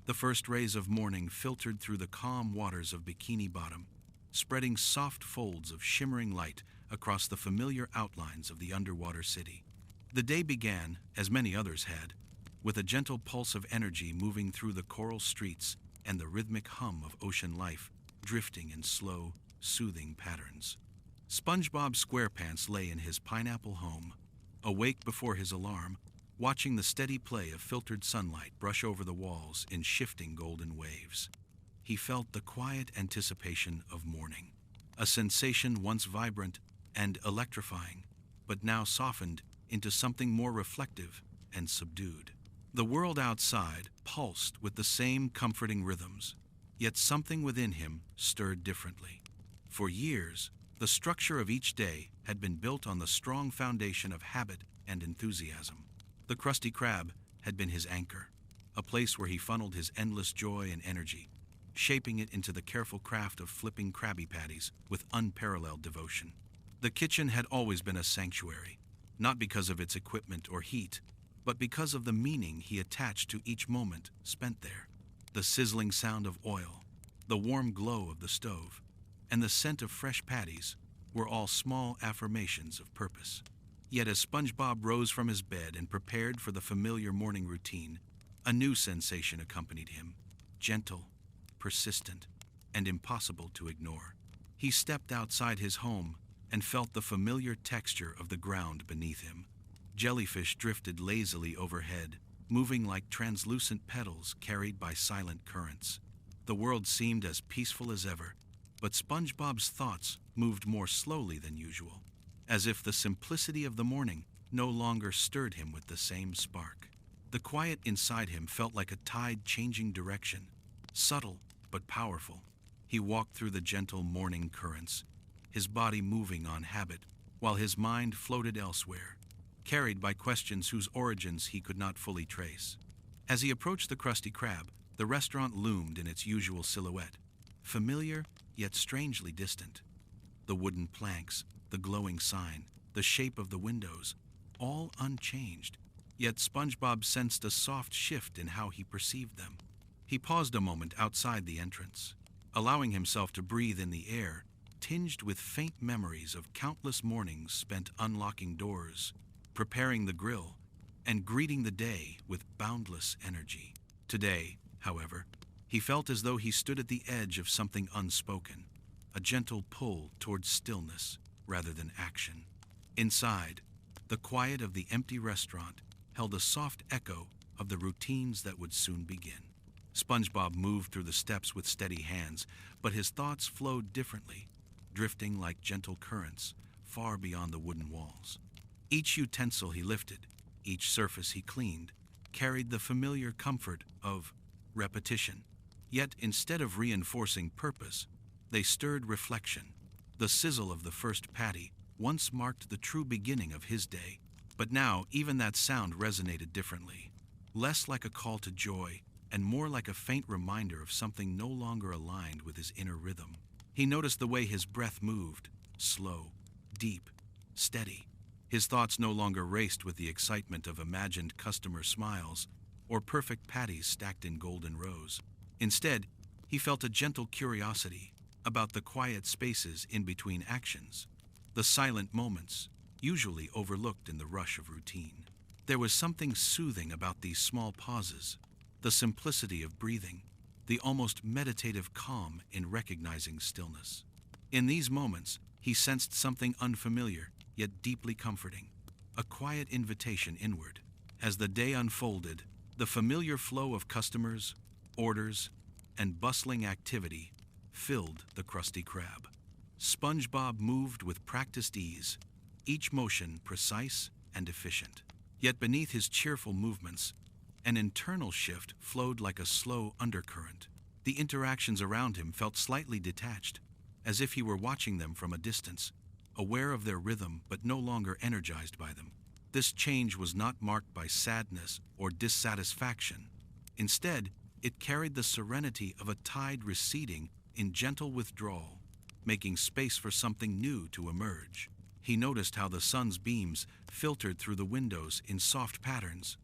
The first rays of morning filtered through the calm waters of Bikini Bottom, spreading soft folds of shimmering light across the familiar outlines of the underwater city. The day began, as many others had, with a gentle pulse of energy moving through the coral streets and the rhythmic hum of ocean life drifting in slow, soothing patterns. SpongeBob SquarePants lay in his pineapple home, awake before his alarm, watching the steady play of filtered sunlight brush over the walls in shifting golden waves. He felt the quiet anticipation of morning, a sensation once vibrant and electrifying, but now softened into something more reflective and subdued. The world outside pulsed with the same comforting rhythms, yet something within him stirred differently. For years, the structure of each day had been built on the strong foundation of habit and enthusiasm. The Krusty Krab had been his anchor, a place where he funneled his endless joy and energy, shaping it into the careful craft of flipping Krabby Patties with unparalleled devotion. The kitchen had always been a sanctuary, not because of its equipment or heat, but because of the meaning he attached to each moment spent there. The sizzling sound of oil, the warm glow of the stove, and the scent of fresh patties were all small affirmations of purpose. Yet as SpongeBob rose from his bed and prepared for the familiar morning routine, a new sensation accompanied him, gentle, persistent, and impossible to ignore. He stepped outside his home and felt the familiar texture of the ground beneath him. Jellyfish drifted lazily overhead, moving like translucent petals carried by silent currents. The world seemed as peaceful as ever, but SpongeBob's thoughts moved more slowly than usual, as if the simplicity of the morning no longer stirred him with the same spark. The quiet inside him felt like a tide changing direction, subtle but powerful. He walked through the gentle morning currents, his body moving on habit, while his mind floated elsewhere, carried by questions whose origins he could not fully trace. As he approached the Krusty Krab, the restaurant loomed in its usual silhouette, familiar yet strangely distant. The wooden planks, the glowing sign, the shape of the windows, all unchanged, yet SpongeBob sensed a soft shift in how he perceived them. He paused a moment outside the entrance, allowing himself to breathe in the air, tinged with faint memories of countless mornings spent unlocking doors, preparing the grill, and greeting the day with boundless energy. Today, however, he felt as though he stood at the edge of something unspoken, a gentle pull towards stillness rather than action. Inside, the quiet of the empty restaurant held a soft echo of the routines that would soon begin. SpongeBob moved through the steps with steady hands, but his thoughts flowed differently, drifting like gentle currents far beyond the wooden walls. Each utensil he lifted, each surface he cleaned, carried the familiar comfort of repetition. Yet instead of reinforcing purpose, they stirred reflection. The sizzle of the first patty once marked the true beginning of his day, but now even that sound resonated differently, less like a call to joy and more like a faint reminder of something no longer aligned with his inner rhythm. He noticed the way his breath moved, slow, deep, steady. His thoughts no longer raced with the excitement of imagined customer smiles or perfect patties stacked in golden rows. Instead, he felt a gentle curiosity about the quiet spaces in between actions, the silent moments, usually overlooked in the rush of routine. There was something soothing about these small pauses, the simplicity of breathing, the almost meditative calm in recognizing stillness. In these moments, he sensed something unfamiliar yet deeply comforting, a quiet invitation inward. As the day unfolded, the familiar flow of customers, orders, and bustling activity filled the Krusty Krab. SpongeBob moved with practiced ease, each motion precise and efficient. Yet beneath his cheerful movements, an internal shift flowed like a slow undercurrent. The interactions around him felt slightly detached, as if he were watching them from a distance, aware of their rhythm but no longer energized by them. This change was not marked by sadness or dissatisfaction. Instead, it carried the serenity of a tide receding in gentle withdrawal, making space for something new to emerge. He noticed how the sun's beams filtered through the windows in soft patterns,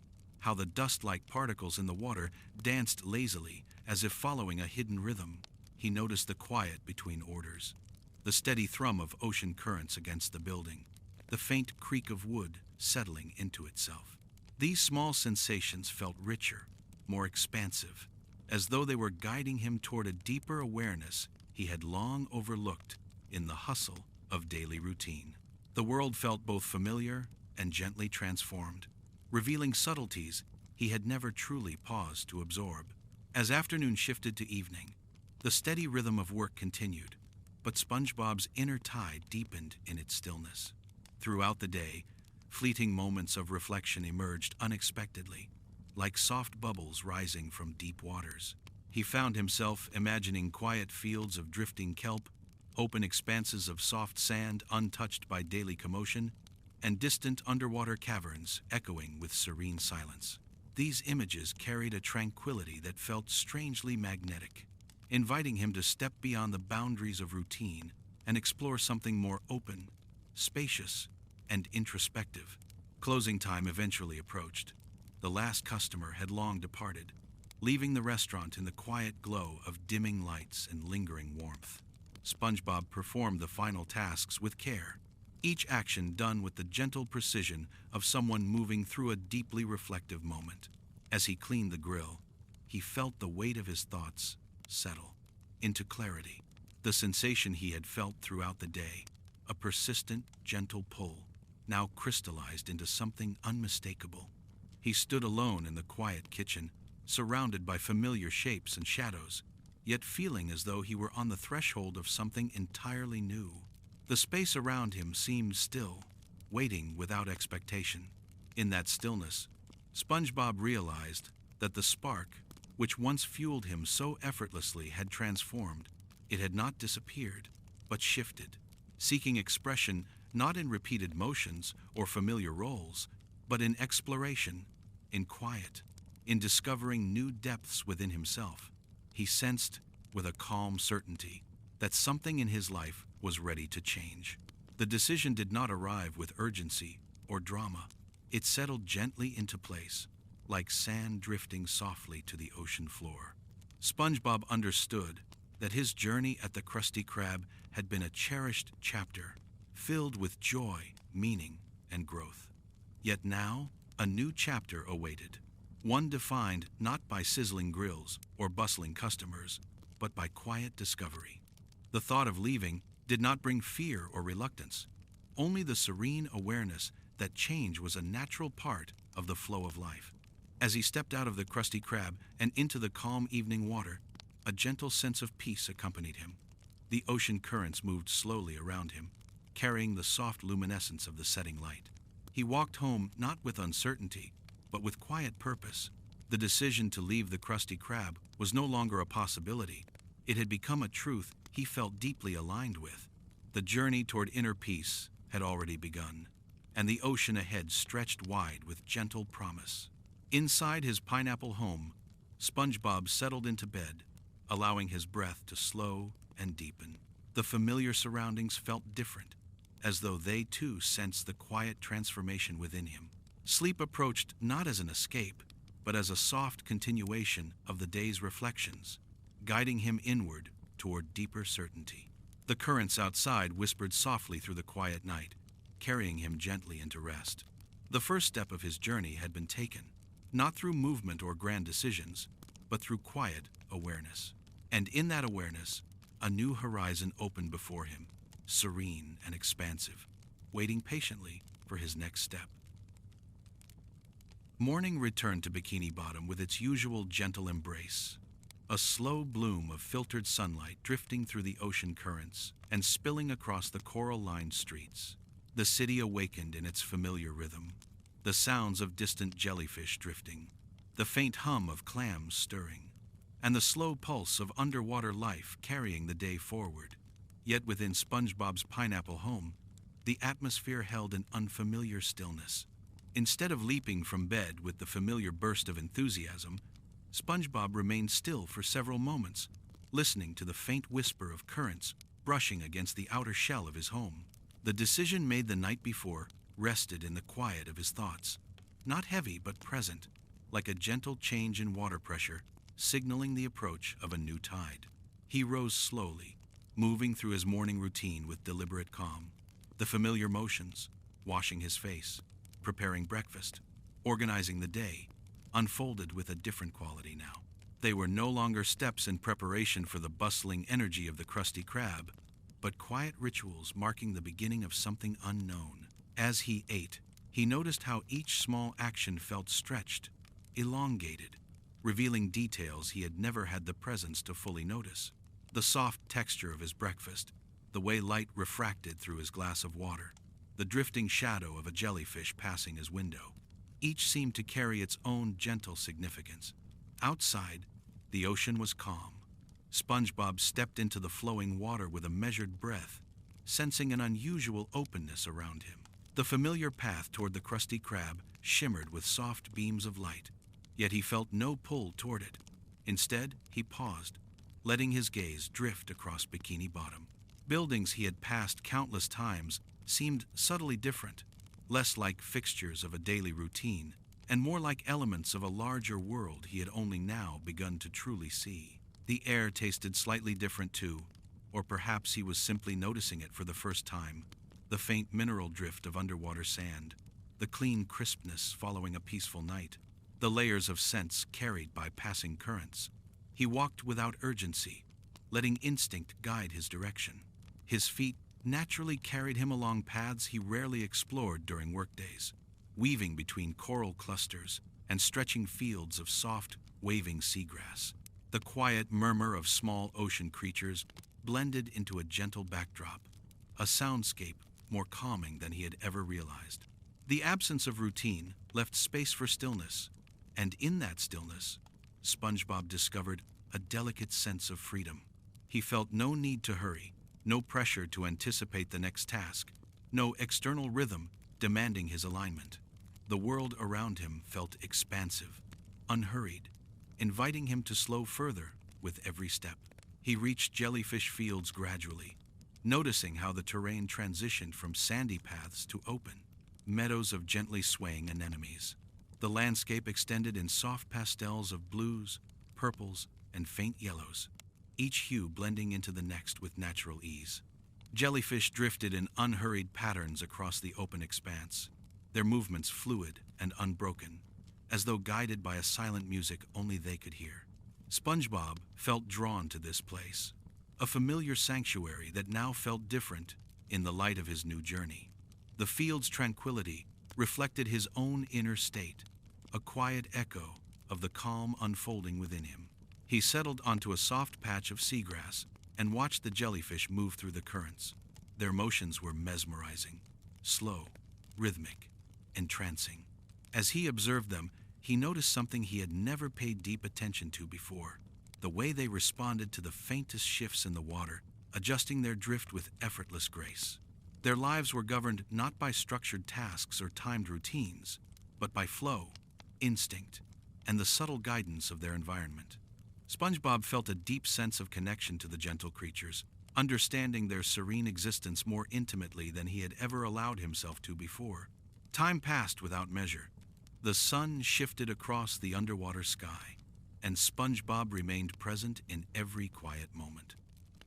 how the dust-like particles in the water danced lazily as if following a hidden rhythm. He noticed the quiet between orders, the steady thrum of ocean currents against the building, the faint creak of wood settling into itself. These small sensations felt richer, more expansive, as though they were guiding him toward a deeper awareness he had long overlooked in the hustle of daily routine. The world felt both familiar and gently transformed, revealing subtleties he had never truly paused to absorb. As afternoon shifted to evening, the steady rhythm of work continued, but SpongeBob's inner tide deepened in its stillness. Throughout the day, fleeting moments of reflection emerged unexpectedly, like soft bubbles rising from deep waters. He found himself imagining quiet fields of drifting kelp, open expanses of soft sand untouched by daily commotion, and distant underwater caverns echoing with serene silence. These images carried a tranquility that felt strangely magnetic, inviting him to step beyond the boundaries of routine and explore something more open, spacious, and introspective. Closing time eventually approached. The last customer had long departed, leaving the restaurant in the quiet glow of dimming lights and lingering warmth. SpongeBob performed the final tasks with care, each action done with the gentle precision of someone moving through a deeply reflective moment. As he cleaned the grill, he felt the weight of his thoughts settle into clarity. The sensation he had felt throughout the day, a persistent, gentle pull, now crystallized into something unmistakable. He stood alone in the quiet kitchen, surrounded by familiar shapes and shadows, yet feeling as though he were on the threshold of something entirely new. The space around him seemed still, waiting without expectation. In that stillness, SpongeBob realized that the spark, which once fueled him so effortlessly, had transformed. It had not disappeared, but shifted, seeking expression not in repeated motions or familiar roles, but in exploration, in quiet, in discovering new depths within himself. He sensed, with a calm certainty, that something in his life was ready to change. The decision did not arrive with urgency or drama. It settled gently into place, like sand drifting softly to the ocean floor. SpongeBob understood that his journey at the Krusty Krab had been a cherished chapter, filled with joy, meaning, and growth. Yet now, a new chapter awaited, one defined not by sizzling grills or bustling customers, but by quiet discovery. The thought of leaving did not bring fear or reluctance, only the serene awareness that change was a natural part of the flow of life. As he stepped out of the Krusty Krab and into the calm evening water, a gentle sense of peace accompanied him. The ocean currents moved slowly around him, carrying the soft luminescence of the setting light. He walked home not with uncertainty, but with quiet purpose. The decision to leave the Krusty Krab was no longer a possibility. It had become a truth he felt deeply aligned with. The journey toward inner peace had already begun, and the ocean ahead stretched wide with gentle promise. Inside his pineapple home, SpongeBob settled into bed, allowing his breath to slow and deepen. The familiar surroundings felt different, as though they too sensed the quiet transformation within him. Sleep approached not as an escape, but as a soft continuation of the day's reflections, guiding him inward toward deeper certainty. The currents outside whispered softly through the quiet night, carrying him gently into rest. The first step of his journey had been taken, not through movement or grand decisions, but through quiet awareness. And in that awareness, a new horizon opened before him, serene and expansive, waiting patiently for his next step. Morning returned to Bikini Bottom with its usual gentle embrace, a slow bloom of filtered sunlight drifting through the ocean currents and spilling across the coral-lined streets. The city awakened in its familiar rhythm, the sounds of distant jellyfish drifting, the faint hum of clams stirring, and the slow pulse of underwater life carrying the day forward. Yet within SpongeBob's pineapple home, the atmosphere held an unfamiliar stillness. Instead of leaping from bed with the familiar burst of enthusiasm, SpongeBob remained still for several moments, listening to the faint whisper of currents brushing against the outer shell of his home. The decision made the night before rested in the quiet of his thoughts, not heavy but present, like a gentle change in water pressure, signaling the approach of a new tide. He rose slowly, moving through his morning routine with deliberate calm. The familiar motions, washing his face, preparing breakfast, organizing the day, unfolded with a different quality now. They were no longer steps in preparation for the bustling energy of the Krusty Krab, but quiet rituals marking the beginning of something unknown. As he ate, he noticed how each small action felt stretched, elongated, revealing details he had never had the presence to fully notice. The soft texture of his breakfast, the way light refracted through his glass of water, the drifting shadow of a jellyfish passing his window. Each seemed to carry its own gentle significance. Outside, the ocean was calm. SpongeBob stepped into the flowing water with a measured breath, sensing an unusual openness around him. The familiar path toward the Krusty Krab shimmered with soft beams of light, yet he felt no pull toward it. Instead, he paused, letting his gaze drift across Bikini Bottom. Buildings he had passed countless times seemed subtly different, less like fixtures of a daily routine, and more like elements of a larger world he had only now begun to truly see. The air tasted slightly different too, or perhaps he was simply noticing it for the first time. The faint mineral drift of underwater sand, the clean crispness following a peaceful night, the layers of scents carried by passing currents. He walked without urgency, letting instinct guide his direction. His feet naturally carried him along paths he rarely explored during workdays, weaving between coral clusters and stretching fields of soft, waving seagrass. The quiet murmur of small ocean creatures blended into a gentle backdrop, a soundscape more calming than he had ever realized. The absence of routine left space for stillness, and in that stillness, SpongeBob discovered a delicate sense of freedom. He felt no need to hurry, no pressure to anticipate the next task, no external rhythm demanding his alignment. The world around him felt expansive, unhurried, inviting him to slow further with every step. He reached jellyfish fields gradually, noticing how the terrain transitioned from sandy paths to open, meadows of gently swaying anemones. The landscape extended in soft pastels of blues, purples, and faint yellows, each hue blending into the next with natural ease. Jellyfish drifted in unhurried patterns across the open expanse, their movements fluid and unbroken, as though guided by a silent music only they could hear. SpongeBob felt drawn to this place, a familiar sanctuary that now felt different in the light of his new journey. The field's tranquility reflected his own inner state, a quiet echo of the calm unfolding within him. He settled onto a soft patch of seagrass and watched the jellyfish move through the currents. Their motions were mesmerizing, slow, rhythmic, entrancing. As he observed them, he noticed something he had never paid deep attention to before: the way they responded to the faintest shifts in the water, adjusting their drift with effortless grace. Their lives were governed not by structured tasks or timed routines, but by flow, instinct, and the subtle guidance of their environment. SpongeBob felt a deep sense of connection to the gentle creatures, understanding their serene existence more intimately than he had ever allowed himself to before. Time passed without measure. The sun shifted across the underwater sky, and SpongeBob remained present in every quiet moment.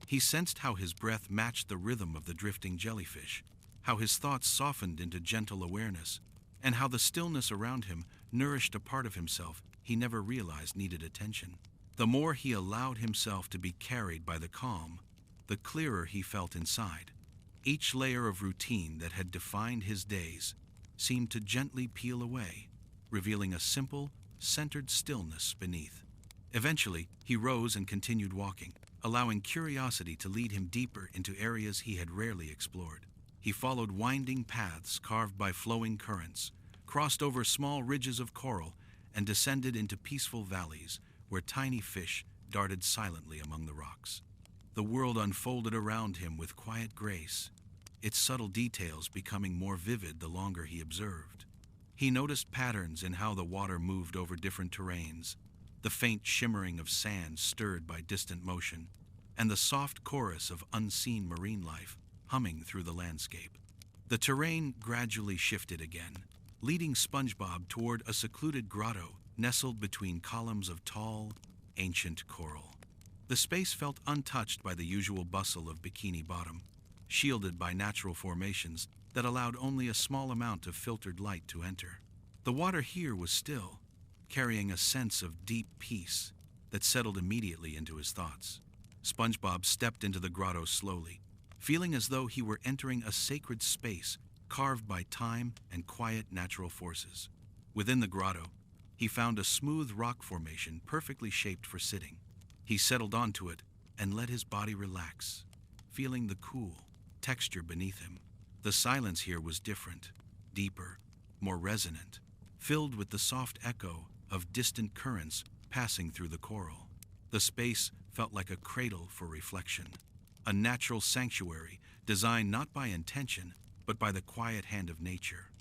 He sensed how his breath matched the rhythm of the drifting jellyfish, how his thoughts softened into gentle awareness, and how the stillness around him nourished a part of himself he never realized needed attention. The more he allowed himself to be carried by the calm, the clearer he felt inside. Each layer of routine that had defined his days seemed to gently peel away, revealing a simple, centered stillness beneath. Eventually, he rose and continued walking, allowing curiosity to lead him deeper into areas he had rarely explored. He followed winding paths carved by flowing currents, crossed over small ridges of coral, and descended into peaceful valleys where tiny fish darted silently among the rocks. The world unfolded around him with quiet grace, its subtle details becoming more vivid the longer he observed. He noticed patterns in how the water moved over different terrains, the faint shimmering of sand stirred by distant motion, and the soft chorus of unseen marine life humming through the landscape. The terrain gradually shifted again, leading SpongeBob toward a secluded grotto nestled between columns of tall, ancient coral. The space felt untouched by the usual bustle of Bikini Bottom, shielded by natural formations that allowed only a small amount of filtered light to enter. The water here was still, carrying a sense of deep peace that settled immediately into his thoughts. SpongeBob stepped into the grotto slowly, feeling as though he were entering a sacred space carved by time and quiet natural forces. Within the grotto, he found a smooth rock formation perfectly shaped for sitting. He settled onto it and let his body relax, feeling the cool texture beneath him. The silence here was different, deeper, more resonant, filled with the soft echo of distant currents passing through the coral. The space felt like a cradle for reflection, a natural sanctuary designed not by intention, but by the quiet hand of nature.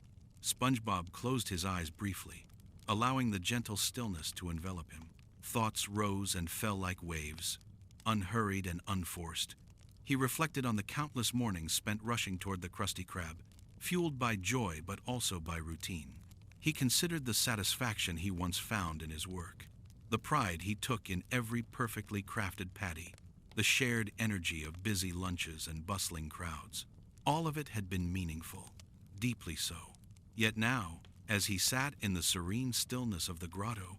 SpongeBob closed his eyes briefly, allowing the gentle stillness to envelop him. Thoughts rose and fell like waves, unhurried and unforced. He reflected on the countless mornings spent rushing toward the Krusty Krab, fueled by joy but also by routine. He considered the satisfaction he once found in his work, the pride he took in every perfectly crafted patty, the shared energy of busy lunches and bustling crowds. All of it had been meaningful, deeply so. Yet now, as he sat in the serene stillness of the grotto,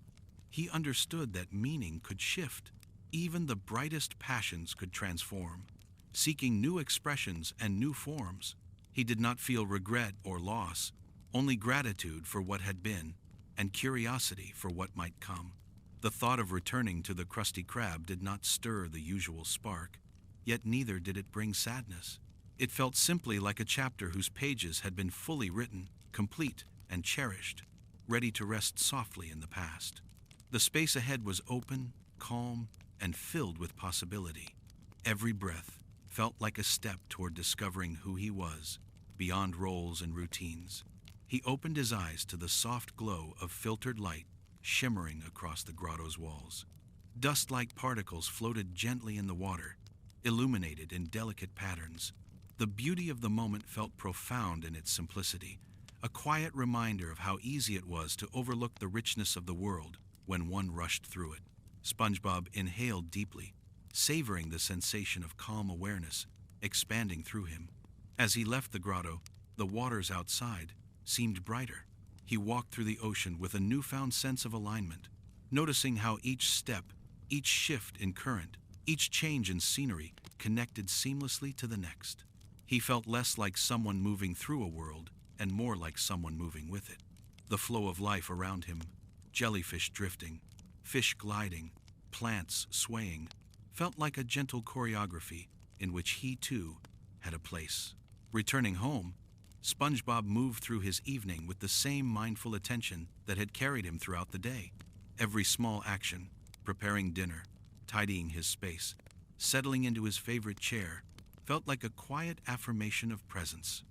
he understood that meaning could shift. Even the brightest passions could transform, seeking new expressions and new forms. He did not feel regret or loss, only gratitude for what had been and curiosity for what might come. The thought of returning to the Krusty Krab did not stir the usual spark, yet neither did it bring sadness. It felt simply like a chapter whose pages had been fully written, complete and cherished, ready to rest softly in the past. The space ahead was open, calm, and filled with possibility. Every breath felt like a step toward discovering who he was, beyond roles and routines. He opened his eyes to the soft glow of filtered light shimmering across the grotto's walls. Dust-like particles floated gently in the water, illuminated in delicate patterns. The beauty of the moment felt profound in its simplicity, a quiet reminder of how easy it was to overlook the richness of the world when one rushed through it. SpongeBob inhaled deeply, savoring the sensation of calm awareness expanding through him. As he left the grotto, the waters outside seemed brighter. He walked through the ocean with a newfound sense of alignment, noticing how each step, each shift in current, each change in scenery connected seamlessly to the next. He felt less like someone moving through a world and more like someone moving with it. The flow of life around him, jellyfish drifting, fish gliding, plants swaying, felt like a gentle choreography in which he too had a place. Returning home, SpongeBob moved through his evening with the same mindful attention that had carried him throughout the day. Every small action, preparing dinner, tidying his space, settling into his favorite chair, felt like a quiet affirmation of presence.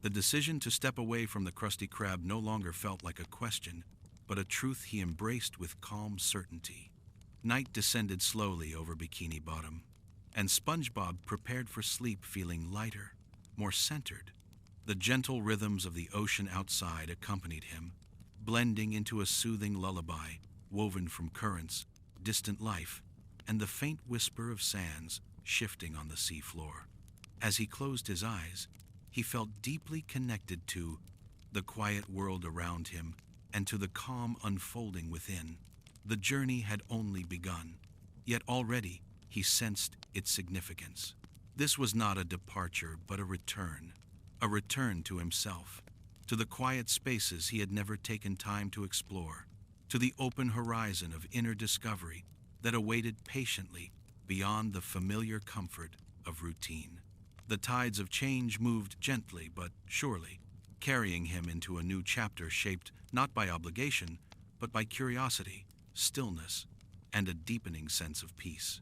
The decision to step away from the Krusty Krab no longer felt like a question, but a truth he embraced with calm certainty. Night descended slowly over Bikini Bottom, and SpongeBob prepared for sleep feeling lighter, more centered. The gentle rhythms of the ocean outside accompanied him, blending into a soothing lullaby woven from currents, distant life, and the faint whisper of sands shifting on the sea floor. As he closed his eyes, he felt deeply connected to the quiet world around him and to the calm unfolding within. The journey had only begun, yet already he sensed its significance. This was not a departure, but a return to himself, to the quiet spaces he had never taken time to explore, to the open horizon of inner discovery that awaited patiently beyond the familiar comfort of routine. The tides of change moved gently but surely, carrying him into a new chapter shaped not by obligation, but by curiosity, stillness, and a deepening sense of peace.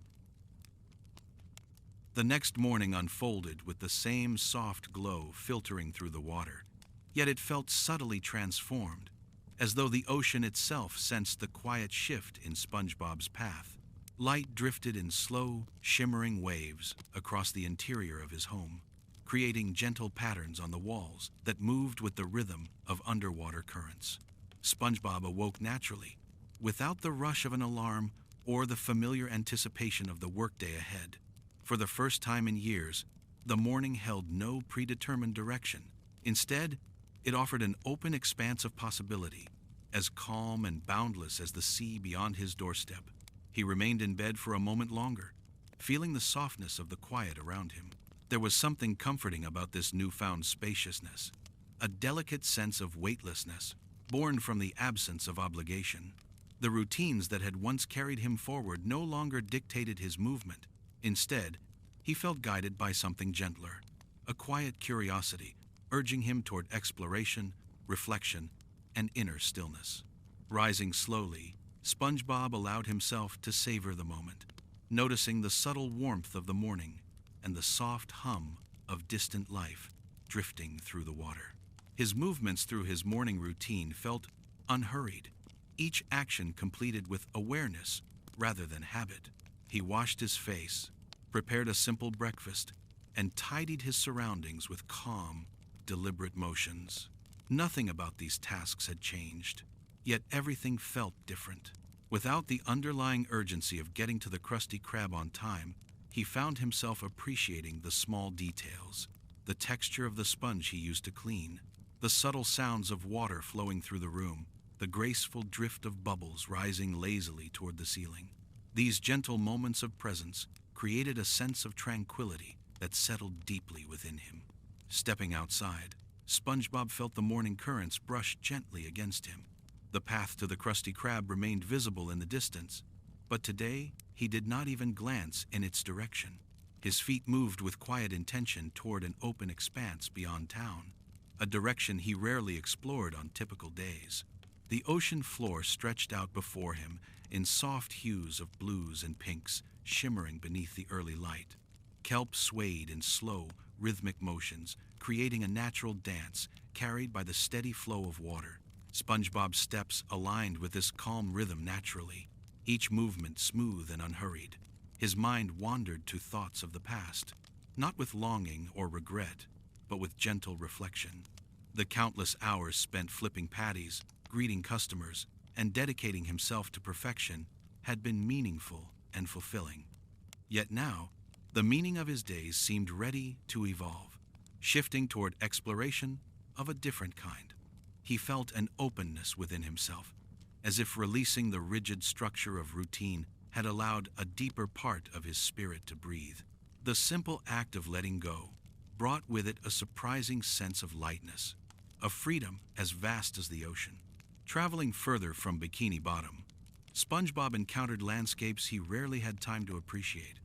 The next morning unfolded with the same soft glow filtering through the water, yet it felt subtly transformed, as though the ocean itself sensed the quiet shift in SpongeBob's path. Light drifted in slow, shimmering waves across the interior of his home, creating gentle patterns on the walls that moved with the rhythm of underwater currents. SpongeBob awoke naturally, without the rush of an alarm or the familiar anticipation of the workday ahead. For the first time in years, the morning held no predetermined direction. Instead, it offered an open expanse of possibility, as calm and boundless as the sea beyond his doorstep. He remained in bed for a moment longer, feeling the softness of the quiet around him. There was something comforting about this newfound spaciousness, a delicate sense of weightlessness, born from the absence of obligation. The routines that had once carried him forward no longer dictated his movement. Instead, he felt guided by something gentler, a quiet curiosity, urging him toward exploration, reflection, and inner stillness. Rising slowly, SpongeBob allowed himself to savor the moment, noticing the subtle warmth of the morning and the soft hum of distant life drifting through the water. His movements through his morning routine felt unhurried, each action completed with awareness rather than habit. He washed his face, prepared a simple breakfast, and tidied his surroundings with calm, deliberate motions. Nothing about these tasks had changed, yet everything felt different. Without the underlying urgency of getting to the Krusty Krab on time, he found himself appreciating the small details, the texture of the sponge he used to clean, the subtle sounds of water flowing through the room, the graceful drift of bubbles rising lazily toward the ceiling. These gentle moments of presence created a sense of tranquility that settled deeply within him. Stepping outside, SpongeBob felt the morning currents brush gently against him. The path to the Krusty Krab remained visible in the distance, but today he did not even glance in its direction. His feet moved with quiet intention toward an open expanse beyond town, a direction he rarely explored on typical days. The ocean floor stretched out before him in soft hues of blues and pinks shimmering beneath the early light. Kelp swayed in slow, rhythmic motions, creating a natural dance carried by the steady flow of water. SpongeBob's steps aligned with this calm rhythm naturally, each movement smooth and unhurried. His mind wandered to thoughts of the past, not with longing or regret, but with gentle reflection. The countless hours spent flipping patties, greeting customers, and dedicating himself to perfection had been meaningful and fulfilling. Yet now, the meaning of his days seemed ready to evolve, shifting toward exploration of a different kind. He felt an openness within himself, as if releasing the rigid structure of routine had allowed a deeper part of his spirit to breathe. The simple act of letting go brought with it a surprising sense of lightness, a freedom as vast as the ocean. Traveling further from Bikini Bottom, SpongeBob encountered landscapes he rarely had time to appreciate.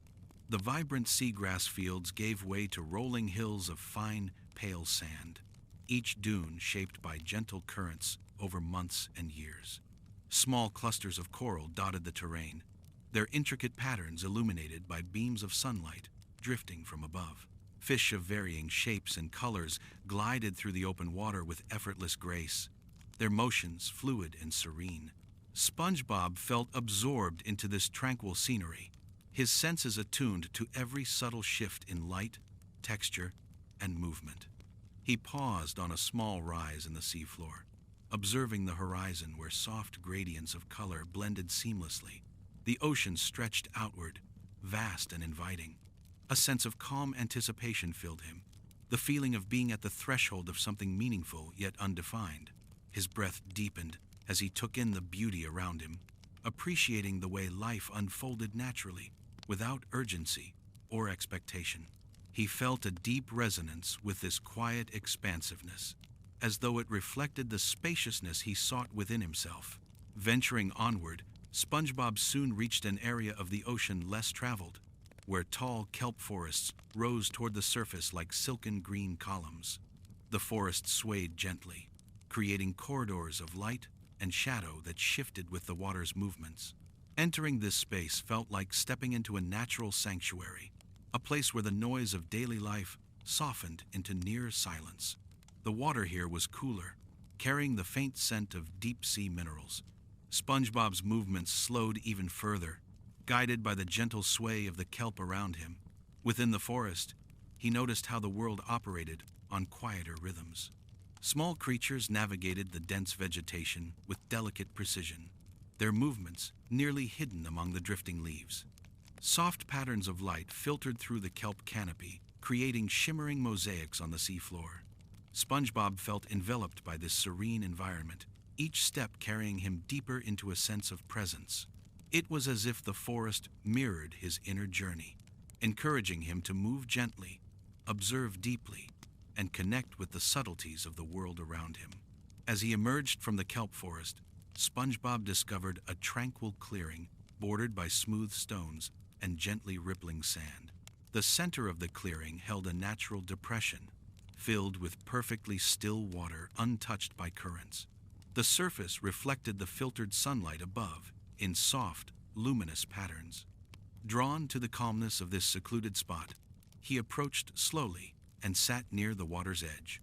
The vibrant seagrass fields gave way to rolling hills of fine, pale sand, each dune shaped by gentle currents over months and years. Small clusters of coral dotted the terrain, their intricate patterns illuminated by beams of sunlight drifting from above. Fish of varying shapes and colors glided through the open water with effortless grace, their motions fluid and serene. SpongeBob felt absorbed into this tranquil scenery, his senses attuned to every subtle shift in light, texture, and movement. He paused on a small rise in the seafloor, observing the horizon where soft gradients of color blended seamlessly. The ocean stretched outward, vast and inviting. A sense of calm anticipation filled him, the feeling of being at the threshold of something meaningful yet undefined. His breath deepened as he took in the beauty around him, appreciating the way life unfolded naturally, without urgency or expectation. He felt a deep resonance with this quiet expansiveness, as though it reflected the spaciousness he sought within himself. Venturing onward, SpongeBob soon reached an area of the ocean less traveled, where tall kelp forests rose toward the surface like silken green columns. The forest swayed gently, creating corridors of light and shadow that shifted with the water's movements. Entering this space felt like stepping into a natural sanctuary, a place where the noise of daily life softened into near silence. The water here was cooler, carrying the faint scent of deep-sea minerals. SpongeBob's movements slowed even further, guided by the gentle sway of the kelp around him. Within the forest, he noticed how the world operated on quieter rhythms. Small creatures navigated the dense vegetation with delicate precision, their movements nearly hidden among the drifting leaves. Soft patterns of light filtered through the kelp canopy, creating shimmering mosaics on the seafloor. SpongeBob felt enveloped by this serene environment, each step carrying him deeper into a sense of presence. It was as if the forest mirrored his inner journey, encouraging him to move gently, observe deeply, and connect with the subtleties of the world around him. As he emerged from the kelp forest, SpongeBob discovered a tranquil clearing bordered by smooth stones and gently rippling sand. The center of the clearing held a natural depression, filled with perfectly still water untouched by currents. The surface reflected the filtered sunlight above in soft, luminous patterns. Drawn to the calmness of this secluded spot, he approached slowly and sat near the water's edge.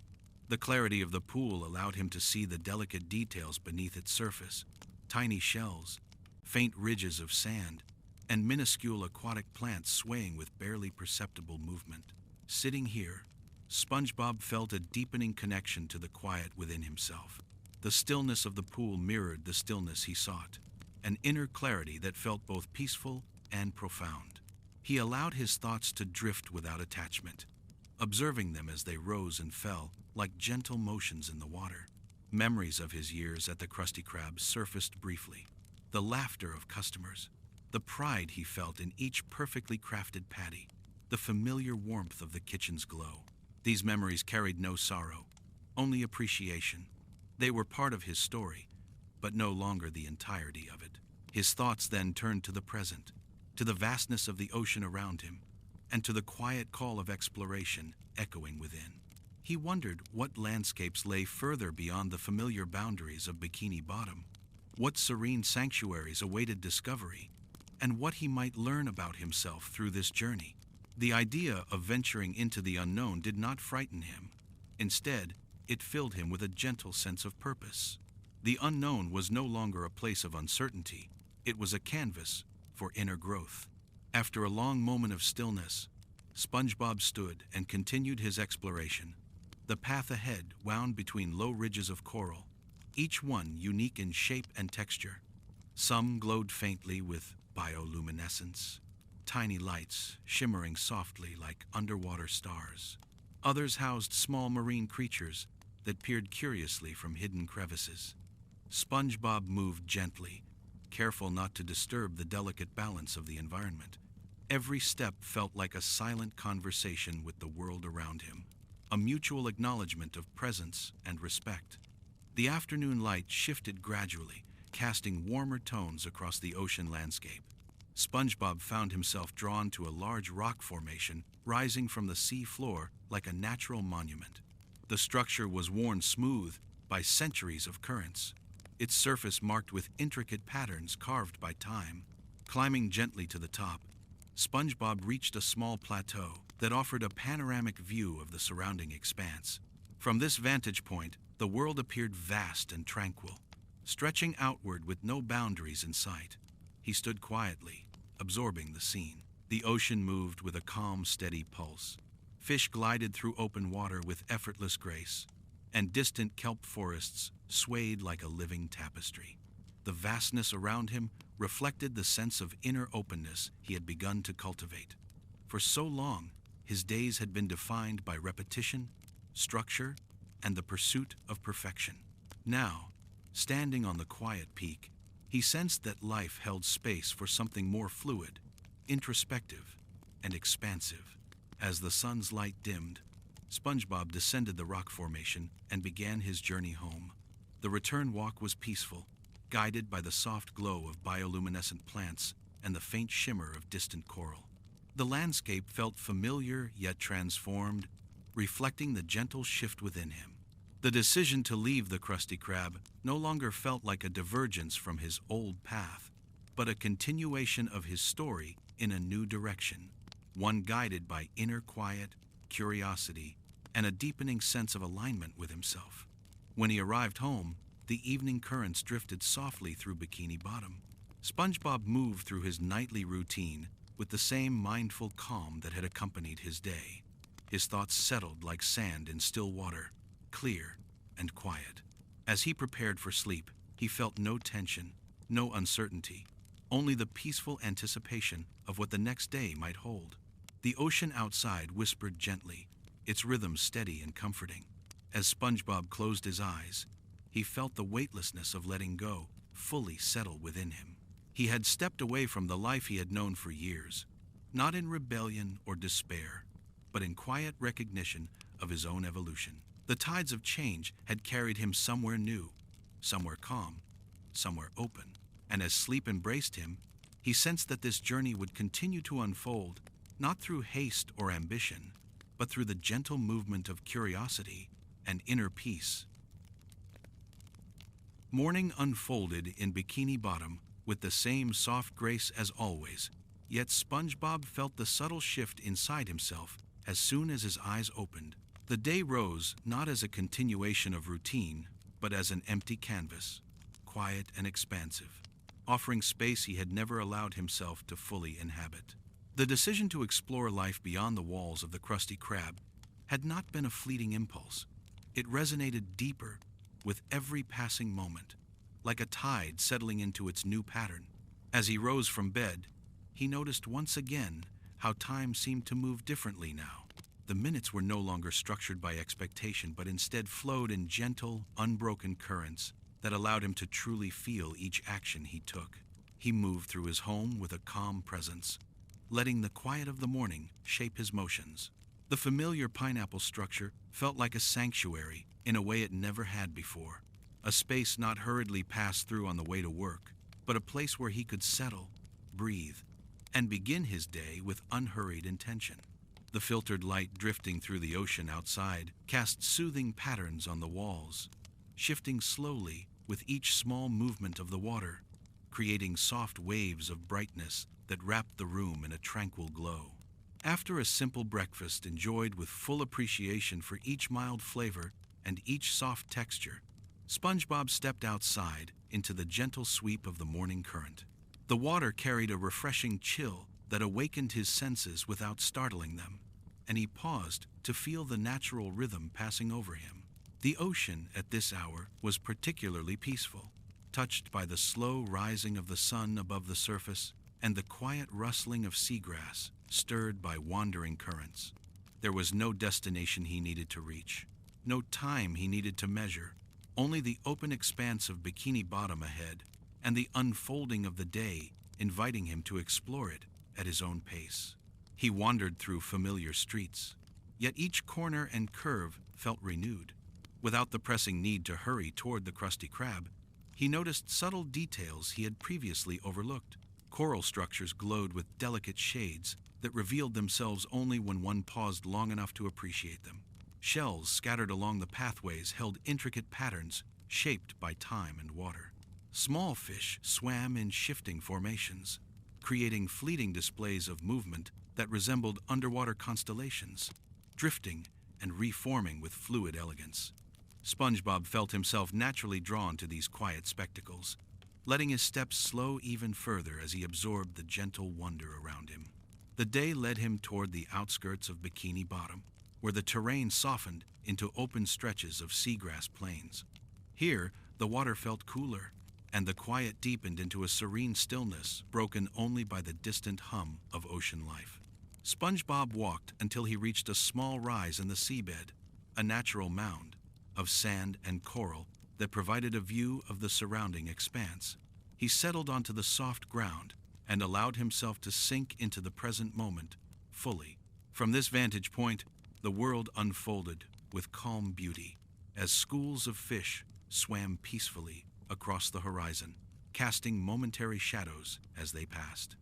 The clarity of the pool allowed him to see the delicate details beneath its surface: tiny shells, faint ridges of sand, and minuscule aquatic plants swaying with barely perceptible movement. Sitting here, SpongeBob felt a deepening connection to the quiet within himself. The stillness of the pool mirrored the stillness he sought, an inner clarity that felt both peaceful and profound. He allowed his thoughts to drift without attachment, observing them as they rose and fell like gentle motions in the water. Memories of his years at the Krusty Krab surfaced briefly. The laughter of customers, the pride he felt in each perfectly crafted patty, the familiar warmth of the kitchen's glow. These memories carried no sorrow, only appreciation. They were part of his story, but no longer the entirety of it. His thoughts then turned to the present, to the vastness of the ocean around him, and to the quiet call of exploration echoing within. He wondered what landscapes lay further beyond the familiar boundaries of Bikini Bottom, what serene sanctuaries awaited discovery, and what he might learn about himself through this journey. The idea of venturing into the unknown did not frighten him. Instead, it filled him with a gentle sense of purpose. The unknown was no longer a place of uncertainty. It was a canvas for inner growth. After a long moment of stillness, SpongeBob stood and continued his exploration. The path ahead wound between low ridges of coral, each one unique in shape and texture. Some glowed faintly with bioluminescence, tiny lights shimmering softly like underwater stars. Others housed small marine creatures that peered curiously from hidden crevices. SpongeBob moved gently, careful not to disturb the delicate balance of the environment. Every step felt like a silent conversation with the world around him, a mutual acknowledgement of presence and respect. The afternoon light shifted gradually, casting warmer tones across the ocean landscape. SpongeBob found himself drawn to a large rock formation rising from the sea floor like a natural monument. The structure was worn smooth by centuries of currents, its surface marked with intricate patterns carved by time. Climbing gently to the top, SpongeBob reached a small plateau that offered a panoramic view of the surrounding expanse. From this vantage point, the world appeared vast and tranquil, stretching outward with no boundaries in sight. He stood quietly, absorbing the scene. The ocean moved with a calm, steady pulse. Fish glided through open water with effortless grace, and distant kelp forests swayed like a living tapestry. The vastness around him reflected the sense of inner openness he had begun to cultivate. For so long, his days had been defined by repetition, structure, and the pursuit of perfection. Now, standing on the quiet peak, he sensed that life held space for something more fluid, introspective, and expansive. As the sun's light dimmed, SpongeBob descended the rock formation and began his journey home. The return walk was peaceful, guided by the soft glow of bioluminescent plants and the faint shimmer of distant coral. The landscape felt familiar yet transformed, reflecting the gentle shift within him. The decision to leave the Krusty Krab no longer felt like a divergence from his old path, but a continuation of his story in a new direction, one guided by inner quiet, curiosity, and a deepening sense of alignment with himself. When he arrived home, the evening currents drifted softly through Bikini Bottom. SpongeBob moved through his nightly routine with the same mindful calm that had accompanied his day. His thoughts settled like sand in still water, clear and quiet. As he prepared for sleep, he felt no tension, no uncertainty, only the peaceful anticipation of what the next day might hold. The ocean outside whispered gently, its rhythm steady and comforting. As SpongeBob closed his eyes, he felt the weightlessness of letting go fully settle within him. He had stepped away from the life he had known for years, not in rebellion or despair, but in quiet recognition of his own evolution. The tides of change had carried him somewhere new, somewhere calm, somewhere open. And as sleep embraced him, he sensed that this journey would continue to unfold, not through haste or ambition, but through the gentle movement of curiosity and inner peace. Morning unfolded in Bikini Bottom with the same soft grace as always, yet SpongeBob felt the subtle shift inside himself as soon as his eyes opened. The day rose not as a continuation of routine, but as an empty canvas, quiet and expansive, offering space he had never allowed himself to fully inhabit. The decision to explore life beyond the walls of the Krusty Krab had not been a fleeting impulse. It resonated deeper with every passing moment, like a tide settling into its new pattern. As he rose from bed, he noticed once again how time seemed to move differently now. The minutes were no longer structured by expectation, but instead flowed in gentle, unbroken currents that allowed him to truly feel each action he took. He moved through his home with a calm presence, letting the quiet of the morning shape his motions. The familiar pineapple structure felt like a sanctuary in a way it never had before, a space not hurriedly passed through on the way to work, but a place where he could settle, breathe, and begin his day with unhurried intention. The filtered light drifting through the ocean outside cast soothing patterns on the walls, shifting slowly with each small movement of the water, creating soft waves of brightness that wrapped the room in a tranquil glow. After a simple breakfast enjoyed with full appreciation for each mild flavor and each soft texture, SpongeBob stepped outside into the gentle sweep of the morning current. The water carried a refreshing chill that awakened his senses without startling them, and he paused to feel the natural rhythm passing over him. The ocean at this hour was particularly peaceful, touched by the slow rising of the sun above the surface and the quiet rustling of seagrass stirred by wandering currents. There was no destination he needed to reach, no time he needed to measure, only the open expanse of Bikini Bottom ahead and the unfolding of the day inviting him to explore it at his own pace. He wandered through familiar streets, yet each corner and curve felt renewed. Without the pressing need to hurry toward the Krusty Krab, he noticed subtle details he had previously overlooked. Coral structures glowed with delicate shades that revealed themselves only when one paused long enough to appreciate them. Shells scattered along the pathways held intricate patterns shaped by time and water. Small fish swam in shifting formations, creating fleeting displays of movement that resembled underwater constellations, drifting and reforming with fluid elegance. SpongeBob felt himself naturally drawn to these quiet spectacles, letting his steps slow even further as he absorbed the gentle wonder around him. The day led him toward the outskirts of Bikini Bottom, where the terrain softened into open stretches of seagrass plains. Here, the water felt cooler, and the quiet deepened into a serene stillness broken only by the distant hum of ocean life. SpongeBob walked until he reached a small rise in the seabed, a natural mound of sand and coral that provided a view of the surrounding expanse. He settled onto the soft ground and allowed himself to sink into the present moment fully. From this vantage point, the world unfolded with calm beauty as schools of fish swam peacefully across the horizon, casting momentary shadows as they passed.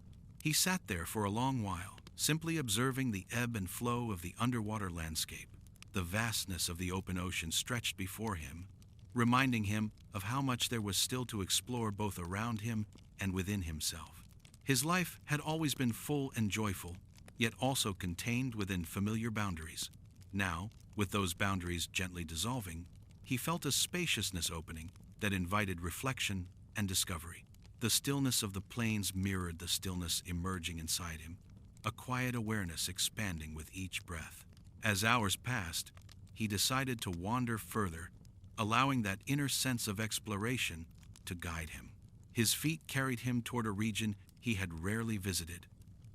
He sat there for a long while, simply observing the ebb and flow of the underwater landscape. The vastness of the open ocean stretched before him, reminding him of how much there was still to explore both around him and within himself. His life had always been full and joyful, yet also contained within familiar boundaries. Now, with those boundaries gently dissolving, he felt a spaciousness opening that invited reflection and discovery. The stillness of the plains mirrored the stillness emerging inside him, a quiet awareness expanding with each breath. As hours passed, he decided to wander further, allowing that inner sense of exploration to guide him. His feet carried him toward a region he had rarely visited,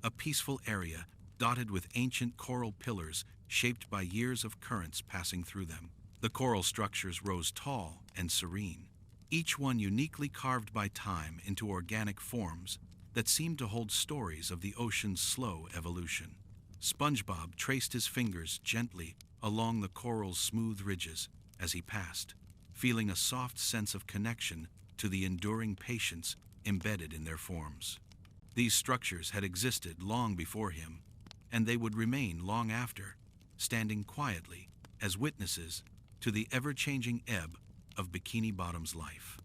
a peaceful area dotted with ancient coral pillars shaped by years of currents passing through them. The coral structures rose tall and serene, each one uniquely carved by time into organic forms that seemed to hold stories of the ocean's slow evolution. SpongeBob traced his fingers gently along the coral's smooth ridges as he passed, feeling a soft sense of connection to the enduring patience embedded in their forms. These structures had existed long before him, and they would remain long after, standing quietly as witnesses to the ever-changing ebb of Bikini Bottom's life.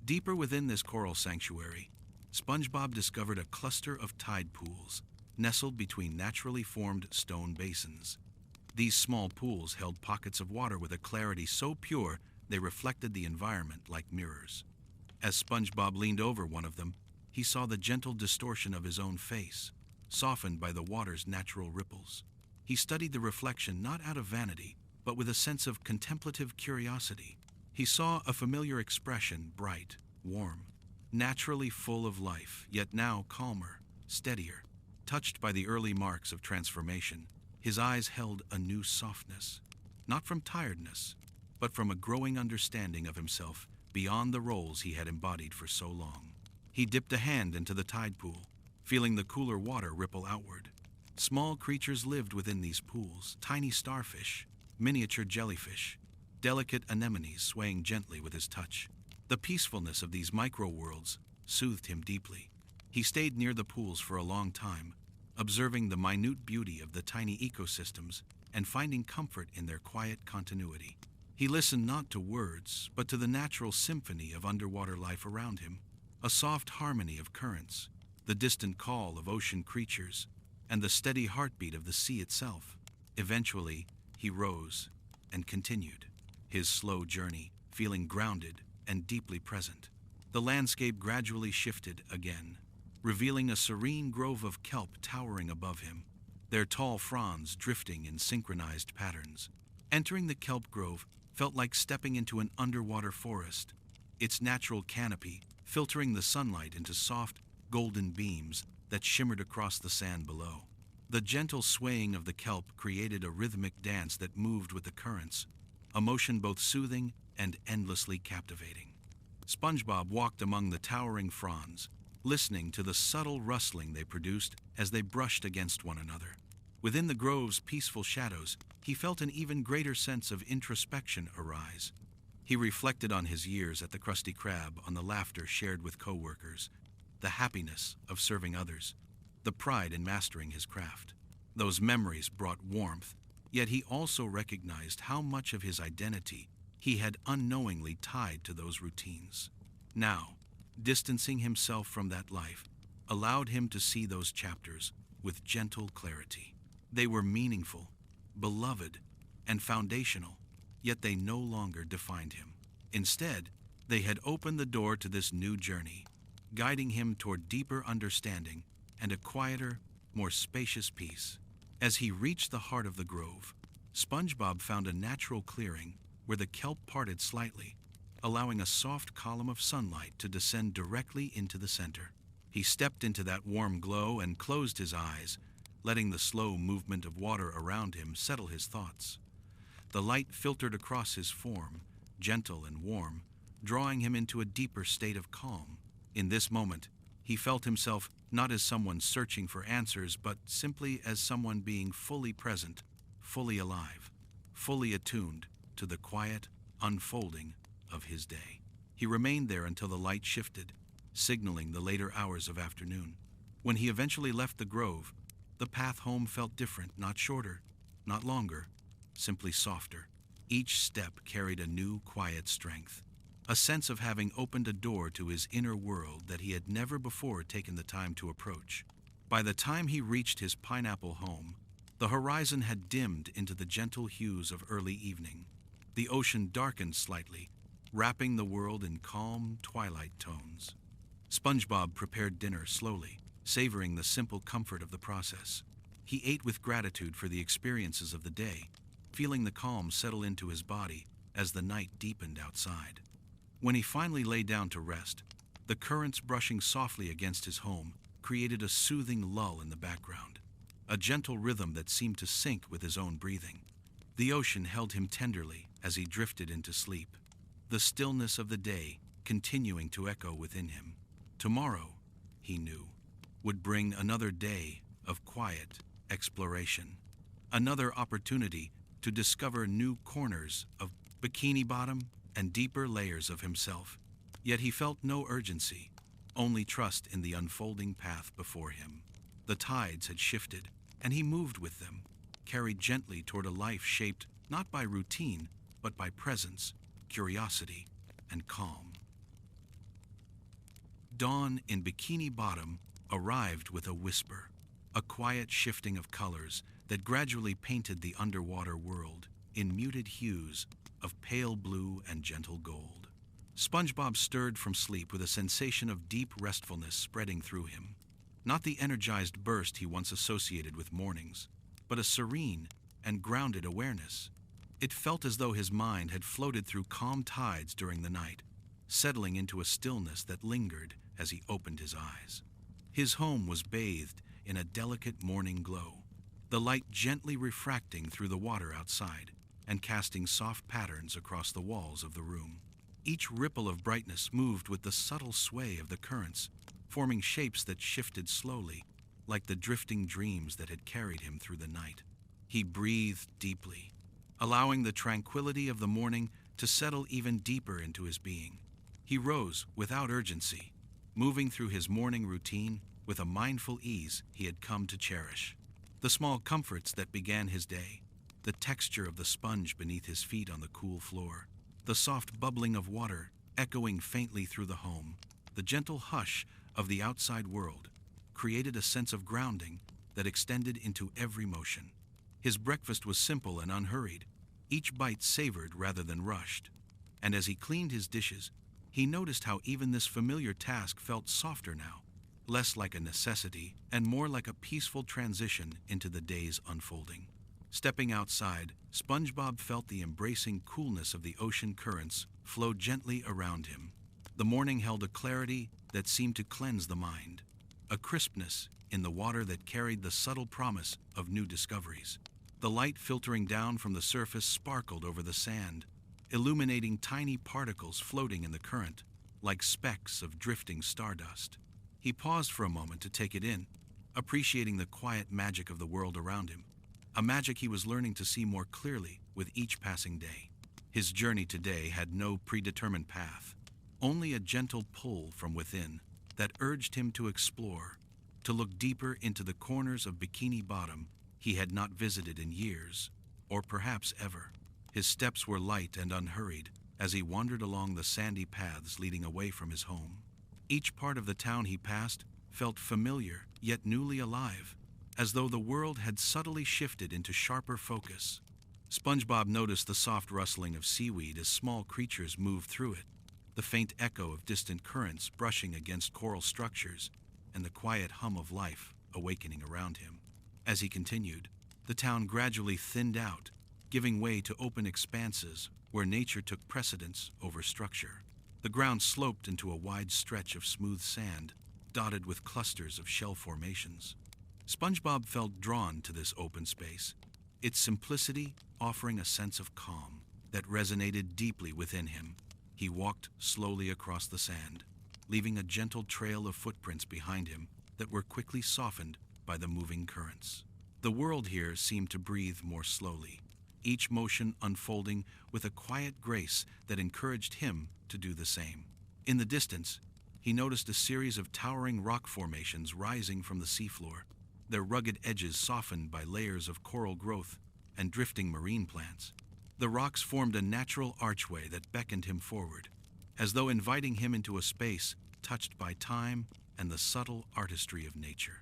Deeper within this coral sanctuary, SpongeBob discovered a cluster of tide pools nestled between naturally formed stone basins. These small pools held pockets of water with a clarity so pure they reflected the environment like mirrors. As SpongeBob leaned over one of them, he saw the gentle distortion of his own face, softened by the water's natural ripples. He studied the reflection not out of vanity, but with a sense of contemplative curiosity. He saw a familiar expression, bright, warm, naturally full of life, yet now calmer, steadier. Touched by the early marks of transformation, his eyes held a new softness, not from tiredness, but from a growing understanding of himself beyond the roles he had embodied for so long. He dipped a hand into the tide pool, feeling the cooler water ripple outward. Small creatures lived within these pools, tiny starfish, miniature jellyfish, delicate anemones swaying gently with his touch. The peacefulness of these micro-worlds soothed him deeply. He stayed near the pools for a long time, observing the minute beauty of the tiny ecosystems and finding comfort in their quiet continuity. He listened not to words, but to the natural symphony of underwater life around him, a soft harmony of currents, the distant call of ocean creatures, and the steady heartbeat of the sea itself. Eventually, he rose and continued his slow journey, feeling grounded and deeply present. The landscape gradually shifted again, revealing a serene grove of kelp towering above him, their tall fronds drifting in synchronized patterns. Entering the kelp grove felt like stepping into an underwater forest, its natural canopy filtering the sunlight into soft, golden beams that shimmered across the sand below. The gentle swaying of the kelp created a rhythmic dance that moved with the currents, a motion both soothing and endlessly captivating. SpongeBob walked among the towering fronds, listening to the subtle rustling they produced as they brushed against one another. Within the grove's peaceful shadows, he felt an even greater sense of introspection arise. He reflected on his years at the Krusty Krab, on the laughter shared with co-workers, the happiness of serving others, the pride in mastering his craft. Those memories brought warmth, yet he also recognized how much of his identity he had unknowingly tied to those routines. Now, distancing himself from that life allowed him to see those chapters with gentle clarity. They were meaningful, beloved, and foundational, yet they no longer defined him. Instead, they had opened the door to this new journey, guiding him toward deeper understanding and a quieter, more spacious peace. As he reached the heart of the grove, SpongeBob found a natural clearing where the kelp parted slightly, allowing a soft column of sunlight to descend directly into the center. He stepped into that warm glow and closed his eyes, letting the slow movement of water around him settle his thoughts. The light filtered across his form, gentle and warm, drawing him into a deeper state of calm. In this moment, he felt himself not as someone searching for answers, but simply as someone being fully present, fully alive, fully attuned to the quiet unfolding of his day. He remained there until the light shifted, signaling the later hours of afternoon. When he eventually left the grove, the path home felt different, not shorter, not longer, simply softer. Each step carried a new, quiet strength, a sense of having opened a door to his inner world that he had never before taken the time to approach. By the time he reached his pineapple home, the horizon had dimmed into the gentle hues of early evening. The ocean darkened slightly, wrapping the world in calm twilight tones. SpongeBob prepared dinner slowly, savoring the simple comfort of the process. He ate with gratitude for the experiences of the day, feeling the calm settle into his body as the night deepened outside. When he finally lay down to rest, The currents brushing softly against his home created a soothing lull in the background, a gentle rhythm that seemed to sync with his own breathing. The ocean held him tenderly as he drifted into sleep, the stillness of the day continuing to echo within him. Tomorrow, he knew, would bring another day of quiet exploration, another opportunity to discover new corners of Bikini Bottom and deeper layers of himself. Yet he felt no urgency, only trust in the unfolding path before him. The tides had shifted, and he moved with them, carried gently toward a life shaped not by routine, but by presence, curiosity, and calm. Dawn in Bikini Bottom arrived with a whisper, a quiet shifting of colors that gradually painted the underwater world in muted hues of pale blue and gentle gold. SpongeBob stirred from sleep with a sensation of deep restfulness spreading through him. Not the energized burst he once associated with mornings, but a serene and grounded awareness. It felt as though his mind had floated through calm tides during the night, settling into a stillness that lingered as he opened his eyes. His home was bathed in a delicate morning glow, the light gently refracting through the water outside and casting soft patterns across the walls of the room. Each ripple of brightness moved with the subtle sway of the currents, forming shapes that shifted slowly, like the drifting dreams that had carried him through the night. He breathed deeply, allowing the tranquility of the morning to settle even deeper into his being. He rose without urgency, moving through his morning routine with a mindful ease he had come to cherish. The small comforts that began his day, the texture of the sponge beneath his feet on the cool floor, the soft bubbling of water echoing faintly through the home, the gentle hush of the outside world, created a sense of grounding that extended into every motion. His breakfast was simple and unhurried, each bite savored rather than rushed. And as he cleaned his dishes, he noticed how even this familiar task felt softer now, less like a necessity and more like a peaceful transition into the day's unfolding. Stepping outside, SpongeBob felt the embracing coolness of the ocean currents flow gently around him. The morning held a clarity that seemed to cleanse the mind, a crispness in the water that carried the subtle promise of new discoveries. The light filtering down from the surface sparkled over the sand, illuminating tiny particles floating in the current, like specks of drifting stardust. He paused for a moment to take it in, appreciating the quiet magic of the world around him, a magic he was learning to see more clearly with each passing day. His journey today had no predetermined path, only a gentle pull from within that urged him to explore, to look deeper into the corners of Bikini Bottom he had not visited in years, or perhaps ever. His steps were light and unhurried as he wandered along the sandy paths leading away from his home. Each part of the town he passed felt familiar yet newly alive, as though the world had subtly shifted into sharper focus. SpongeBob noticed the soft rustling of seaweed as small creatures moved through it, the faint echo of distant currents brushing against coral structures, and the quiet hum of life awakening around him. As he continued, the town gradually thinned out, giving way to open expanses where nature took precedence over structure. The ground sloped into a wide stretch of smooth sand, dotted with clusters of shell formations. SpongeBob felt drawn to this open space, its simplicity offering a sense of calm that resonated deeply within him. He walked slowly across the sand, leaving a gentle trail of footprints behind him that were quickly softened by the moving currents. The world here seemed to breathe more slowly, each motion unfolding with a quiet grace that encouraged him to do the same. In the distance, he noticed a series of towering rock formations rising from the seafloor, their rugged edges softened by layers of coral growth and drifting marine plants. The rocks formed a natural archway that beckoned him forward, as though inviting him into a space touched by time and the subtle artistry of nature.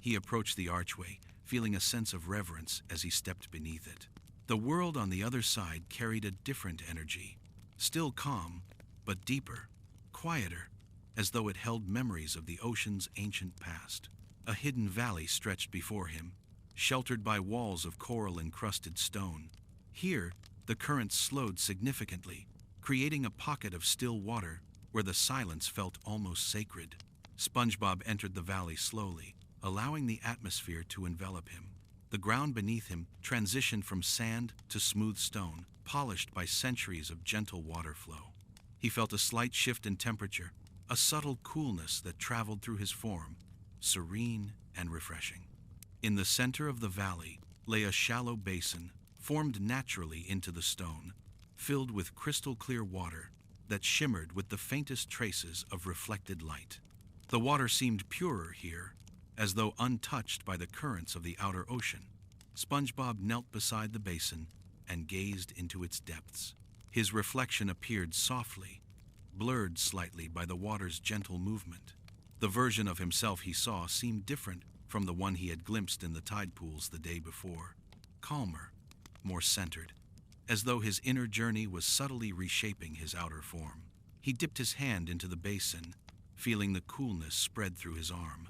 He approached the archway, feeling a sense of reverence as he stepped beneath it. The world on the other side carried a different energy, still calm, but deeper, quieter, as though it held memories of the ocean's ancient past. A hidden valley stretched before him, sheltered by walls of coral-encrusted stone. Here, the current slowed significantly, creating a pocket of still water where the silence felt almost sacred. SpongeBob entered the valley slowly, allowing the atmosphere to envelop him. The ground beneath him transitioned from sand to smooth stone, polished by centuries of gentle water flow. He felt a slight shift in temperature, a subtle coolness that traveled through his form, serene and refreshing. In the center of the valley lay a shallow basin, formed naturally into the stone, filled with crystal clear water that shimmered with the faintest traces of reflected light. The water seemed purer here, as though untouched by the currents of the outer ocean. SpongeBob knelt beside the basin and gazed into its depths. His reflection appeared softly, blurred slightly by the water's gentle movement. The version of himself he saw seemed different from the one he had glimpsed in the tide pools the day before. Calmer, more centered, as though his inner journey was subtly reshaping his outer form. He dipped his hand into the basin, feeling the coolness spread through his arm.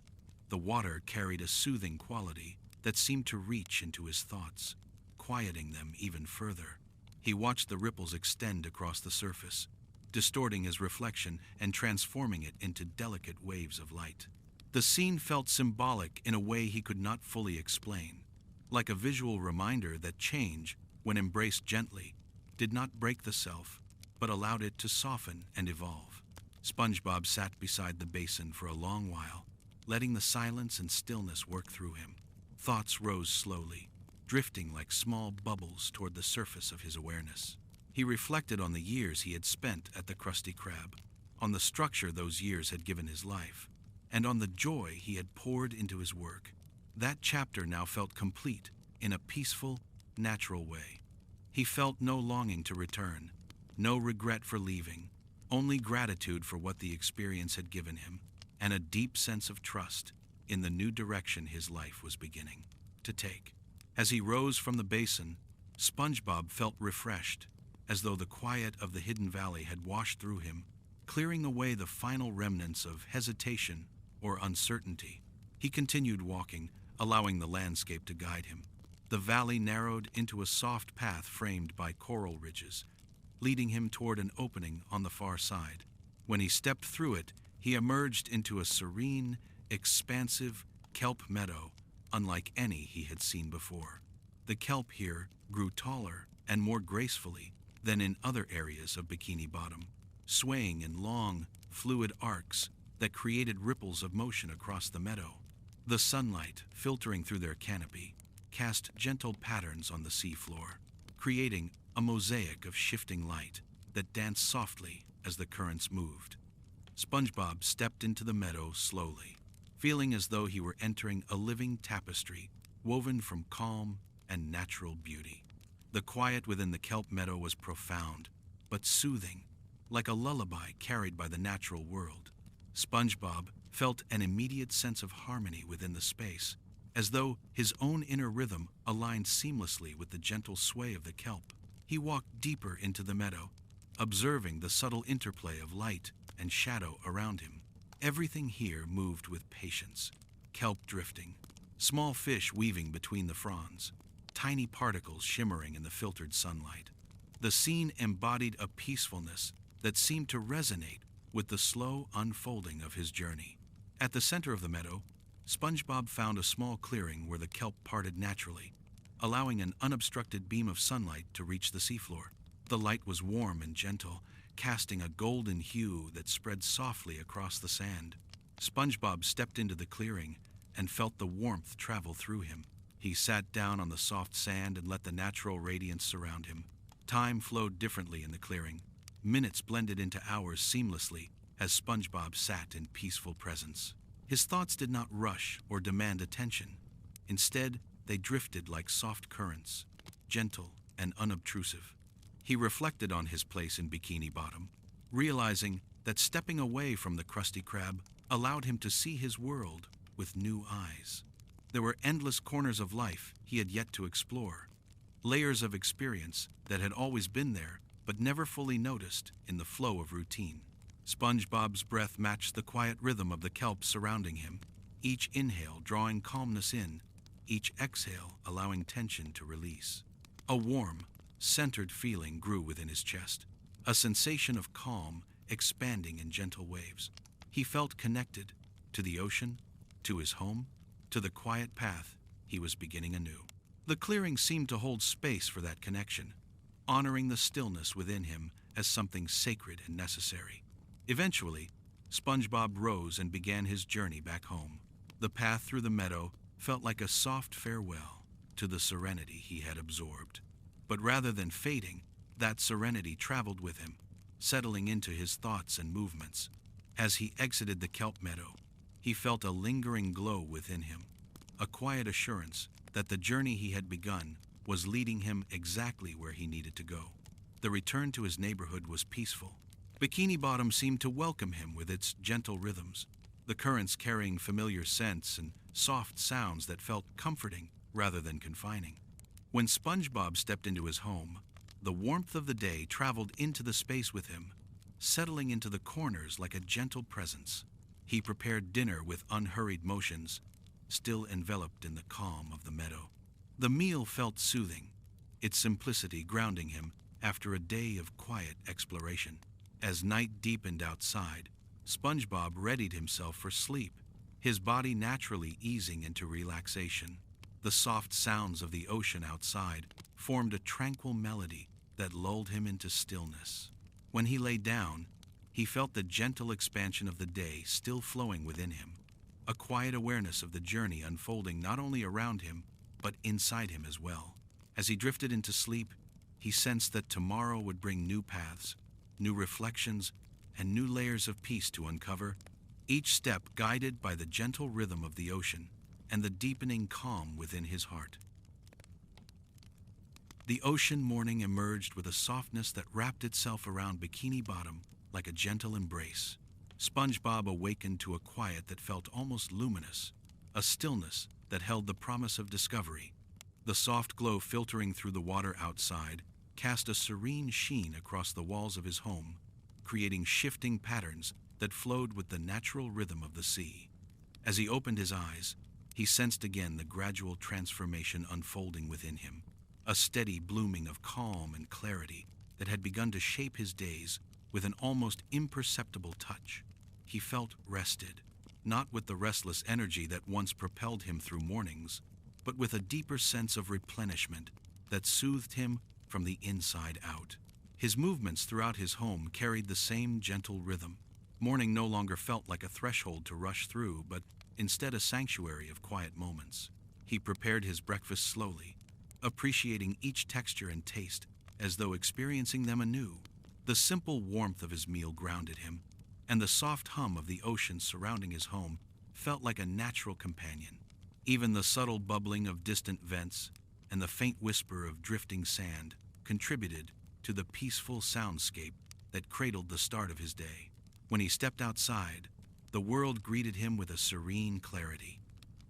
The water carried a soothing quality that seemed to reach into his thoughts, quieting them even further. He watched the ripples extend across the surface, distorting his reflection and transforming it into delicate waves of light. The scene felt symbolic in a way he could not fully explain, like a visual reminder that change, when embraced gently, did not break the self, but allowed it to soften and evolve. SpongeBob sat beside the basin for a long while, letting the silence and stillness work through him. Thoughts rose slowly, drifting like small bubbles toward the surface of his awareness. He reflected on the years he had spent at the Krusty Krab, on the structure those years had given his life, and on the joy he had poured into his work. That chapter now felt complete in a peaceful, natural way. He felt no longing to return, no regret for leaving, only gratitude for what the experience had given him, and a deep sense of trust in the new direction his life was beginning to take. As he rose from the basin, SpongeBob felt refreshed, as though the quiet of the hidden valley had washed through him, clearing away the final remnants of hesitation or uncertainty. He continued walking, allowing the landscape to guide him. The valley narrowed into a soft path framed by coral ridges, leading him toward an opening on the far side. When he stepped through it, he emerged into a serene, expansive kelp meadow, unlike any he had seen before. The kelp here grew taller and more gracefully than in other areas of Bikini Bottom, swaying in long, fluid arcs that created ripples of motion across the meadow. The sunlight, filtering through their canopy, cast gentle patterns on the seafloor, creating a mosaic of shifting light that danced softly as the currents moved. SpongeBob stepped into the meadow slowly, feeling as though he were entering a living tapestry woven from calm and natural beauty. The quiet within the kelp meadow was profound, but soothing, like a lullaby carried by the natural world. SpongeBob felt an immediate sense of harmony within the space, as though his own inner rhythm aligned seamlessly with the gentle sway of the kelp. He walked deeper into the meadow, observing the subtle interplay of light and shadow around him. Everything here moved with patience, kelp drifting, small fish weaving between the fronds, tiny particles shimmering in the filtered sunlight. The scene embodied a peacefulness that seemed to resonate with the slow unfolding of his journey. At the center of the meadow, SpongeBob found a small clearing where the kelp parted naturally, allowing an unobstructed beam of sunlight to reach the seafloor. The light was warm and gentle, casting a golden hue that spread softly across the sand. SpongeBob stepped into the clearing and felt the warmth travel through him. He sat down on the soft sand and let the natural radiance surround him. Time flowed differently in the clearing. Minutes blended into hours seamlessly as SpongeBob sat in peaceful presence. His thoughts did not rush or demand attention. Instead, they drifted like soft currents, gentle and unobtrusive. He reflected on his place in Bikini Bottom, realizing that stepping away from the Krusty Krab allowed him to see his world with new eyes. There were endless corners of life he had yet to explore, layers of experience that had always been there but never fully noticed in the flow of routine. SpongeBob's breath matched the quiet rhythm of the kelp surrounding him, each inhale drawing calmness in, each exhale allowing tension to release. A warm, centered feeling grew within his chest, a sensation of calm expanding in gentle waves. He felt connected to the ocean, to his home, to the quiet path he was beginning anew. The clearing seemed to hold space for that connection, honoring the stillness within him as something sacred and necessary. Eventually, SpongeBob rose and began his journey back home. The path through the meadow felt like a soft farewell to the serenity he had absorbed. But rather than fading, that serenity traveled with him, settling into his thoughts and movements. As he exited the kelp meadow, he felt a lingering glow within him, a quiet assurance that the journey he had begun was leading him exactly where he needed to go. The return to his neighborhood was peaceful. Bikini Bottom seemed to welcome him with its gentle rhythms, the currents carrying familiar scents and soft sounds that felt comforting rather than confining. When SpongeBob stepped into his home, the warmth of the day traveled into the space with him, settling into the corners like a gentle presence. He prepared dinner with unhurried motions, still enveloped in the calm of the meadow. The meal felt soothing, its simplicity grounding him after a day of quiet exploration. As night deepened outside, SpongeBob readied himself for sleep, his body naturally easing into relaxation. The soft sounds of the ocean outside formed a tranquil melody that lulled him into stillness. When he lay down, he felt the gentle expansion of the day still flowing within him, a quiet awareness of the journey unfolding not only around him, but inside him as well. As he drifted into sleep, he sensed that tomorrow would bring new paths, new reflections, and new layers of peace to uncover, each step guided by the gentle rhythm of the ocean and the deepening calm within his heart. The ocean morning emerged with a softness that wrapped itself around Bikini Bottom like a gentle embrace. SpongeBob awakened to a quiet that felt almost luminous, a stillness that held the promise of discovery. The soft glow filtering through the water outside cast a serene sheen across the walls of his home, creating shifting patterns that flowed with the natural rhythm of the sea. As he opened his eyes, he sensed again the gradual transformation unfolding within him, a steady blooming of calm and clarity that had begun to shape his days with an almost imperceptible touch. He felt rested, not with the restless energy that once propelled him through mornings, but with a deeper sense of replenishment that soothed him from the inside out. His movements throughout his home carried the same gentle rhythm. Morning no longer felt like a threshold to rush through, but instead a sanctuary of quiet moments. He prepared his breakfast slowly, appreciating each texture and taste as though experiencing them anew. The simple warmth of his meal grounded him, and the soft hum of the ocean surrounding his home felt like a natural companion. Even the subtle bubbling of distant vents and the faint whisper of drifting sand contributed to the peaceful soundscape that cradled the start of his day. When he stepped outside, the world greeted him with a serene clarity.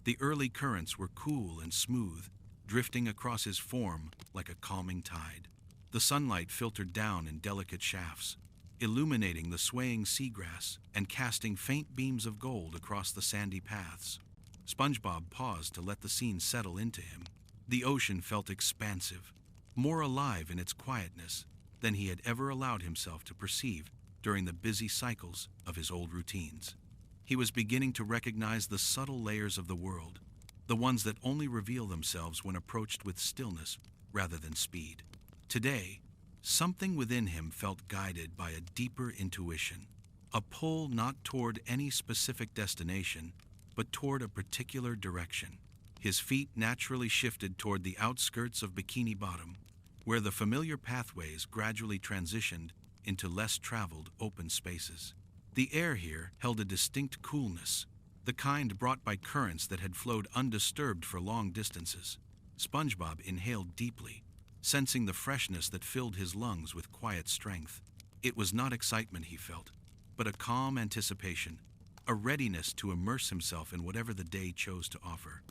The early currents were cool and smooth, drifting across his form like a calming tide. The sunlight filtered down in delicate shafts, illuminating the swaying seagrass and casting faint beams of gold across the sandy paths. SpongeBob paused to let the scene settle into him. The ocean felt expansive, more alive in its quietness than he had ever allowed himself to perceive during the busy cycles of his old routines. He was beginning to recognize the subtle layers of the world, the ones that only reveal themselves when approached with stillness rather than speed. Today, something within him felt guided by a deeper intuition, a pull not toward any specific destination, but toward a particular direction. His feet naturally shifted toward the outskirts of Bikini Bottom, where the familiar pathways gradually transitioned into less traveled open spaces. The air here held a distinct coolness, the kind brought by currents that had flowed undisturbed for long distances. SpongeBob inhaled deeply, sensing the freshness that filled his lungs with quiet strength. It was not excitement he felt, but a calm anticipation, a readiness to immerse himself in whatever the day chose to offer.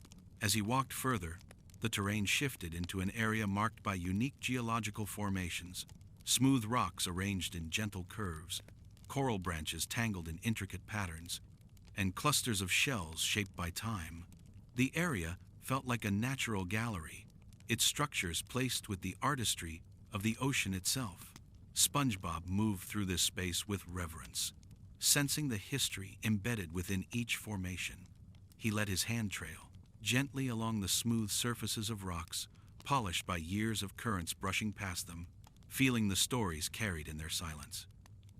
As he walked further, the terrain shifted into an area marked by unique geological formations, smooth rocks arranged in gentle curves, coral branches tangled in intricate patterns, and clusters of shells shaped by time. The area felt like a natural gallery, its structures placed with the artistry of the ocean itself. SpongeBob moved through this space with reverence, sensing the history embedded within each formation. He let his hand trail gently along the smooth surfaces of rocks, polished by years of currents brushing past them, feeling the stories carried in their silence.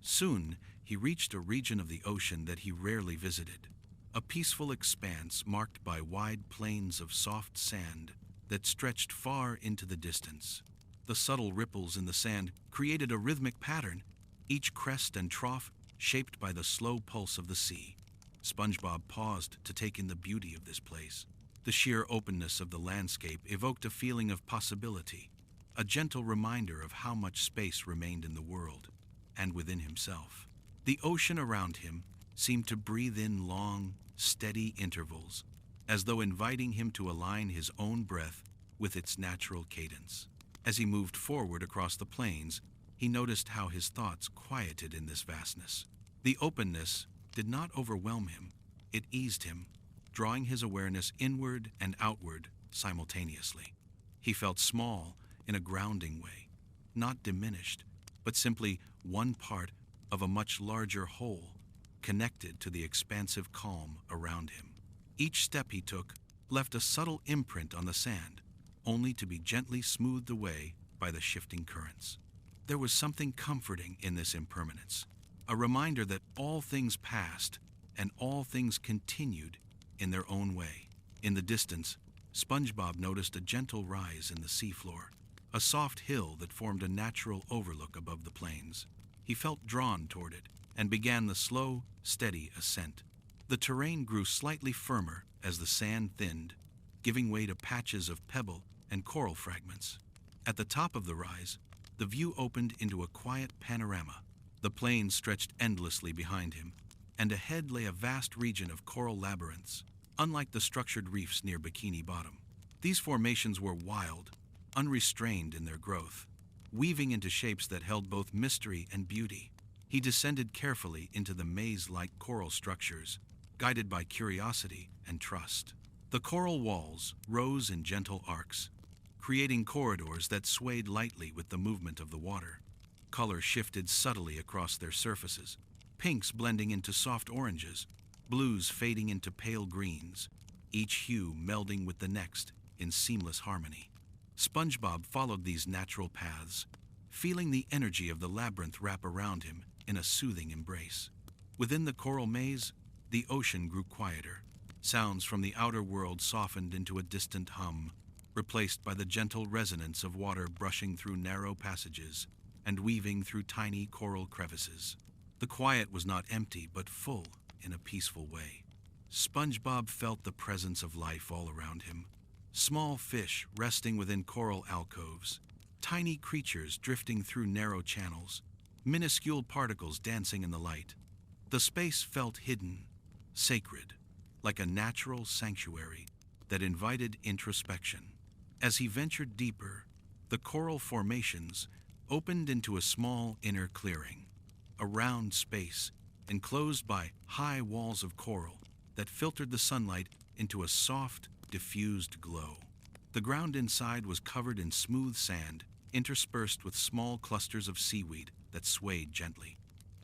Soon, he reached a region of the ocean that he rarely visited, a peaceful expanse marked by wide plains of soft sand that stretched far into the distance. The subtle ripples in the sand created a rhythmic pattern, each crest and trough shaped by the slow pulse of the sea. SpongeBob paused to take in the beauty of this place. The sheer openness of the landscape evoked a feeling of possibility, a gentle reminder of how much space remained in the world and within himself. The ocean around him seemed to breathe in long, steady intervals, as though inviting him to align his own breath with its natural cadence. As he moved forward across the plains, he noticed how his thoughts quieted in this vastness. The openness did not overwhelm him, it eased him, drawing his awareness inward and outward simultaneously. He felt small in a grounding way, not diminished, but simply one part of a much larger whole, connected to the expansive calm around him. Each step he took left a subtle imprint on the sand, only to be gently smoothed away by the shifting currents. There was something comforting in this impermanence, a reminder that all things passed and all things continued in their own way. In the distance, SpongeBob noticed a gentle rise in the seafloor, a soft hill that formed a natural overlook above the plains. He felt drawn toward it and began the slow, steady ascent. The terrain grew slightly firmer as the sand thinned, giving way to patches of pebble and coral fragments. At the top of the rise, the view opened into a quiet panorama. The plains stretched endlessly behind him, and ahead lay a vast region of coral labyrinths, unlike the structured reefs near Bikini Bottom. These formations were wild, unrestrained in their growth, weaving into shapes that held both mystery and beauty. He descended carefully into the maze-like coral structures, guided by curiosity and trust. The coral walls rose in gentle arcs, creating corridors that swayed lightly with the movement of the water. Color shifted subtly across their surfaces, pinks blending into soft oranges, blues fading into pale greens, each hue melding with the next in seamless harmony. SpongeBob followed these natural paths, feeling the energy of the labyrinth wrap around him in a soothing embrace. Within the coral maze, the ocean grew quieter. Sounds from the outer world softened into a distant hum, replaced by the gentle resonance of water brushing through narrow passages and weaving through tiny coral crevices. The quiet was not empty, but full in a peaceful way. SpongeBob felt the presence of life all around him. Small fish resting within coral alcoves, tiny creatures drifting through narrow channels, minuscule particles dancing in the light. The space felt hidden, sacred, like a natural sanctuary that invited introspection. As he ventured deeper, the coral formations opened into a small inner clearing, a round space enclosed by high walls of coral that filtered the sunlight into a soft, diffused glow. The ground inside was covered in smooth sand, interspersed with small clusters of seaweed that swayed gently.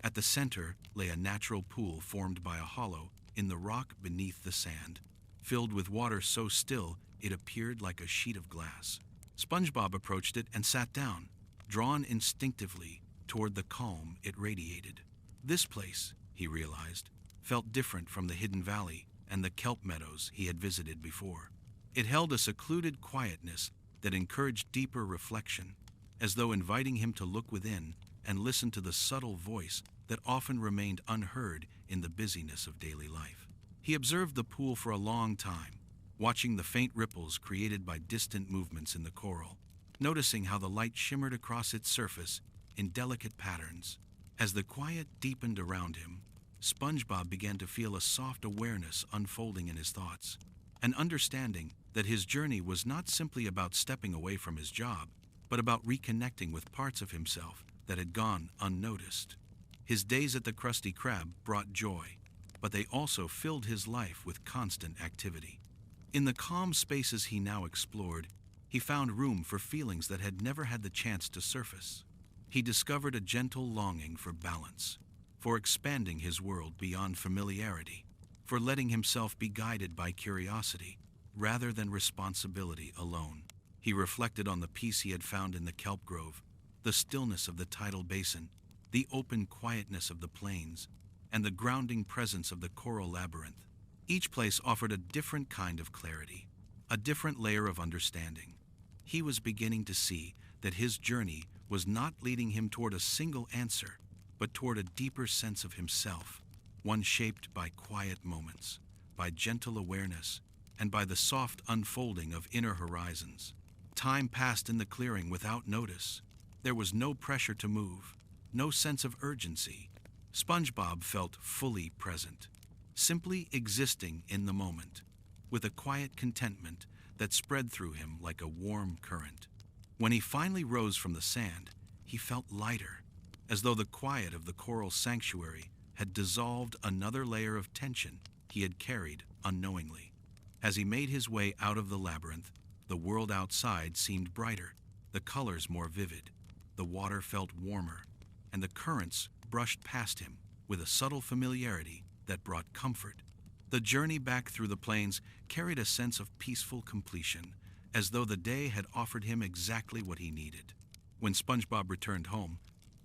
At the center lay a natural pool formed by a hollow in the rock beneath the sand, filled with water so still it appeared like a sheet of glass. SpongeBob approached it and sat down, drawn instinctively toward the calm it radiated. This place, he realized, felt different from the hidden valley and the kelp meadows he had visited before. It held a secluded quietness that encouraged deeper reflection, as though inviting him to look within and listen to the subtle voice that often remained unheard in the busyness of daily life. He observed the pool for a long time, watching the faint ripples created by distant movements in the coral, noticing how the light shimmered across its surface in delicate patterns. As the quiet deepened around him, SpongeBob began to feel a soft awareness unfolding in his thoughts, an understanding that his journey was not simply about stepping away from his job, but about reconnecting with parts of himself that had gone unnoticed. His days at the Krusty Krab brought joy, but they also filled his life with constant activity. In the calm spaces he now explored, he found room for feelings that had never had the chance to surface. he discovered a gentle longing for balance, for expanding his world beyond familiarity, for letting himself be guided by curiosity rather than responsibility alone. He reflected on the peace he had found in the kelp grove, the stillness of the tidal basin, the open quietness of the plains, and the grounding presence of the coral labyrinth. Each place offered a different kind of clarity, a different layer of understanding. He was beginning to see that his journey was not leading him toward a single answer, but toward a deeper sense of himself, one shaped by quiet moments, by gentle awareness, and by the soft unfolding of inner horizons. Time passed in the clearing without notice. There was no pressure to move, no sense of urgency. SpongeBob felt fully present, simply existing in the moment, with a quiet contentment that spread through him like a warm current. When he finally rose from the sand, he felt lighter, as though the quiet of the coral sanctuary had dissolved another layer of tension he had carried unknowingly. As he made his way out of the labyrinth, the world outside seemed brighter, the colors more vivid, the water felt warmer, and the currents brushed past him with a subtle familiarity that brought comfort. The journey back through the plains carried a sense of peaceful completion, as though the day had offered him exactly what he needed. When SpongeBob returned home,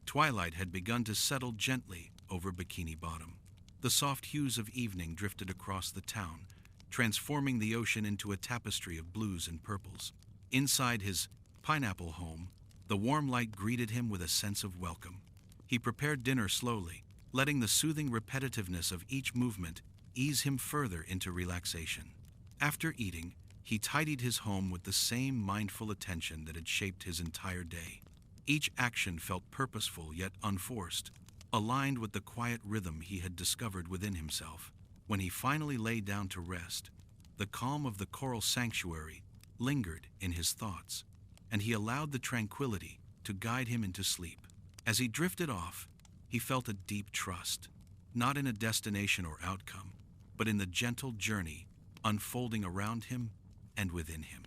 twilight had begun to settle gently over Bikini Bottom. The soft hues of evening drifted across the town, transforming the ocean into a tapestry of blues and purples. Inside his pineapple home, the warm light greeted him with a sense of welcome. He prepared dinner slowly, letting the soothing repetitiveness of each movement ease him further into relaxation. After eating, he tidied his home with the same mindful attention that had shaped his entire day. Each action felt purposeful yet unforced, aligned with the quiet rhythm he had discovered within himself. When he finally lay down to rest, the calm of the coral sanctuary lingered in his thoughts, and he allowed the tranquility to guide him into sleep. As he drifted off, he felt a deep trust, not in a destination or outcome, but in the gentle journey unfolding around him and within him.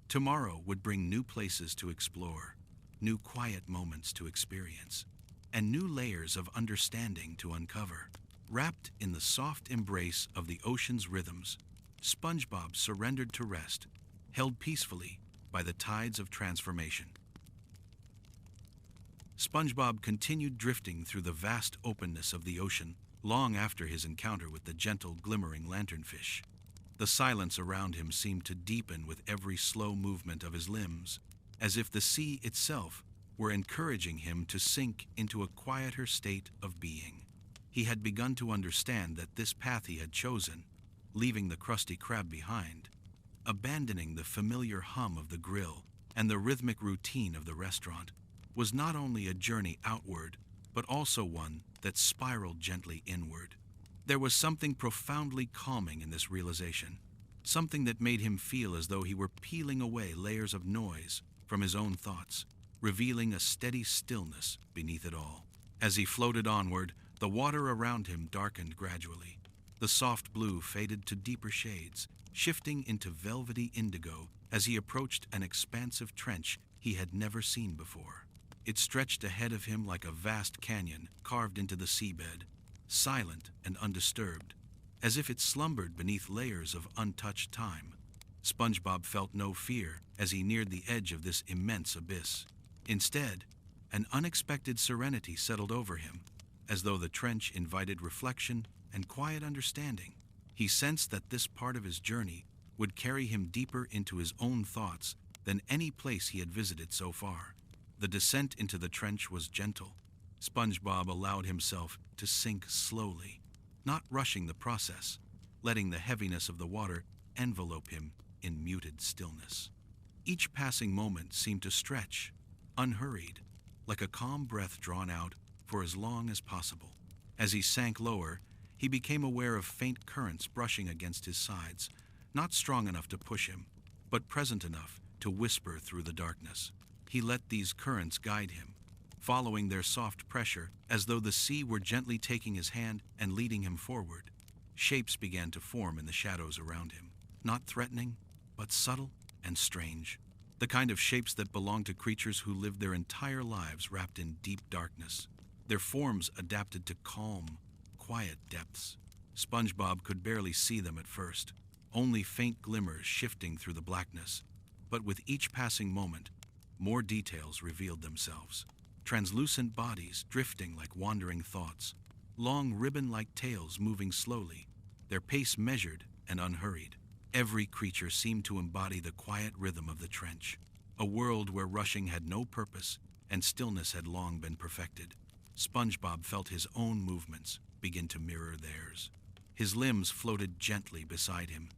Tomorrow would bring new places to explore, new quiet moments to experience, and new layers of understanding to uncover. Wrapped in the soft embrace of the ocean's rhythms, SpongeBob surrendered to rest, held peacefully by the tides of transformation. SpongeBob continued drifting through the vast openness of the ocean long after his encounter with the gentle, glimmering lanternfish. The silence around him seemed to deepen with every slow movement of his limbs, as if the sea itself were encouraging him to sink into a quieter state of being. He had begun to understand that this path he had chosen, leaving the Krusty Krab behind, abandoning the familiar hum of the grill and the rhythmic routine of the restaurant, was not only a journey outward, but also one that spiraled gently inward. There was something profoundly calming in this realization, something that made him feel as though he were peeling away layers of noise from his own thoughts, revealing a steady stillness beneath it all. As he floated onward, the water around him darkened gradually. The soft blue faded to deeper shades, shifting into velvety indigo as he approached an expansive trench he had never seen before. It stretched ahead of him like a vast canyon carved into the seabed, silent and undisturbed, as if it slumbered beneath layers of untouched time. SpongeBob felt no fear as he neared the edge of this immense abyss. Instead, an unexpected serenity settled over him, as though the trench invited reflection and quiet understanding. He sensed that this part of his journey would carry him deeper into his own thoughts than any place he had visited so far. The descent into the trench was gentle. SpongeBob allowed himself to sink slowly, not rushing the process, letting the heaviness of the water envelope him in muted stillness. Each passing moment seemed to stretch, unhurried, like a calm breath drawn out for as long as possible. As he sank lower, he became aware of faint currents brushing against his sides, not strong enough to push him, but present enough to whisper through the darkness. He let these currents guide him, following their soft pressure as though the sea were gently taking his hand and leading him forward. Shapes began to form in the shadows around him, not threatening, but subtle and strange. the kind of shapes that belong to creatures who lived their entire lives wrapped in deep darkness. Their forms adapted to calm, quiet depths. SpongeBob could barely see them at first, only faint glimmers shifting through the blackness. But with each passing moment, more details revealed themselves. Translucent bodies drifting like wandering thoughts, long ribbon-like tails moving slowly, their pace measured and unhurried. Every creature seemed to embody the quiet rhythm of the trench, a world where rushing had no purpose and stillness had long been perfected. SpongeBob felt his own movements begin to mirror theirs. His limbs floated gently beside him,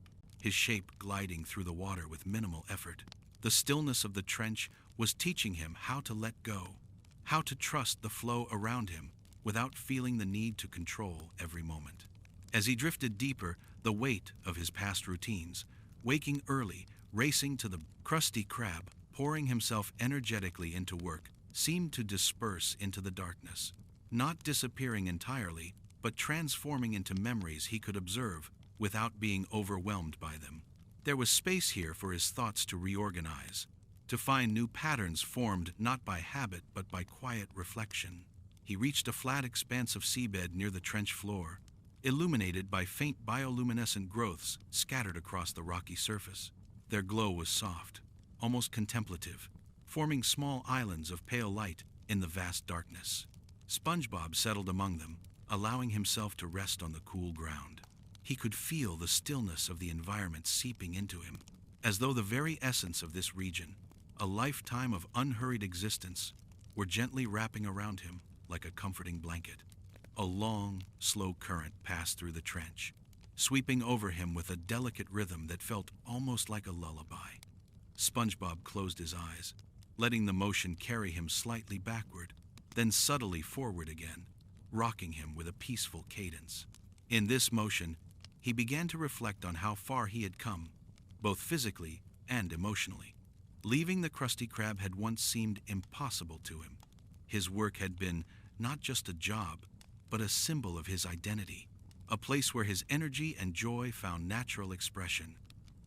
his shape gliding through the water with minimal effort. The stillness of the trench was teaching him how to let go, how to trust the flow around him without feeling the need to control every moment. As he drifted deeper, the weight of his past routines, waking early, racing to the Krusty Krab, pouring himself energetically into work, seemed to disperse into the darkness, not disappearing entirely, but transforming into memories he could observe without being overwhelmed by them. There was space here for his thoughts to reorganize, to find new patterns formed not by habit but by quiet reflection. He reached a flat expanse of seabed near the trench floor, illuminated by faint bioluminescent growths scattered across the rocky surface. Their glow was soft, almost contemplative, forming small islands of pale light in the vast darkness. SpongeBob settled among them, allowing himself to rest on the cool ground. He could feel the stillness of the environment seeping into him, as though the very essence of this region, a lifetime of unhurried existence, were gently wrapping around him like a comforting blanket. A long, slow current passed through the trench, sweeping over him with a delicate rhythm that felt almost like a lullaby. SpongeBob closed his eyes, letting the motion carry him slightly backward, then subtly forward again, rocking him with a peaceful cadence. In this motion, he began to reflect on how far he had come, both physically and emotionally. Leaving the Krusty Krab had once seemed impossible to him. His work had been not just a job, but a symbol of his identity, a place where his energy and joy found natural expression.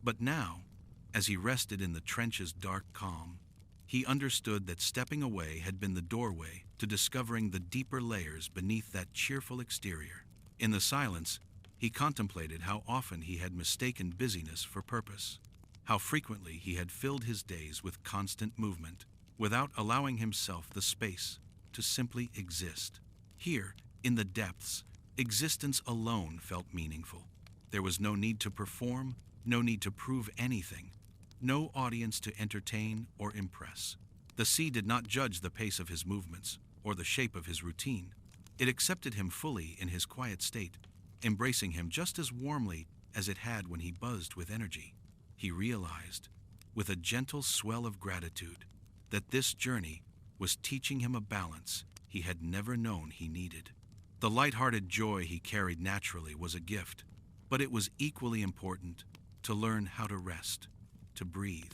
But now, as he rested in the trench's dark calm, he understood that stepping away had been the doorway to discovering the deeper layers beneath that cheerful exterior. In the silence, he contemplated how often he had mistaken busyness for purpose, how frequently he had filled his days with constant movement, without allowing himself the space to simply exist. Here, in the depths, existence alone felt meaningful. There was no need to perform, no need to prove anything, no audience to entertain or impress. The sea did not judge the pace of his movements or the shape of his routine. It accepted him fully in his quiet state, embracing him just as warmly as it had when he buzzed with energy. He realized, with a gentle swell of gratitude, that this journey was teaching him a balance he had never known he needed. The light-hearted joy he carried naturally was a gift, but it was equally important to learn how to rest, to breathe,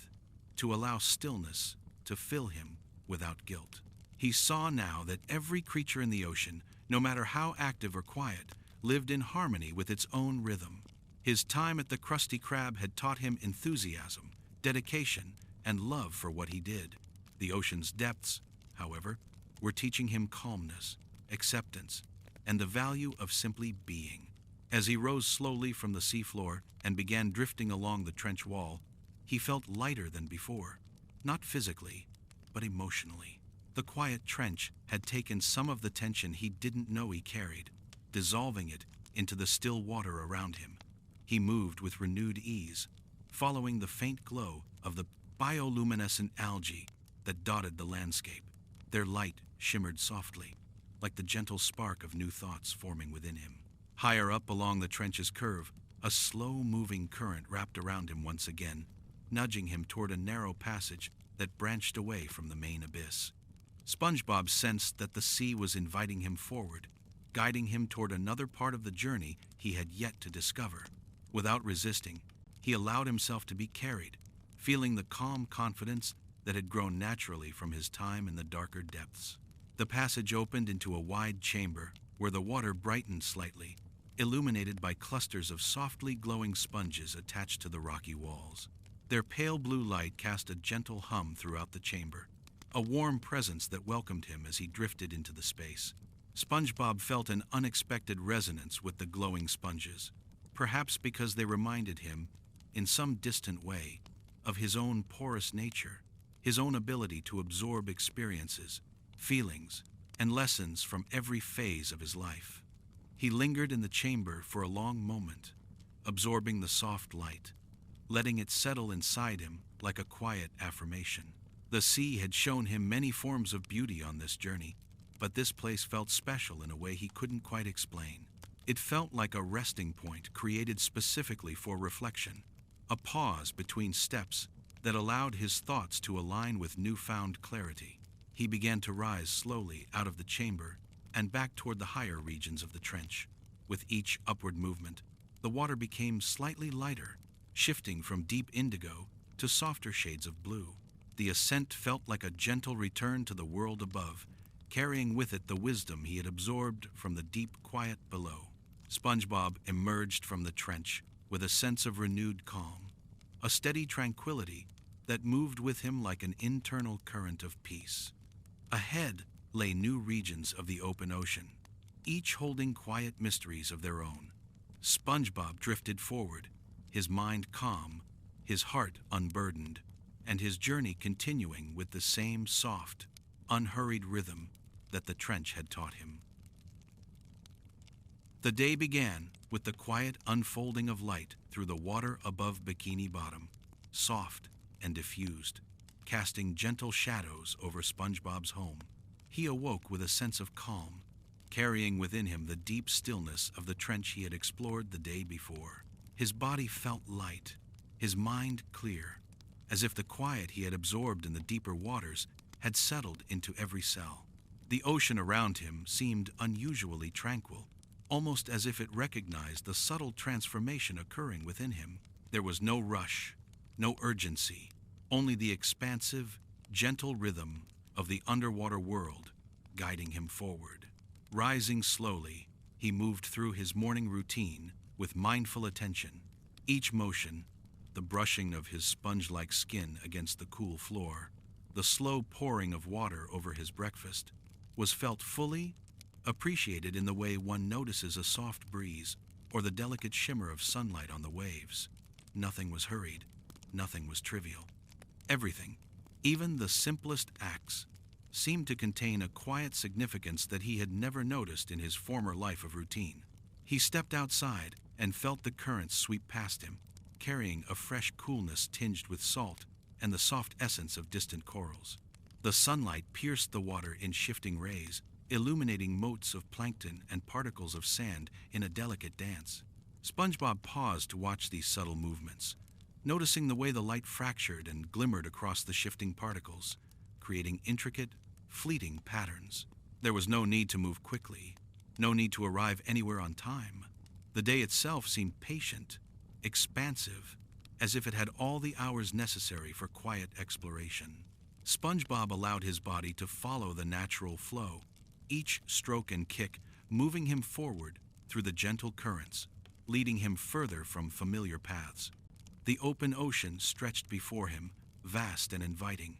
to allow stillness to fill him without guilt. He saw now that every creature in the ocean, no matter how active or quiet, lived in harmony with its own rhythm. His time at the Krusty Krab had taught him enthusiasm, dedication, and love for what he did. The ocean's depths, however, were teaching him calmness, acceptance, and the value of simply being. As he rose slowly from the seafloor and began drifting along the trench wall, he felt lighter than before, not physically, but emotionally. The quiet trench had taken some of the tension he didn't know he carried, dissolving it into the still water around him. He moved with renewed ease, following the faint glow of the bioluminescent algae that dotted the landscape. Their light shimmered softly, like the gentle spark of new thoughts forming within him. Higher up along the trench's curve, a slow-moving current wrapped around him once again, nudging him toward a narrow passage that branched away from the main abyss. SpongeBob sensed that the sea was inviting him forward, guiding him toward another part of the journey he had yet to discover. Without resisting, he allowed himself to be carried, feeling the calm confidence that had grown naturally from his time in the darker depths. The passage opened into a wide chamber where the water brightened slightly, illuminated by clusters of softly glowing sponges attached to the rocky walls. Their pale blue light cast a gentle hum throughout the chamber, a warm presence that welcomed him as he drifted into the space. SpongeBob felt an unexpected resonance with the glowing sponges, perhaps because they reminded him, in some distant way, of his own porous nature, his own ability to absorb experiences, feelings, and lessons from every phase of his life. He lingered in the chamber for a long moment, absorbing the soft light, letting it settle inside him like a quiet affirmation. The sea had shown him many forms of beauty on this journey, but this place felt special in a way he couldn't quite explain. It felt like a resting point created specifically for reflection, a pause between steps that allowed his thoughts to align with newfound clarity. He began to rise slowly out of the chamber and back toward the higher regions of the trench. With each upward movement, the water became slightly lighter, shifting from deep indigo to softer shades of blue. The ascent felt like a gentle return to the world above, carrying with it the wisdom he had absorbed from the deep quiet below. SpongeBob emerged from the trench with a sense of renewed calm, a steady tranquility that moved with him like an internal current of peace. Ahead lay new regions of the open ocean, each holding quiet mysteries of their own. SpongeBob drifted forward, his mind calm, his heart unburdened, and his journey continuing with the same soft, unhurried rhythm that the trench had taught him. The day began with the quiet unfolding of light through the water above Bikini Bottom, soft and diffused, casting gentle shadows over SpongeBob's home. He awoke with a sense of calm, carrying within him the deep stillness of the trench he had explored the day before. His body felt light, his mind clear, as if the quiet he had absorbed in the deeper waters had settled into every cell. The ocean around him seemed unusually tranquil, almost as if it recognized the subtle transformation occurring within him. There was no rush, no urgency, only the expansive, gentle rhythm of the underwater world guiding him forward. Rising slowly, he moved through his morning routine with mindful attention. Each motion, the brushing of his sponge-like skin against the cool floor, the slow pouring of water over his breakfast, was felt fully, appreciated in the way one notices a soft breeze or the delicate shimmer of sunlight on the waves. Nothing was hurried, nothing was trivial. Everything, even the simplest acts, seemed to contain a quiet significance that he had never noticed in his former life of routine. He stepped outside and felt the currents sweep past him, carrying a fresh coolness tinged with salt and the soft essence of distant corals. The sunlight pierced the water in shifting rays, illuminating motes of plankton and particles of sand in a delicate dance. SpongeBob paused to watch these subtle movements, noticing the way the light fractured and glimmered across the shifting particles, creating intricate, fleeting patterns. There was no need to move quickly, no need to arrive anywhere on time. The day itself seemed patient, expansive, as if it had all the hours necessary for quiet exploration. SpongeBob allowed his body to follow the natural flow, each stroke and kick moving him forward through the gentle currents, leading him further from familiar paths. The open ocean stretched before him, vast and inviting,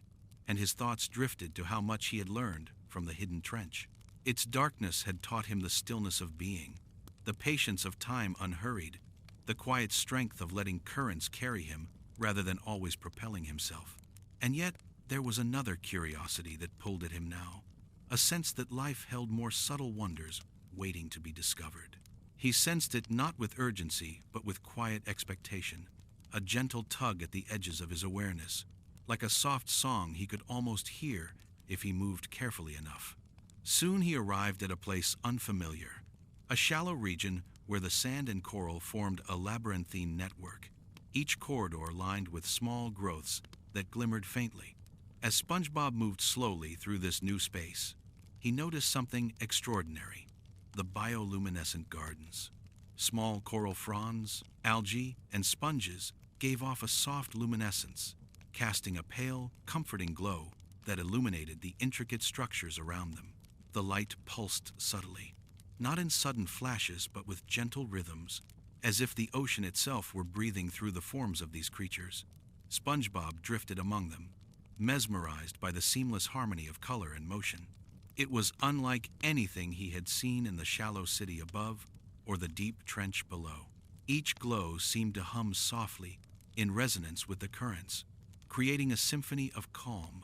and his thoughts drifted to how much he had learned from the hidden trench. Its darkness had taught him the stillness of being, the patience of time unhurried, the quiet strength of letting currents carry him rather than always propelling himself. And yet, there was another curiosity that pulled at him now, a sense that life held more subtle wonders waiting to be discovered. He sensed it not with urgency, but with quiet expectation, a gentle tug at the edges of his awareness, like a soft song he could almost hear if he moved carefully enough. Soon he arrived at a place unfamiliar, a shallow region where the sand and coral formed a labyrinthine network, each corridor lined with small growths that glimmered faintly. As SpongeBob moved slowly through this new space, he noticed something extraordinary: the bioluminescent gardens. Small coral fronds, algae, and sponges gave off a soft luminescence, casting a pale, comforting glow that illuminated the intricate structures around them. The light pulsed subtly, not in sudden flashes but with gentle rhythms, as if the ocean itself were breathing through the forms of these creatures. SpongeBob drifted among them, mesmerized by the seamless harmony of color and motion. It was unlike anything he had seen in the shallow city above or the deep trench below. Each glow seemed to hum softly, in resonance with the currents, creating a symphony of calm,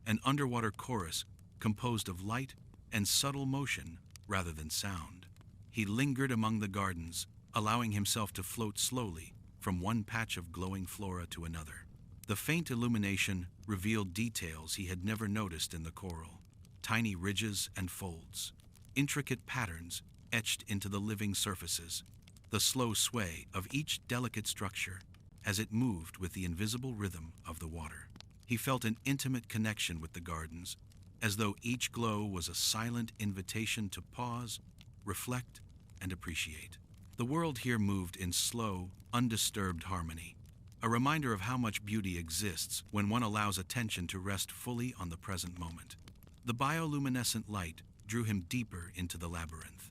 an underwater chorus composed of light and subtle motion rather than sound. He lingered among the gardens, allowing himself to float slowly from one patch of glowing flora to another. The faint illumination revealed details he had never noticed in the coral: tiny ridges and folds, intricate patterns etched into the living surfaces, the slow sway of each delicate structure as it moved with the invisible rhythm of the water. He felt an intimate connection with the gardens, as though each glow was a silent invitation to pause, reflect, and appreciate. The world here moved in slow, undisturbed harmony, a reminder of how much beauty exists when one allows attention to rest fully on the present moment. The bioluminescent light drew him deeper into the labyrinth.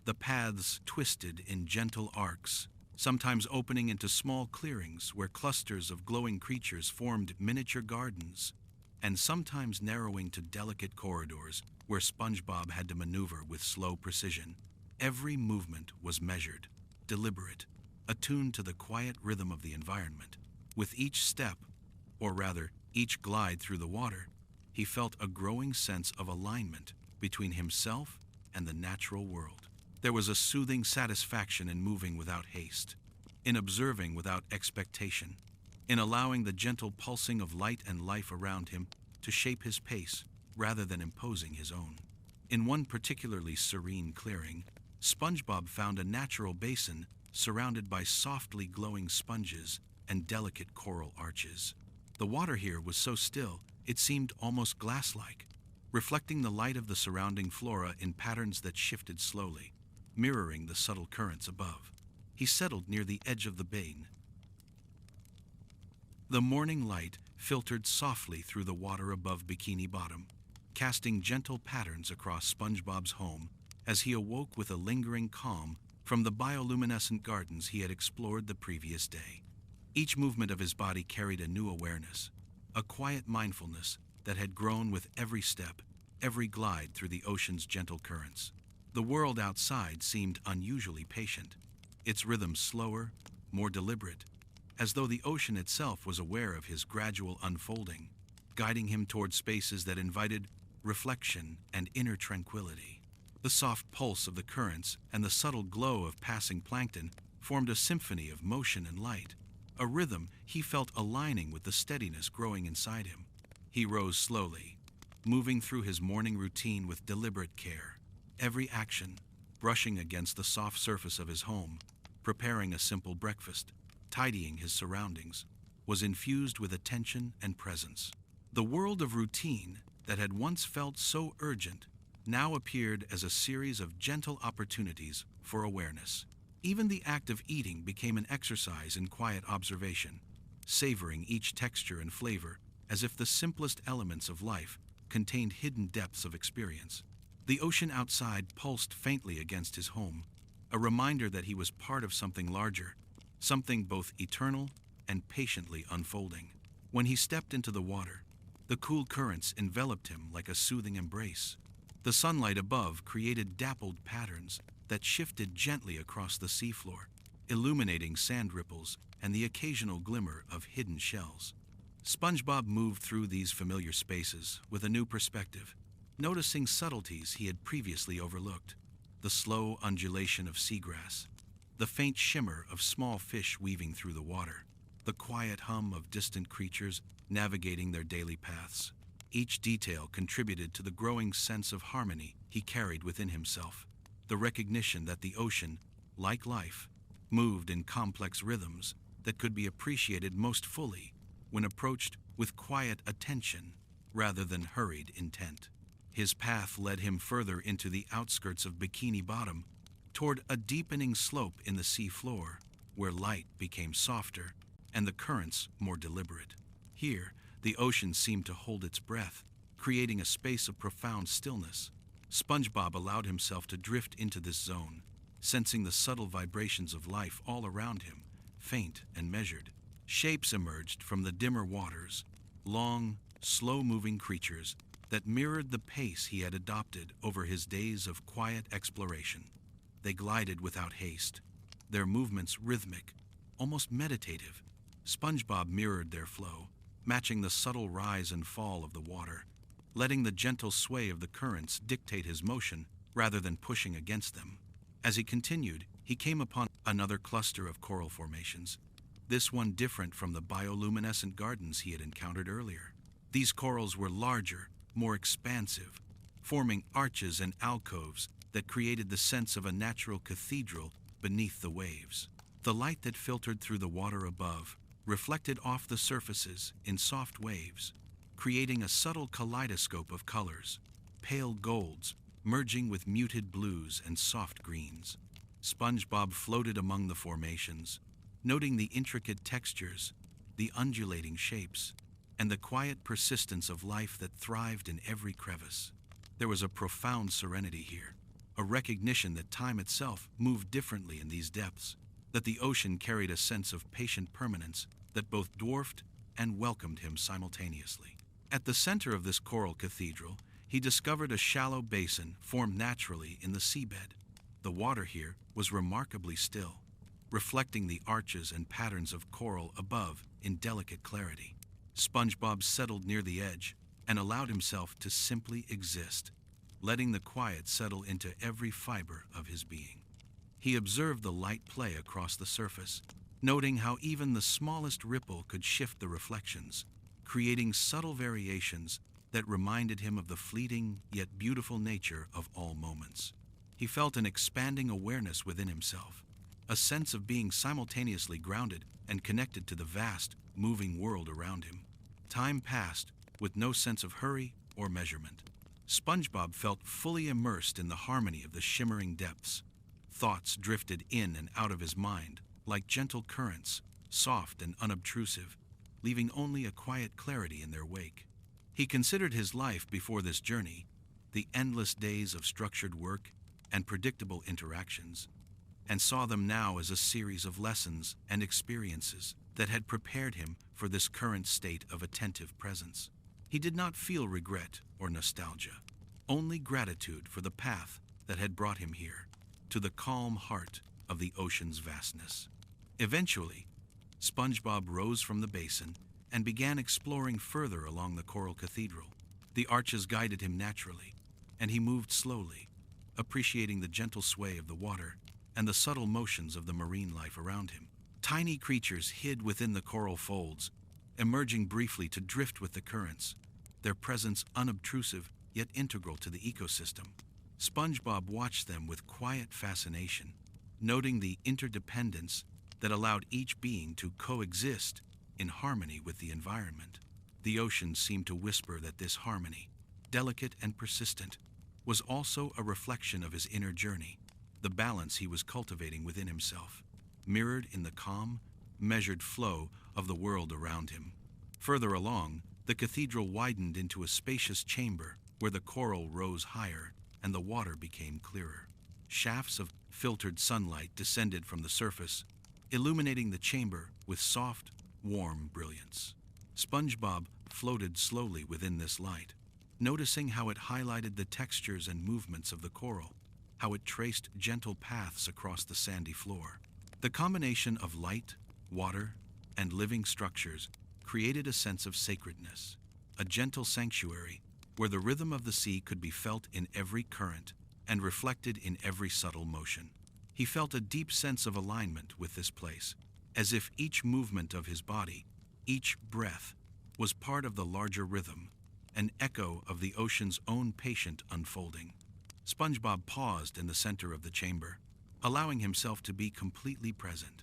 The paths twisted in gentle arcs, sometimes opening into small clearings where clusters of glowing creatures formed miniature gardens, and sometimes narrowing to delicate corridors where SpongeBob had to maneuver with slow precision. Every movement was measured, deliberate, attuned to the quiet rhythm of the environment. With each step, or rather, each glide through the water, he felt a growing sense of alignment between himself and the natural world. There was a soothing satisfaction in moving without haste, in observing without expectation, in allowing the gentle pulsing of light and life around him to shape his pace rather than imposing his own. In one particularly serene clearing, SpongeBob found a natural basin surrounded by softly glowing sponges and delicate coral arches. The water here was so still, it seemed almost glass-like, reflecting the light of the surrounding flora in patterns that shifted slowly, mirroring the subtle currents above. He settled near the edge of the basin. The morning light filtered softly through the water above Bikini Bottom, casting gentle patterns across SpongeBob's home as he awoke with a lingering calm from the bioluminescent gardens he had explored the previous day. Each movement of his body carried a new awareness, a quiet mindfulness that had grown with every step, every glide through the ocean's gentle currents. The world outside seemed unusually patient, its rhythm slower, more deliberate, as though the ocean itself was aware of his gradual unfolding, guiding him toward spaces that invited reflection and inner tranquility. The soft pulse of the currents and the subtle glow of passing plankton formed a symphony of motion and light, a rhythm he felt aligning with the steadiness growing inside him. He rose slowly, moving through his morning routine with deliberate care, every action brushing against the soft surface of his home, preparing a simple breakfast, tidying his surroundings, was infused with attention and presence. The world of routine that had once felt so urgent now appeared as a series of gentle opportunities for awareness. Even the act of eating became an exercise in quiet observation, savoring each texture and flavor as if the simplest elements of life contained hidden depths of experience. The ocean outside pulsed faintly against his home, a reminder that he was part of something larger, something both eternal and patiently unfolding. When he stepped into the water, the cool currents enveloped him like a soothing embrace. The sunlight above created dappled patterns that shifted gently across the seafloor, illuminating sand ripples and the occasional glimmer of hidden shells. SpongeBob moved through these familiar spaces with a new perspective, noticing subtleties he had previously overlooked: the slow undulation of seagrass, the faint shimmer of small fish weaving through the water, the quiet hum of distant creatures navigating their daily paths. Each detail contributed to the growing sense of harmony he carried within himself, the recognition that the ocean, like life, moved in complex rhythms that could be appreciated most fully when approached with quiet attention rather than hurried intent. His path led him further into the outskirts of Bikini Bottom, toward a deepening slope in the sea floor, where light became softer and the currents more deliberate. Here, the ocean seemed to hold its breath, creating a space of profound stillness. SpongeBob allowed himself to drift into this zone, sensing the subtle vibrations of life all around him, faint and measured, Shapes emerged from the dimmer waters, long, slow-moving creatures that mirrored the pace he had adopted over his days of quiet exploration. They glided without haste, their movements rhythmic, almost meditative. SpongeBob mirrored their flow, matching the subtle rise and fall of the water, letting the gentle sway of the currents dictate his motion rather than pushing against them. As he continued, he came upon another cluster of coral formations, this one different from the bioluminescent gardens he had encountered earlier. These corals were larger, more expansive, forming arches and alcoves that created the sense of a natural cathedral beneath the waves. The light that filtered through the water above reflected off the surfaces in soft waves, creating a subtle kaleidoscope of colors, pale golds merging with muted blues and soft greens. SpongeBob floated among the formations, noting the intricate textures, the undulating shapes, and the quiet persistence of life that thrived in every crevice. There was a profound serenity here, a recognition that time itself moved differently in these depths, that the ocean carried a sense of patient permanence that both dwarfed and welcomed him simultaneously. At the center of this coral cathedral, he discovered a shallow basin formed naturally in the seabed. The water here was remarkably still, reflecting the arches and patterns of coral above in delicate clarity. SpongeBob settled near the edge and allowed himself to simply exist, letting the quiet settle into every fiber of his being. He observed the light play across the surface, noting how even the smallest ripple could shift the reflections, creating subtle variations that reminded him of the fleeting yet beautiful nature of all moments. He felt an expanding awareness within himself, a sense of being simultaneously grounded and connected to the vast, moving world around him. Time passed with no sense of hurry or measurement. SpongeBob felt fully immersed in the harmony of the shimmering depths. Thoughts drifted in and out of his mind like gentle currents, soft and unobtrusive, leaving only a quiet clarity in their wake. He considered his life before this journey, the endless days of structured work and predictable interactions, and saw them now as a series of lessons and experiences that had prepared him for this current state of attentive presence. He did not feel regret or nostalgia, only gratitude for the path that had brought him here, to the calm heart of the ocean's vastness. Eventually, SpongeBob rose from the basin and began exploring further along the coral cathedral. The arches guided him naturally, and he moved slowly, appreciating the gentle sway of the water and the subtle motions of the marine life around him. Tiny creatures hid within the coral folds, emerging briefly to drift with the currents, their presence unobtrusive yet integral to the ecosystem. SpongeBob watched them with quiet fascination, noting the interdependence that allowed each being to coexist in harmony with the environment. The ocean seemed to whisper that this harmony, delicate and persistent, was also a reflection of his inner journey, the balance he was cultivating within himself, mirrored in the calm, measured flow of the world around him. Further along, the cathedral widened into a spacious chamber where the coral rose higher and the water became clearer. Shafts of filtered sunlight descended from the surface, illuminating the chamber with soft, warm brilliance. SpongeBob floated slowly within this light, noticing how it highlighted the textures and movements of the coral, how it traced gentle paths across the sandy floor. The combination of light, water, and living structures created a sense of sacredness, a gentle sanctuary where the rhythm of the sea could be felt in every current and reflected in every subtle motion. He felt a deep sense of alignment with this place, as if each movement of his body, each breath, was part of the larger rhythm, an echo of the ocean's own patient unfolding. SpongeBob paused in the center of the chamber, allowing himself to be completely present.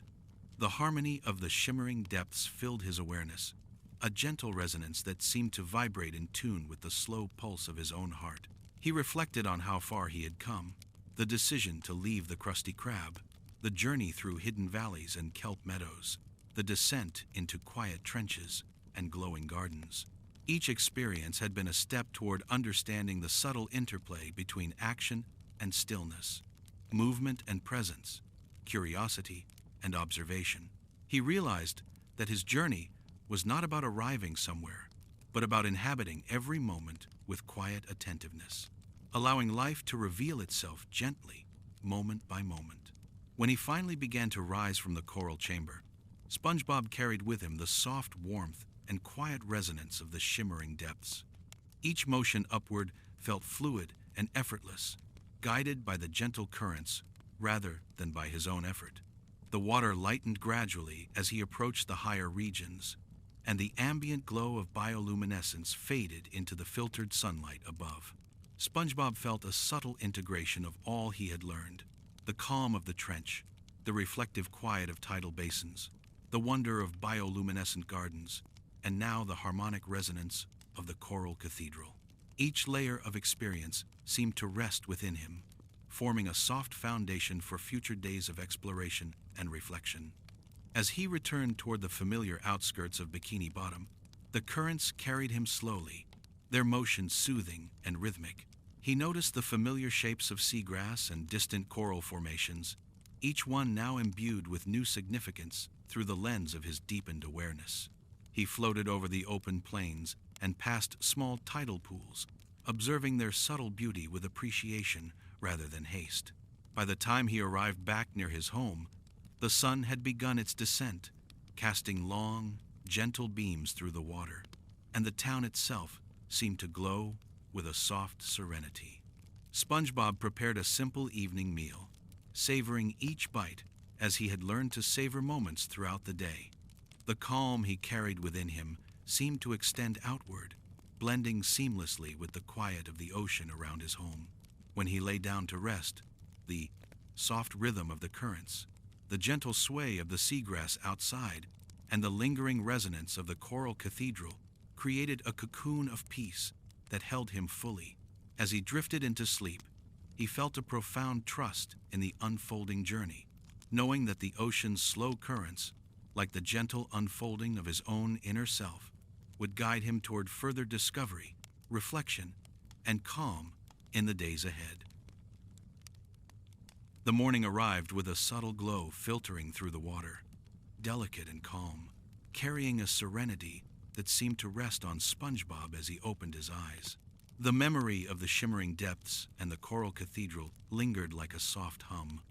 The harmony of the shimmering depths filled his awareness, a gentle resonance that seemed to vibrate in tune with the slow pulse of his own heart. He reflected on how far he had come, the decision to leave the Krusty Krab, the journey through hidden valleys and kelp meadows, the descent into quiet trenches and glowing gardens. Each experience had been a step toward understanding the subtle interplay between action and stillness, movement and presence, curiosity and observation. He realized that his journey was not about arriving somewhere, but about inhabiting every moment with quiet attentiveness, allowing life to reveal itself gently, moment by moment. When he finally began to rise from the coral chamber, SpongeBob carried with him the soft warmth and quiet resonance of the shimmering depths. Each motion upward felt fluid and effortless, guided by the gentle currents rather than by his own effort. The water lightened gradually as he approached the higher regions, and the ambient glow of bioluminescence faded into the filtered sunlight above. SpongeBob felt a subtle integration of all he had learned: the calm of the trench, the reflective quiet of tidal basins, the wonder of bioluminescent gardens, and now the harmonic resonance of the coral cathedral. Each layer of experience seemed to rest within him, forming a soft foundation for future days of exploration and reflection. As he returned toward the familiar outskirts of Bikini Bottom, the currents carried him slowly, their motion soothing and rhythmic. He noticed the familiar shapes of seagrass and distant coral formations, each one now imbued with new significance through the lens of his deepened awareness. He floated over the open plains and past small tidal pools, observing their subtle beauty with appreciation rather than haste. By the time he arrived back near his home, the sun had begun its descent, casting long, gentle beams through the water, and the town itself seemed to glow with a soft serenity. SpongeBob prepared a simple evening meal, savoring each bite as he had learned to savor moments throughout the day. The calm he carried within him seemed to extend outward, blending seamlessly with the quiet of the ocean around his home. When he lay down to rest, the soft rhythm of the currents, the gentle sway of the seagrass outside, and the lingering resonance of the coral cathedral created a cocoon of peace that held him fully. As he drifted into sleep, he felt a profound trust in the unfolding journey, knowing that the ocean's slow currents, like the gentle unfolding of his own inner self, would guide him toward further discovery, reflection, and calm in the days ahead. The morning arrived with a subtle glow filtering through the water, delicate and calm, carrying a serenity that seemed to rest on SpongeBob as he opened his eyes. The memory of the shimmering depths and the coral cathedral lingered like a soft hum,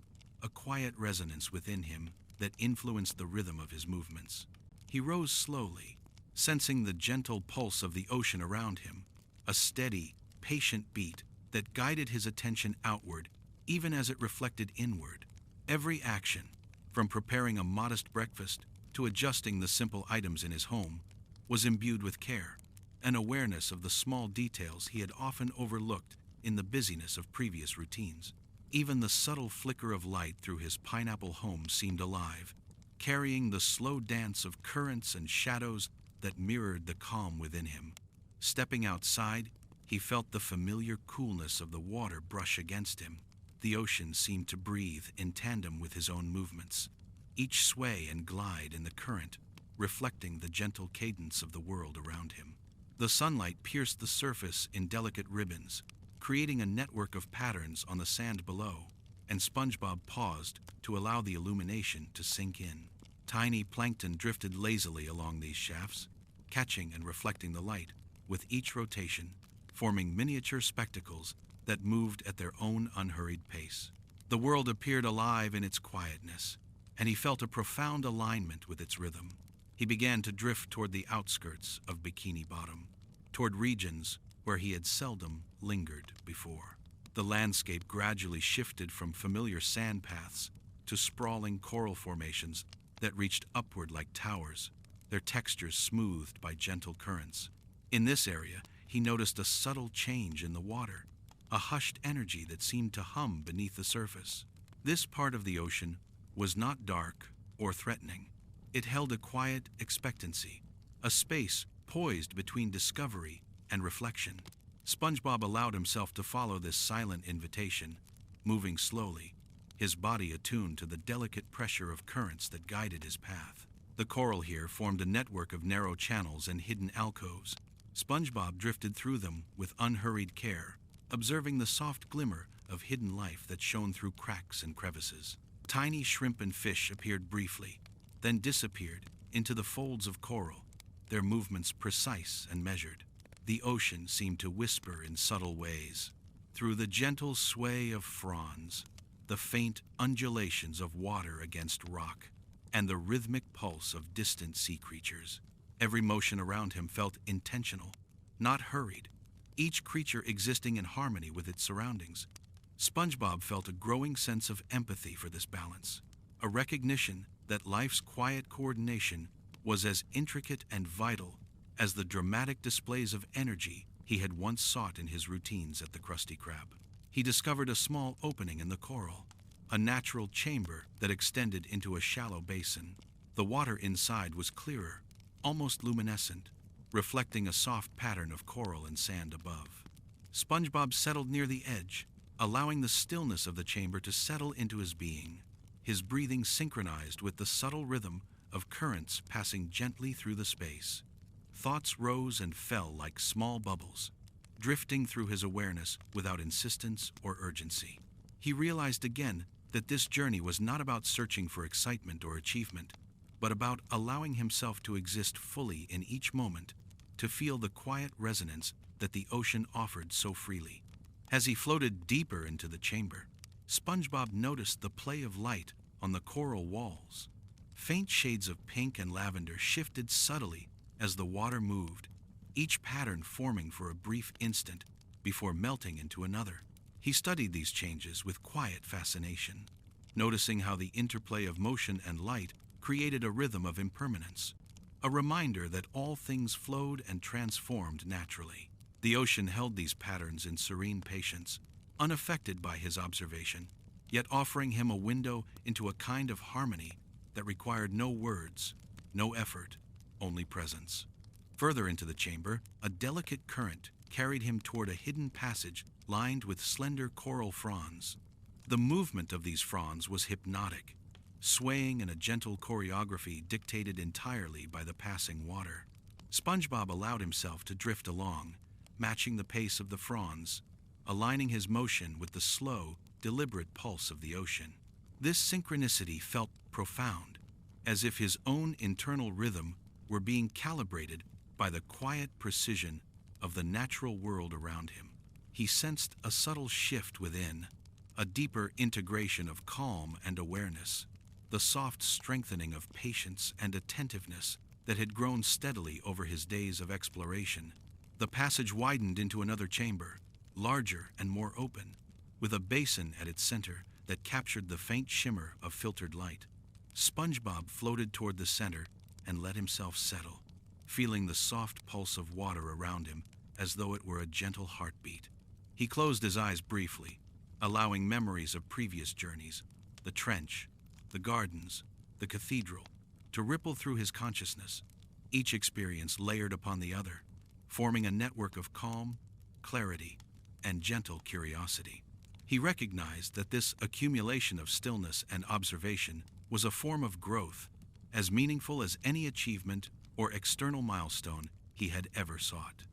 a quiet resonance within him that influenced the rhythm of his movements. He rose slowly, sensing the gentle pulse of the ocean around him, a steady, patient beat that guided his attention outward even as it reflected inward. Every action, from preparing a modest breakfast to adjusting the simple items in his home, was imbued with care, an awareness of the small details he had often overlooked in the busyness of previous routines. Even the subtle flicker of light through his pineapple home seemed alive, carrying the slow dance of currents and shadows that mirrored the calm within him. Stepping outside, he felt the familiar coolness of the water brush against him. The ocean seemed to breathe in tandem with his own movements, each sway and glide in the current reflecting the gentle cadence of the world around him. The sunlight pierced the surface in delicate ribbons, creating a network of patterns on the sand below, and SpongeBob paused to allow the illumination to sink in. Tiny plankton drifted lazily along these shafts, catching and reflecting the light with each rotation, forming miniature spectacles that moved at their own unhurried pace. The world appeared alive in its quietness, and he felt a profound alignment with its rhythm. He began to drift toward the outskirts of Bikini Bottom, toward regions where he had seldom lingered before. The landscape gradually shifted from familiar sand paths to sprawling coral formations that reached upward like towers, their textures smoothed by gentle currents. In this area, he noticed a subtle change in the water, a hushed energy that seemed to hum beneath the surface. This part of the ocean was not dark or threatening. It held a quiet expectancy, a space poised between discovery and reflection. SpongeBob allowed himself to follow this silent invitation, moving slowly, his body attuned to the delicate pressure of currents that guided his path. The coral here formed a network of narrow channels and hidden alcoves. SpongeBob drifted through them with unhurried care, observing the soft glimmer of hidden life that shone through cracks and crevices. Tiny shrimp and fish appeared briefly, then disappeared into the folds of coral, their movements precise and measured. The ocean seemed to whisper in subtle ways. Through the gentle sway of fronds, the faint undulations of water against rock, and the rhythmic pulse of distant sea creatures, every motion around him felt intentional, not hurried, each creature existing in harmony with its surroundings. SpongeBob felt a growing sense of empathy for this balance, a recognition that life's quiet coordination was as intricate and vital as the dramatic displays of energy he had once sought in his routines at the Krusty Krab. He discovered a small opening in the coral, a natural chamber that extended into a shallow basin. The water inside was clearer, almost luminescent, reflecting a soft pattern of coral and sand above. SpongeBob settled near the edge, allowing the stillness of the chamber to settle into his being, his breathing synchronized with the subtle rhythm of currents passing gently through the space. Thoughts rose and fell like small bubbles, drifting through his awareness without insistence or urgency. He realized again that this journey was not about searching for excitement or achievement, but about allowing himself to exist fully in each moment, to feel the quiet resonance that the ocean offered so freely. As he floated deeper into the chamber, SpongeBob noticed the play of light on the coral walls. Faint shades of pink and lavender shifted subtly as the water moved, each pattern forming for a brief instant before melting into another. He studied these changes with quiet fascination, noticing how the interplay of motion and light created a rhythm of impermanence, a reminder that all things flowed and transformed naturally. The ocean held these patterns in serene patience, unaffected by his observation, yet offering him a window into a kind of harmony that required no words, no effort, only presence. Further into the chamber, a delicate current carried him toward a hidden passage lined with slender coral fronds. The movement of these fronds was hypnotic, swaying in a gentle choreography dictated entirely by the passing water. SpongeBob allowed himself to drift along, matching the pace of the fronds, aligning his motion with the slow, deliberate pulse of the ocean. This synchronicity felt profound, as if his own internal rhythm were being calibrated by the quiet precision of the natural world around him. He sensed a subtle shift within, a deeper integration of calm and awareness, the soft strengthening of patience and attentiveness that had grown steadily over his days of exploration. The passage widened into another chamber, larger and more open, with a basin at its center that captured the faint shimmer of filtered light. SpongeBob floated toward the center and let himself settle, feeling the soft pulse of water around him as though it were a gentle heartbeat. He closed his eyes briefly, allowing memories of previous journeys, the trench, the gardens, the cathedral, to ripple through his consciousness, each experience layered upon the other, forming a network of calm, clarity, and gentle curiosity. He recognized that this accumulation of stillness and observation was a form of growth, as meaningful as any achievement or external milestone he had ever sought.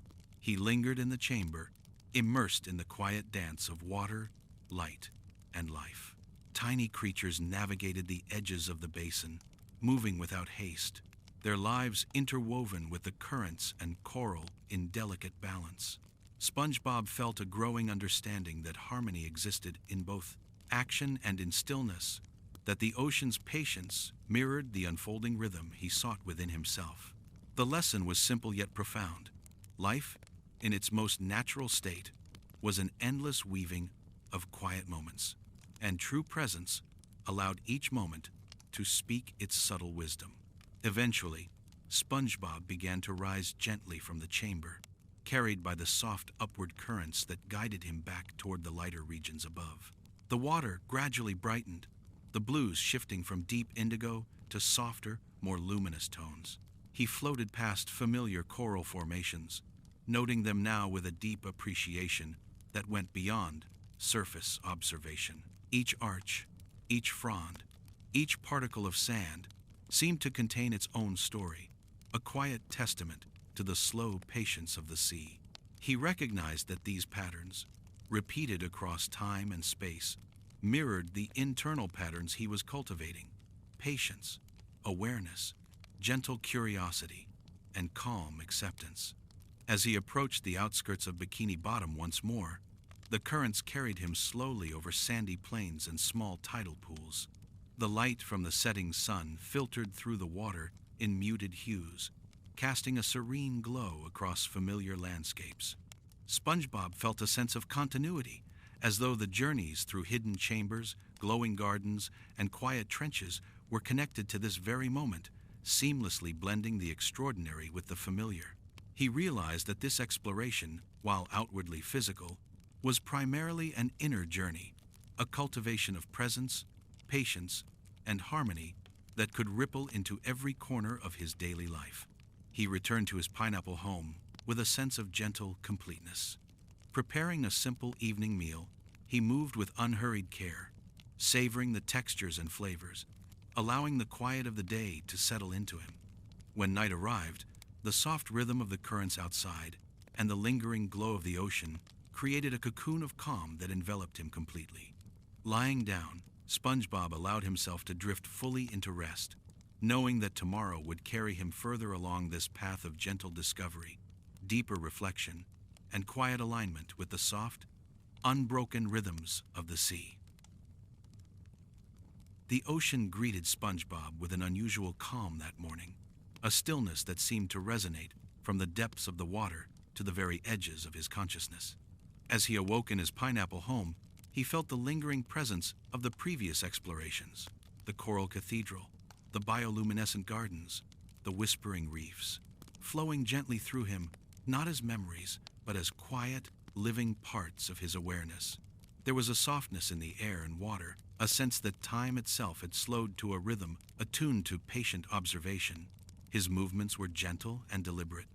He lingered in the chamber, immersed in the quiet dance of water, light, and life. Tiny creatures navigated the edges of the basin, moving without haste, their lives interwoven with the currents and coral in delicate balance. SpongeBob felt a growing understanding that harmony existed in both action and in stillness, that the ocean's patience mirrored the unfolding rhythm he sought within himself. The lesson was simple yet profound. Life, in its most natural state, was an endless weaving of quiet moments, and true presence allowed each moment to speak its subtle wisdom. Eventually, SpongeBob began to rise gently from the chamber, carried by the soft upward currents that guided him back toward the lighter regions above. The water gradually brightened, the blues shifting from deep indigo to softer, more luminous tones. He floated past familiar coral formations, noting them now with a deep appreciation that went beyond surface observation. Each arch, each frond, each particle of sand seemed to contain its own story, a quiet testament to the slow patience of the sea. He recognized that these patterns, repeated across time and space, mirrored the internal patterns he was cultivating: patience, awareness, gentle curiosity, and calm acceptance. As he approached the outskirts of Bikini Bottom once more, the currents carried him slowly over sandy plains and small tidal pools. The light from the setting sun filtered through the water in muted hues, casting a serene glow across familiar landscapes. SpongeBob felt a sense of continuity, as though the journeys through hidden chambers, glowing gardens, and quiet trenches were connected to this very moment, seamlessly blending the extraordinary with the familiar. He realized that this exploration, while outwardly physical, was primarily an inner journey, a cultivation of presence, patience, and harmony that could ripple into every corner of his daily life. He returned to his pineapple home with a sense of gentle completeness. Preparing a simple evening meal, he moved with unhurried care, savoring the textures and flavors, allowing the quiet of the day to settle into him. When night arrived, the soft rhythm of the currents outside and the lingering glow of the ocean created a cocoon of calm that enveloped him completely. Lying down, SpongeBob allowed himself to drift fully into rest, knowing that tomorrow would carry him further along this path of gentle discovery, deeper reflection, and quiet alignment with the soft, unbroken rhythms of the sea. The ocean greeted SpongeBob with an unusual calm that morning, a stillness that seemed to resonate from the depths of the water to the very edges of his consciousness. As he awoke in his pineapple home, he felt the lingering presence of the previous explorations: the coral cathedral, the bioluminescent gardens, the whispering reefs, flowing gently through him, not as memories, but as quiet, living parts of his awareness. There was a softness in the air and water, a sense that time itself had slowed to a rhythm attuned to patient observation. His movements were gentle and deliberate,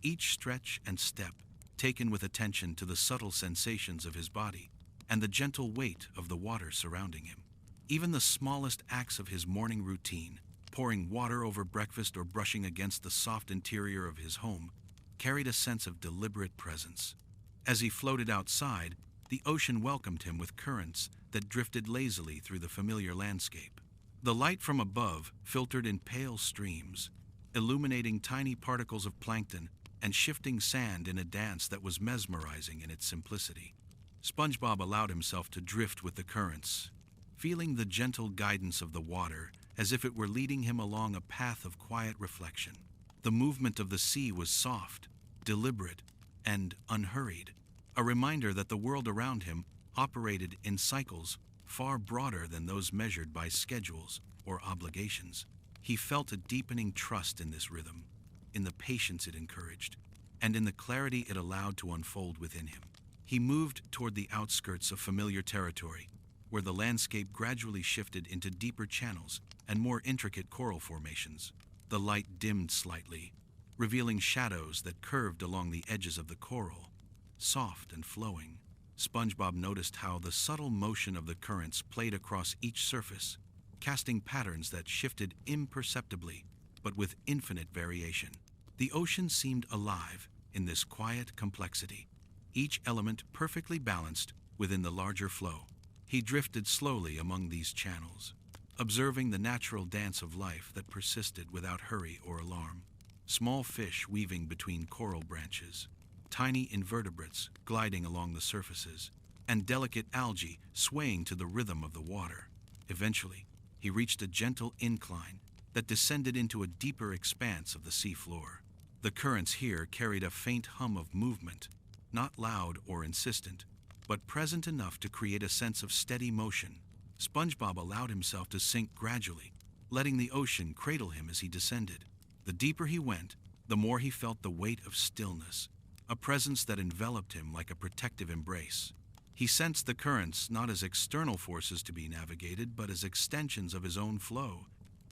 each stretch and step taken with attention to the subtle sensations of his body and the gentle weight of the water surrounding him. Even the smallest acts of his morning routine, pouring water over breakfast or brushing against the soft interior of his home, carried a sense of deliberate presence. As he floated outside, the ocean welcomed him with currents that drifted lazily through the familiar landscape. The light from above filtered in pale streams, illuminating tiny particles of plankton and shifting sand in a dance that was mesmerizing in its simplicity. SpongeBob allowed himself to drift with the currents, feeling the gentle guidance of the water as if it were leading him along a path of quiet reflection. The movement of the sea was soft, deliberate, and unhurried, a reminder that the world around him operated in cycles far broader than those measured by schedules or obligations. He felt a deepening trust in this rhythm, in the patience it encouraged, and in the clarity it allowed to unfold within him. He moved toward the outskirts of familiar territory, where the landscape gradually shifted into deeper channels and more intricate coral formations. The light dimmed slightly, revealing shadows that curved along the edges of the coral. Soft and flowing, SpongeBob noticed how the subtle motion of the currents played across each surface, casting patterns that shifted imperceptibly, but with infinite variation. The ocean seemed alive in this quiet complexity, each element perfectly balanced within the larger flow. He drifted slowly among these channels, observing the natural dance of life that persisted without hurry or alarm. Small fish weaving between coral branches, tiny invertebrates gliding along the surfaces, and delicate algae swaying to the rhythm of the water. Eventually, he reached a gentle incline that descended into a deeper expanse of the seafloor. The currents here carried a faint hum of movement, not loud or insistent, but present enough to create a sense of steady motion. SpongeBob allowed himself to sink gradually, letting the ocean cradle him as he descended. The deeper he went, the more he felt the weight of stillness, a presence that enveloped him like a protective embrace. He sensed the currents not as external forces to be navigated, but as extensions of his own flow,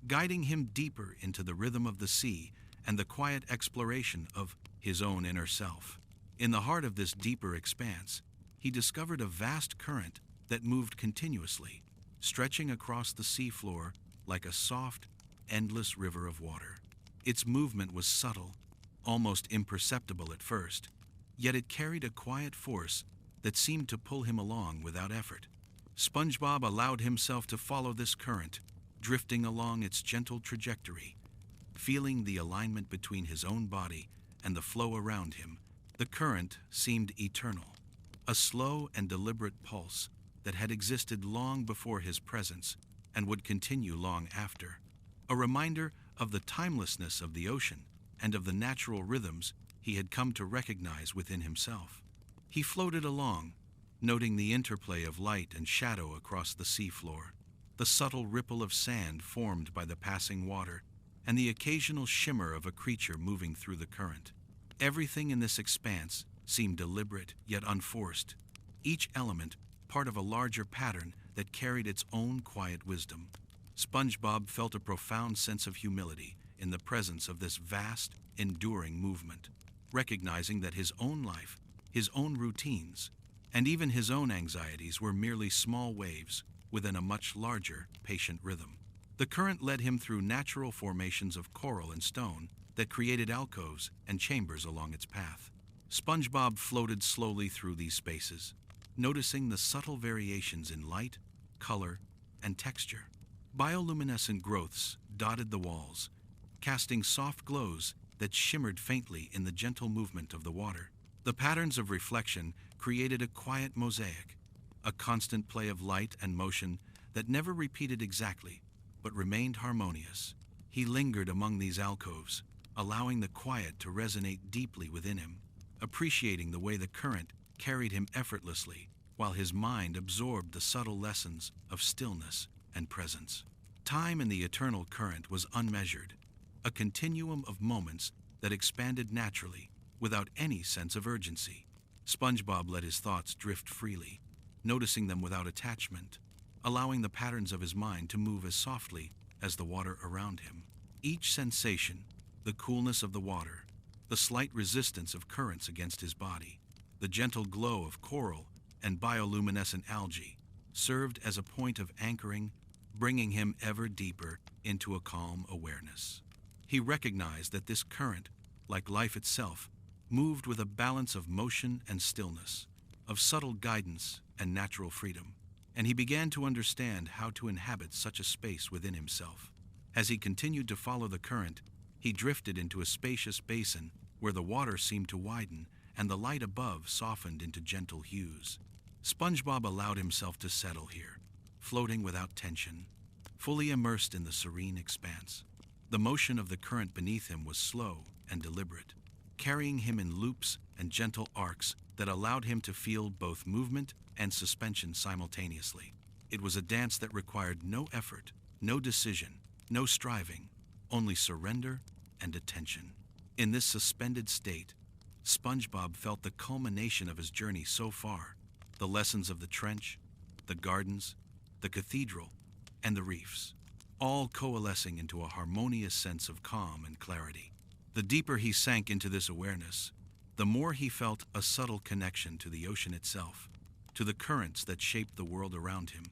guiding him deeper into the rhythm of the sea and the quiet exploration of his own inner self. In the heart of this deeper expanse, he discovered a vast current that moved continuously, stretching across the seafloor like a soft, endless river of water. Its movement was subtle, almost imperceptible at first, yet it carried a quiet force that seemed to pull him along without effort. SpongeBob allowed himself to follow this current, drifting along its gentle trajectory, feeling the alignment between his own body and the flow around him. The current seemed eternal, a slow and deliberate pulse that had existed long before his presence and would continue long after, a reminder of the timelessness of the ocean and of the natural rhythms he had come to recognize within himself. He floated along, noting the interplay of light and shadow across the seafloor, the subtle ripple of sand formed by the passing water, and the occasional shimmer of a creature moving through the current. Everything in this expanse seemed deliberate yet unforced, each element part of a larger pattern that carried its own quiet wisdom. SpongeBob felt a profound sense of humility in the presence of this vast, enduring movement, recognizing that his own life, his own routines, and even his own anxieties were merely small waves within a much larger, patient rhythm. The current led him through natural formations of coral and stone that created alcoves and chambers along its path. SpongeBob floated slowly through these spaces, noticing the subtle variations in light, color, and texture. Bioluminescent growths dotted the walls, casting soft glows that shimmered faintly in the gentle movement of the water. The patterns of reflection created a quiet mosaic, a constant play of light and motion that never repeated exactly, but remained harmonious. He lingered among these alcoves, allowing the quiet to resonate deeply within him, appreciating the way the current carried him effortlessly, while his mind absorbed the subtle lessons of stillness and presence. Time in the eternal current was unmeasured, a continuum of moments that expanded naturally, without any sense of urgency. SpongeBob let his thoughts drift freely, noticing them without attachment, allowing the patterns of his mind to move as softly as the water around him. Each sensation, the coolness of the water, the slight resistance of currents against his body, the gentle glow of coral and bioluminescent algae, served as a point of anchoring, bringing him ever deeper into a calm awareness. He recognized that this current, like life itself, moved with a balance of motion and stillness, of subtle guidance and natural freedom, and he began to understand how to inhabit such a space within himself. As he continued to follow the current, he drifted into a spacious basin where the water seemed to widen and the light above softened into gentle hues. SpongeBob allowed himself to settle here, floating without tension, fully immersed in the serene expanse. The motion of the current beneath him was slow and deliberate, carrying him in loops and gentle arcs that allowed him to feel both movement and suspension simultaneously. It was a dance that required no effort, no decision, no striving, only surrender and attention. In this suspended state, SpongeBob felt the culmination of his journey so far, the lessons of the trench, the gardens, the cathedral, and the reefs, all coalescing into a harmonious sense of calm and clarity. The deeper he sank into this awareness, the more he felt a subtle connection to the ocean itself, to the currents that shaped the world around him,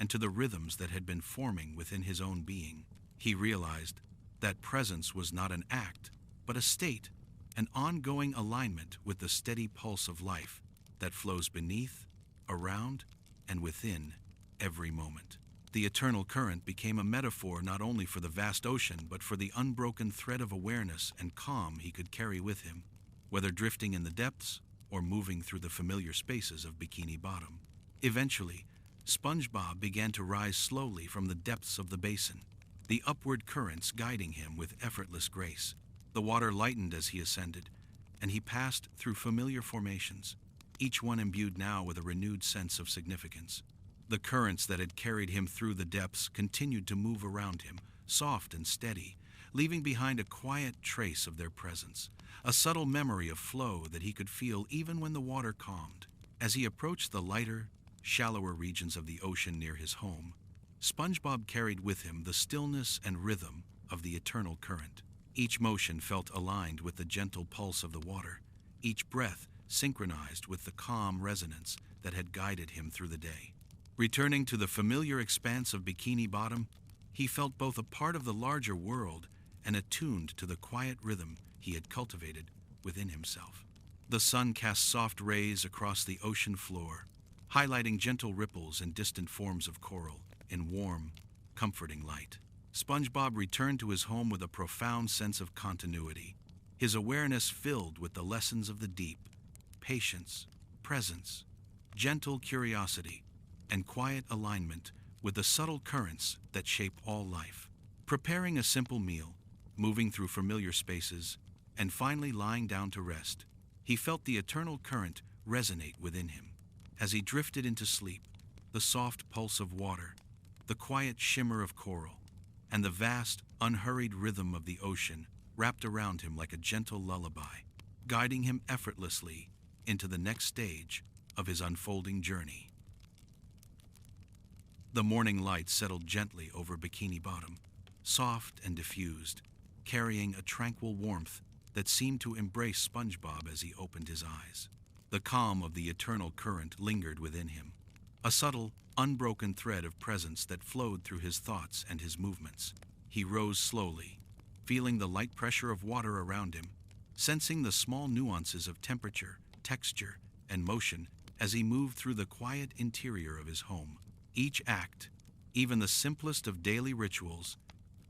and to the rhythms that had been forming within his own being. He realized that presence was not an act, but a state, an ongoing alignment with the steady pulse of life that flows beneath, around, and within every moment. The eternal current became a metaphor not only for the vast ocean, but for the unbroken thread of awareness and calm he could carry with him, whether drifting in the depths or moving through the familiar spaces of Bikini Bottom. Eventually, SpongeBob began to rise slowly from the depths of the basin, the upward currents guiding him with effortless grace. The water lightened as he ascended, and he passed through familiar formations, each one imbued now with a renewed sense of significance. The currents that had carried him through the depths continued to move around him, soft and steady, leaving behind a quiet trace of their presence, a subtle memory of flow that he could feel even when the water calmed. As he approached the lighter, shallower regions of the ocean near his home, SpongeBob carried with him the stillness and rhythm of the eternal current. Each motion felt aligned with the gentle pulse of the water, each breath synchronized with the calm resonance that had guided him through the day. Returning to the familiar expanse of Bikini Bottom, he felt both a part of the larger world and attuned to the quiet rhythm he had cultivated within himself. The sun cast soft rays across the ocean floor, highlighting gentle ripples and distant forms of coral in warm, comforting light. SpongeBob returned to his home with a profound sense of continuity, his awareness filled with the lessons of the deep: patience, presence, gentle curiosity, and quiet alignment with the subtle currents that shape all life. Preparing a simple meal, moving through familiar spaces, and finally lying down to rest, he felt the eternal current resonate within him. As he drifted into sleep, the soft pulse of water, the quiet shimmer of coral, and the vast, unhurried rhythm of the ocean wrapped around him like a gentle lullaby, guiding him effortlessly into the next stage of his unfolding journey. The morning light settled gently over Bikini Bottom, soft and diffused, carrying a tranquil warmth that seemed to embrace SpongeBob as he opened his eyes. The calm of the eternal current lingered within him, a subtle, unbroken thread of presence that flowed through his thoughts and his movements. He rose slowly, feeling the light pressure of water around him, sensing the small nuances of temperature, texture, and motion as he moved through the quiet interior of his home. Each act, even the simplest of daily rituals,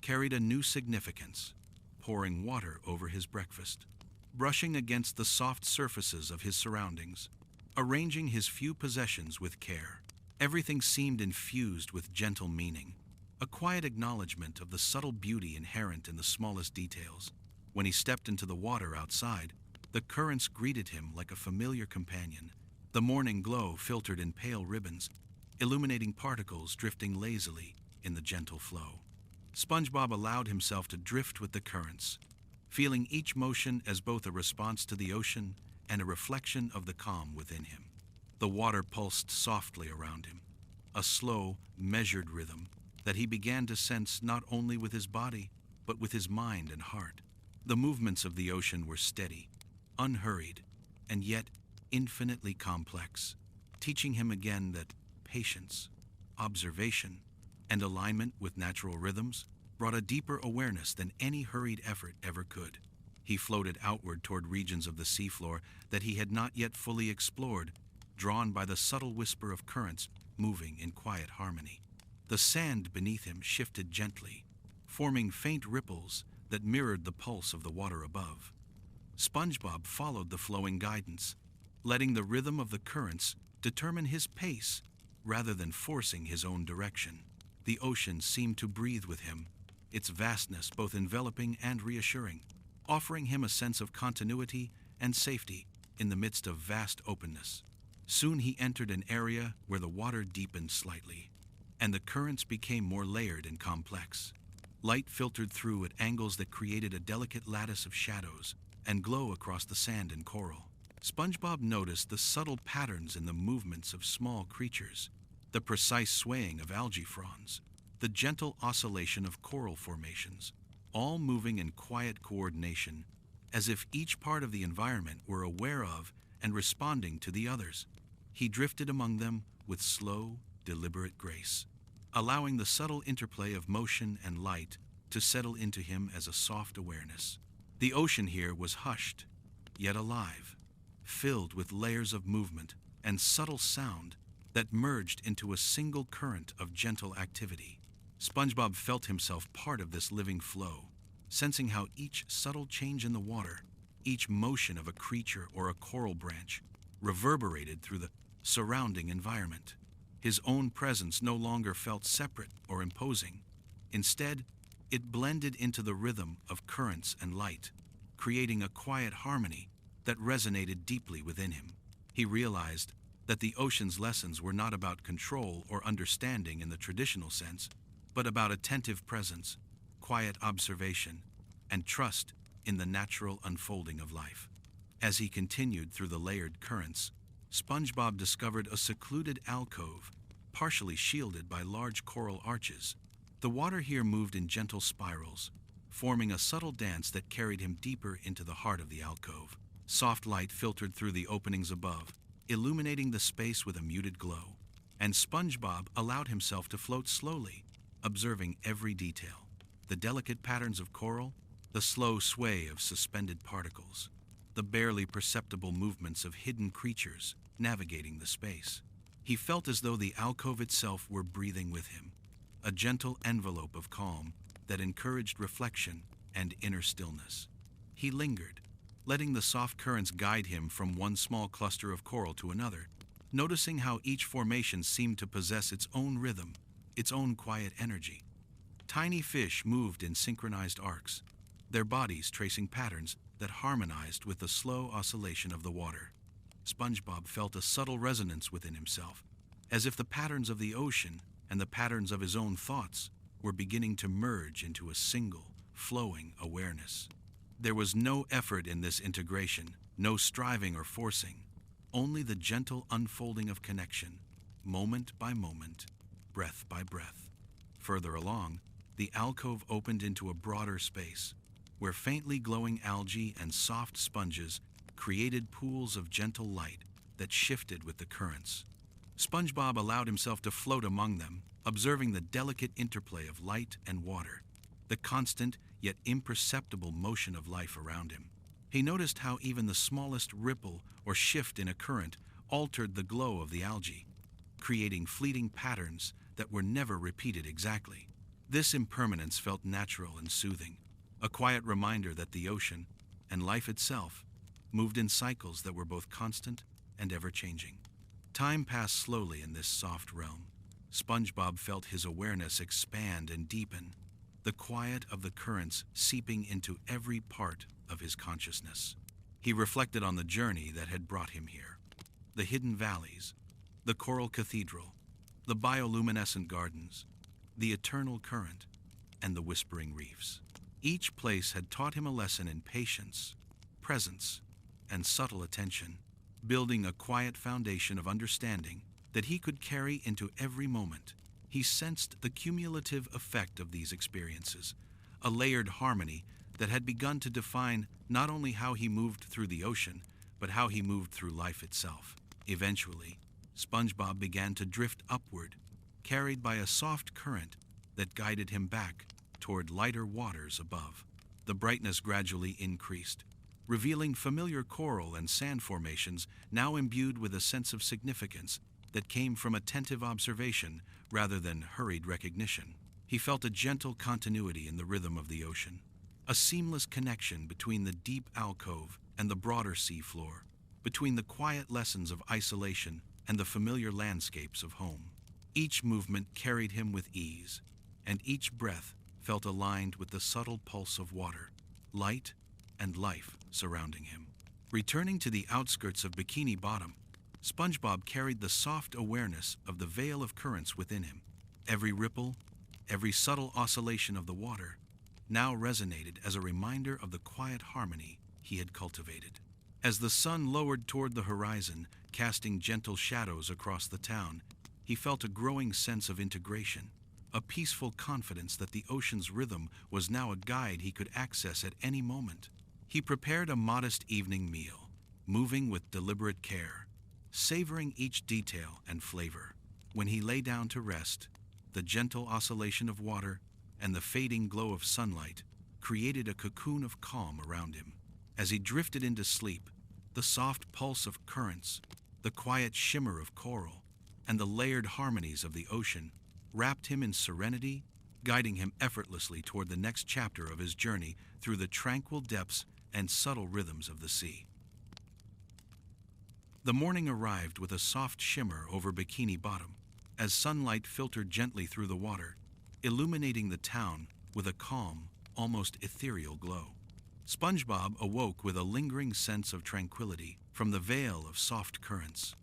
carried a new significance: pouring water over his breakfast, brushing against the soft surfaces of his surroundings, arranging his few possessions with care. Everything seemed infused with gentle meaning, a quiet acknowledgement of the subtle beauty inherent in the smallest details. When he stepped into the water outside, the currents greeted him like a familiar companion. The morning glow filtered in pale ribbons, illuminating particles drifting lazily in the gentle flow. SpongeBob allowed himself to drift with the currents, feeling each motion as both a response to the ocean and a reflection of the calm within him. The water pulsed softly around him, a slow, measured rhythm that he began to sense not only with his body, but with his mind and heart. The movements of the ocean were steady, unhurried, and yet infinitely complex, teaching him again that patience, observation, and alignment with natural rhythms brought a deeper awareness than any hurried effort ever could. He floated outward toward regions of the seafloor that he had not yet fully explored, drawn by the subtle whisper of currents moving in quiet harmony. The sand beneath him shifted gently, forming faint ripples that mirrored the pulse of the water above. SpongeBob followed the flowing guidance, letting the rhythm of the currents determine his pace rather than forcing his own direction. The ocean seemed to breathe with him, its vastness both enveloping and reassuring, offering him a sense of continuity and safety in the midst of vast openness. Soon he entered an area where the water deepened slightly, and the currents became more layered and complex. Light filtered through at angles that created a delicate lattice of shadows and glow across the sand and coral. SpongeBob noticed the subtle patterns in the movements of small creatures, the precise swaying of algae fronds, the gentle oscillation of coral formations, all moving in quiet coordination, as if each part of the environment were aware of and responding to the others. He drifted among them with slow, deliberate grace, allowing the subtle interplay of motion and light to settle into him as a soft awareness. The ocean here was hushed, yet alive, filled with layers of movement and subtle sound that merged into a single current of gentle activity. SpongeBob felt himself part of this living flow, sensing how each subtle change in the water, each motion of a creature or a coral branch, reverberated through the surrounding environment. His own presence no longer felt separate or imposing. Instead, it blended into the rhythm of currents and light, creating a quiet harmony that resonated deeply within him. He realized that the ocean's lessons were not about control or understanding in the traditional sense, but about attentive presence, quiet observation, and trust in the natural unfolding of life. As he continued through the layered currents, SpongeBob discovered a secluded alcove, partially shielded by large coral arches. The water here moved in gentle spirals, forming a subtle dance that carried him deeper into the heart of the alcove. Soft light filtered through the openings above, illuminating the space with a muted glow, and SpongeBob allowed himself to float slowly, observing every detail: the delicate patterns of coral, the slow sway of suspended particles, the barely perceptible movements of hidden creatures navigating the space. He felt as though the alcove itself were breathing with him, a gentle envelope of calm that encouraged reflection and inner stillness. He lingered, letting the soft currents guide him from one small cluster of coral to another, noticing how each formation seemed to possess its own rhythm, its own quiet energy. Tiny fish moved in synchronized arcs, their bodies tracing patterns that harmonized with the slow oscillation of the water. SpongeBob felt a subtle resonance within himself, as if the patterns of the ocean and the patterns of his own thoughts were beginning to merge into a single, flowing awareness. There was no effort in this integration, no striving or forcing, only the gentle unfolding of connection, moment by moment, breath by breath. Further along, the alcove opened into a broader space, where faintly glowing algae and soft sponges created pools of gentle light that shifted with the currents. SpongeBob allowed himself to float among them, observing the delicate interplay of light and water, the constant yet imperceptible motion of life around him. He noticed how even the smallest ripple or shift in a current altered the glow of the algae, creating fleeting patterns that were never repeated exactly. This impermanence felt natural and soothing, a quiet reminder that the ocean, and life itself, moved in cycles that were both constant and ever-changing. Time passed slowly in this soft realm. SpongeBob felt his awareness expand and deepen, the quiet of the currents seeping into every part of his consciousness. He reflected on the journey that had brought him here. The hidden valleys, the coral cathedral, the bioluminescent gardens, the eternal current, and the whispering reefs. Each place had taught him a lesson in patience, presence, and subtle attention, building a quiet foundation of understanding that he could carry into every moment. He sensed the cumulative effect of these experiences, a layered harmony that had begun to define not only how he moved through the ocean, but how he moved through life itself. Eventually, SpongeBob began to drift upward, carried by a soft current that guided him back toward lighter waters above. The brightness gradually increased, revealing familiar coral and sand formations now imbued with a sense of significance that came from attentive observation rather than hurried recognition. He felt a gentle continuity in the rhythm of the ocean, a seamless connection between the deep alcove and the broader seafloor, between the quiet lessons of isolation and the familiar landscapes of home. Each movement carried him with ease, and each breath felt aligned with the subtle pulse of water, light, and life surrounding him. Returning to the outskirts of Bikini Bottom, SpongeBob carried the soft awareness of the veil of currents within him. Every ripple, every subtle oscillation of the water, now resonated as a reminder of the quiet harmony he had cultivated. As the sun lowered toward the horizon, casting gentle shadows across the town, he felt a growing sense of integration, a peaceful confidence that the ocean's rhythm was now a guide he could access at any moment. He prepared a modest evening meal, moving with deliberate care, savoring each detail and flavor. When he lay down to rest, the gentle oscillation of water and the fading glow of sunlight created a cocoon of calm around him. As he drifted into sleep, the soft pulse of currents, the quiet shimmer of coral, and the layered harmonies of the ocean wrapped him in serenity, guiding him effortlessly toward the next chapter of his journey through the tranquil depths and subtle rhythms of the sea. The morning arrived with a soft shimmer over Bikini Bottom, as sunlight filtered gently through the water, illuminating the town with a calm, almost ethereal glow. SpongeBob awoke with a lingering sense of tranquility from the veil of soft currents,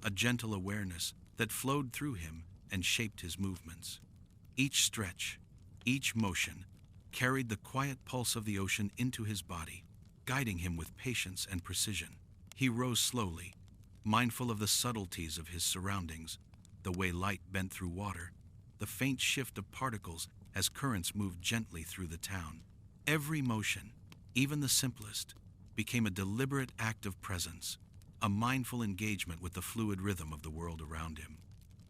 a gentle awareness that flowed through him and shaped his movements. Each stretch, each motion, carried the quiet pulse of the ocean into his body, guiding him with patience and precision. He rose slowly, mindful of the subtleties of his surroundings, the way light bent through water, the faint shift of particles as currents moved gently through the town. Every motion, even the simplest, became a deliberate act of presence, a mindful engagement with the fluid rhythm of the world around him.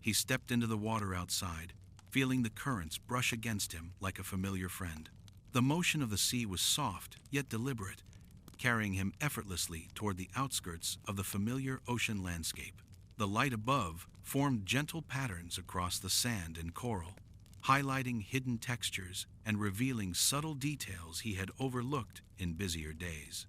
He stepped into the water outside, feeling the currents brush against him like a familiar friend. The motion of the sea was soft, yet deliberate, carrying him effortlessly toward the outskirts of the familiar ocean landscape. The light above formed gentle patterns across the sand and coral, highlighting hidden textures and revealing subtle details he had overlooked in busier days.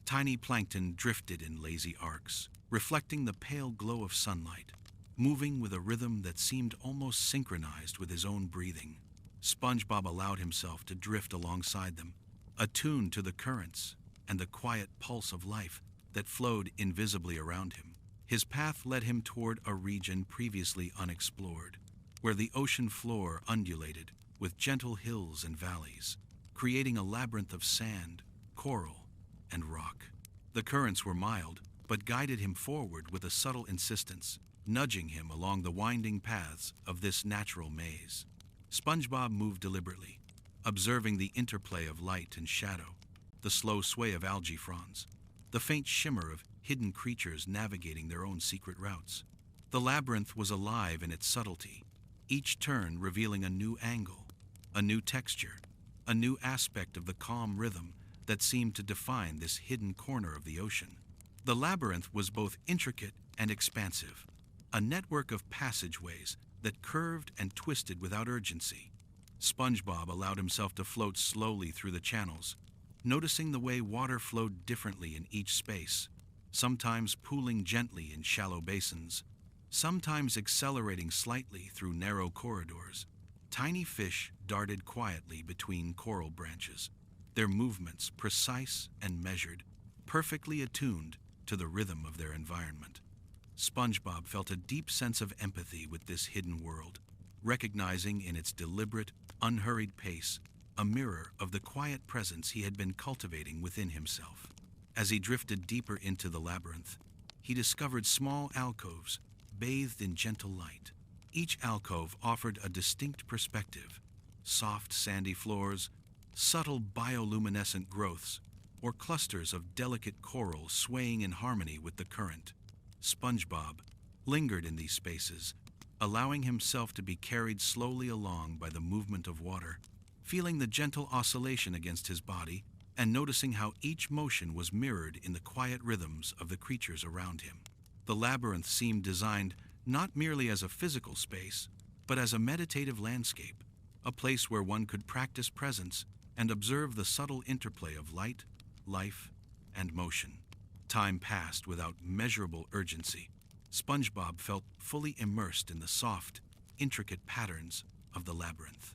Tiny plankton drifted in lazy arcs, reflecting the pale glow of sunlight, moving with a rhythm that seemed almost synchronized with his own breathing. SpongeBob allowed himself to drift alongside them, attuned to the currents and the quiet pulse of life that flowed invisibly around him. His path led him toward a region previously unexplored, where the ocean floor undulated with gentle hills and valleys, creating a labyrinth of sand, coral, and rock. The currents were mild, but guided him forward with a subtle insistence, nudging him along the winding paths of this natural maze. SpongeBob moved deliberately, observing the interplay of light and shadow, the slow sway of algae fronds, the faint shimmer of hidden creatures navigating their own secret routes. The labyrinth was alive in its subtlety, each turn revealing a new angle, a new texture, a new aspect of the calm rhythm that seemed to define this hidden corner of the ocean. The labyrinth was both intricate and expansive, a network of passageways that curved and twisted without urgency. SpongeBob allowed himself to float slowly through the channels, noticing the way water flowed differently in each space, sometimes pooling gently in shallow basins, sometimes accelerating slightly through narrow corridors. Tiny fish darted quietly between coral branches, their movements precise and measured, perfectly attuned to the rhythm of their environment. SpongeBob felt a deep sense of empathy with this hidden world, recognizing in its deliberate, unhurried pace a mirror of the quiet presence he had been cultivating within himself. As he drifted deeper into the labyrinth, he discovered small alcoves bathed in gentle light. Each alcove offered a distinct perspective: soft sandy floors, subtle bioluminescent growths, or clusters of delicate coral swaying in harmony with the current. SpongeBob lingered in these spaces, allowing himself to be carried slowly along by the movement of water, feeling the gentle oscillation against his body and noticing how each motion was mirrored in the quiet rhythms of the creatures around him. The labyrinth seemed designed not merely as a physical space, but as a meditative landscape, a place where one could practice presence and observe the subtle interplay of light, life, and motion. Time passed without measurable urgency. SpongeBob felt fully immersed in the soft, intricate patterns of the labyrinth.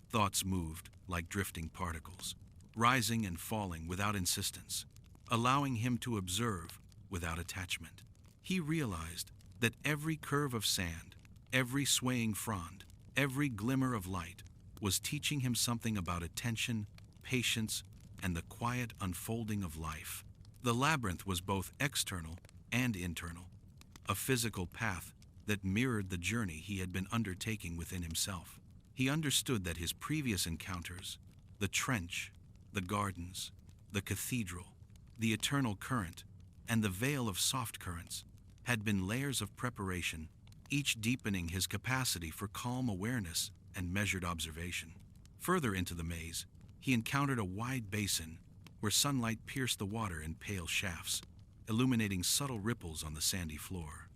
Thoughts moved like drifting particles, rising and falling without insistence, allowing him to observe without attachment. He realized that every curve of sand, every swaying frond, every glimmer of light was teaching him something about attention, patience, and the quiet unfolding of life. The labyrinth was both external and internal, a physical path that mirrored the journey he had been undertaking within himself. He understood that his previous encounters, the trench, the gardens, the cathedral, the eternal current, and the veil of soft currents, had been layers of preparation, each deepening his capacity for calm awareness and measured observation. Further into the maze, he encountered a wide basin where sunlight pierced the water in pale shafts, illuminating subtle ripples on the sandy floor.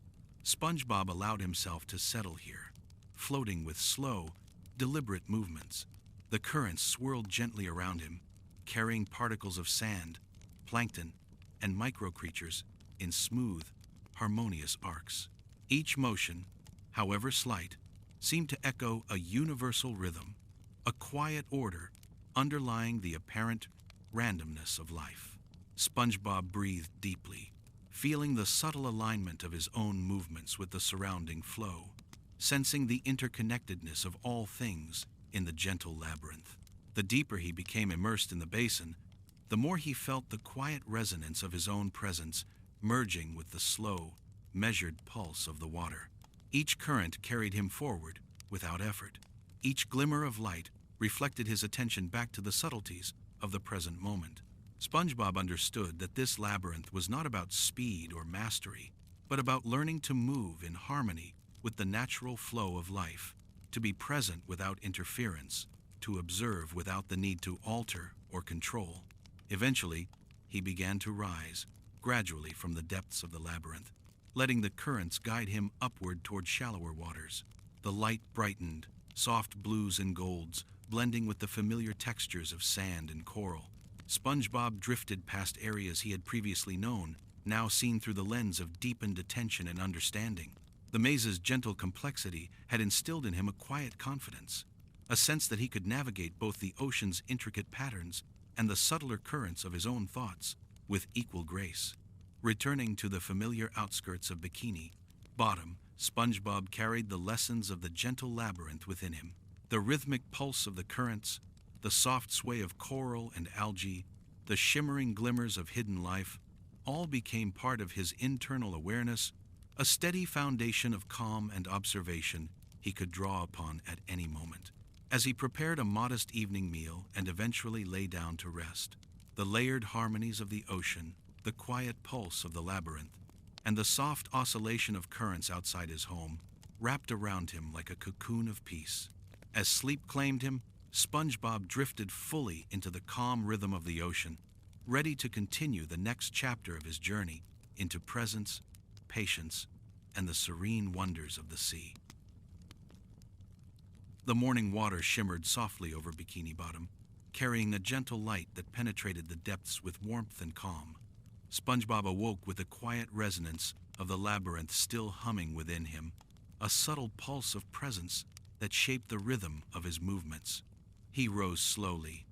SpongeBob allowed himself to settle here, floating with slow, deliberate movements. The currents swirled gently around him, carrying particles of sand, plankton, and microcreatures in smooth, harmonious arcs. Each motion, however slight, seemed to echo a universal rhythm, a quiet order underlying the apparent randomness of life. SpongeBob breathed deeply, feeling the subtle alignment of his own movements with the surrounding flow, sensing the interconnectedness of all things in the gentle labyrinth. The deeper he became immersed in the basin, the more he felt the quiet resonance of his own presence merging with the slow, measured pulse of the water. Each current carried him forward without effort. Each glimmer of light reflected his attention back to the subtleties of the present moment. SpongeBob understood that this labyrinth was not about speed or mastery, but about learning to move in harmony with the natural flow of life, to be present without interference, to observe without the need to alter or control. Eventually, he began to rise, gradually from the depths of the labyrinth, letting the currents guide him upward toward shallower waters. The light brightened, soft blues and golds, blending with the familiar textures of sand and coral. SpongeBob drifted past areas he had previously known, now seen through the lens of deepened attention and understanding. The maze's gentle complexity had instilled in him a quiet confidence, a sense that he could navigate both the ocean's intricate patterns and the subtler currents of his own thoughts with equal grace. Returning to the familiar outskirts of Bikini Bottom, SpongeBob carried the lessons of the gentle labyrinth within him. The rhythmic pulse of the currents, the soft sway of coral and algae, the shimmering glimmers of hidden life, all became part of his internal awareness, a steady foundation of calm and observation he could draw upon at any moment. As he prepared a modest evening meal and eventually lay down to rest, the layered harmonies of the ocean, the quiet pulse of the labyrinth, and the soft oscillation of currents outside his home wrapped around him like a cocoon of peace. As sleep claimed him, SpongeBob drifted fully into the calm rhythm of the ocean, ready to continue the next chapter of his journey into presence, patience, and the serene wonders of the sea. The morning water shimmered softly over Bikini Bottom, carrying a gentle light that penetrated the depths with warmth and calm. SpongeBob awoke with the quiet resonance of the labyrinth still humming within him, a subtle pulse of presence that shaped the rhythm of his movements. He rose slowly,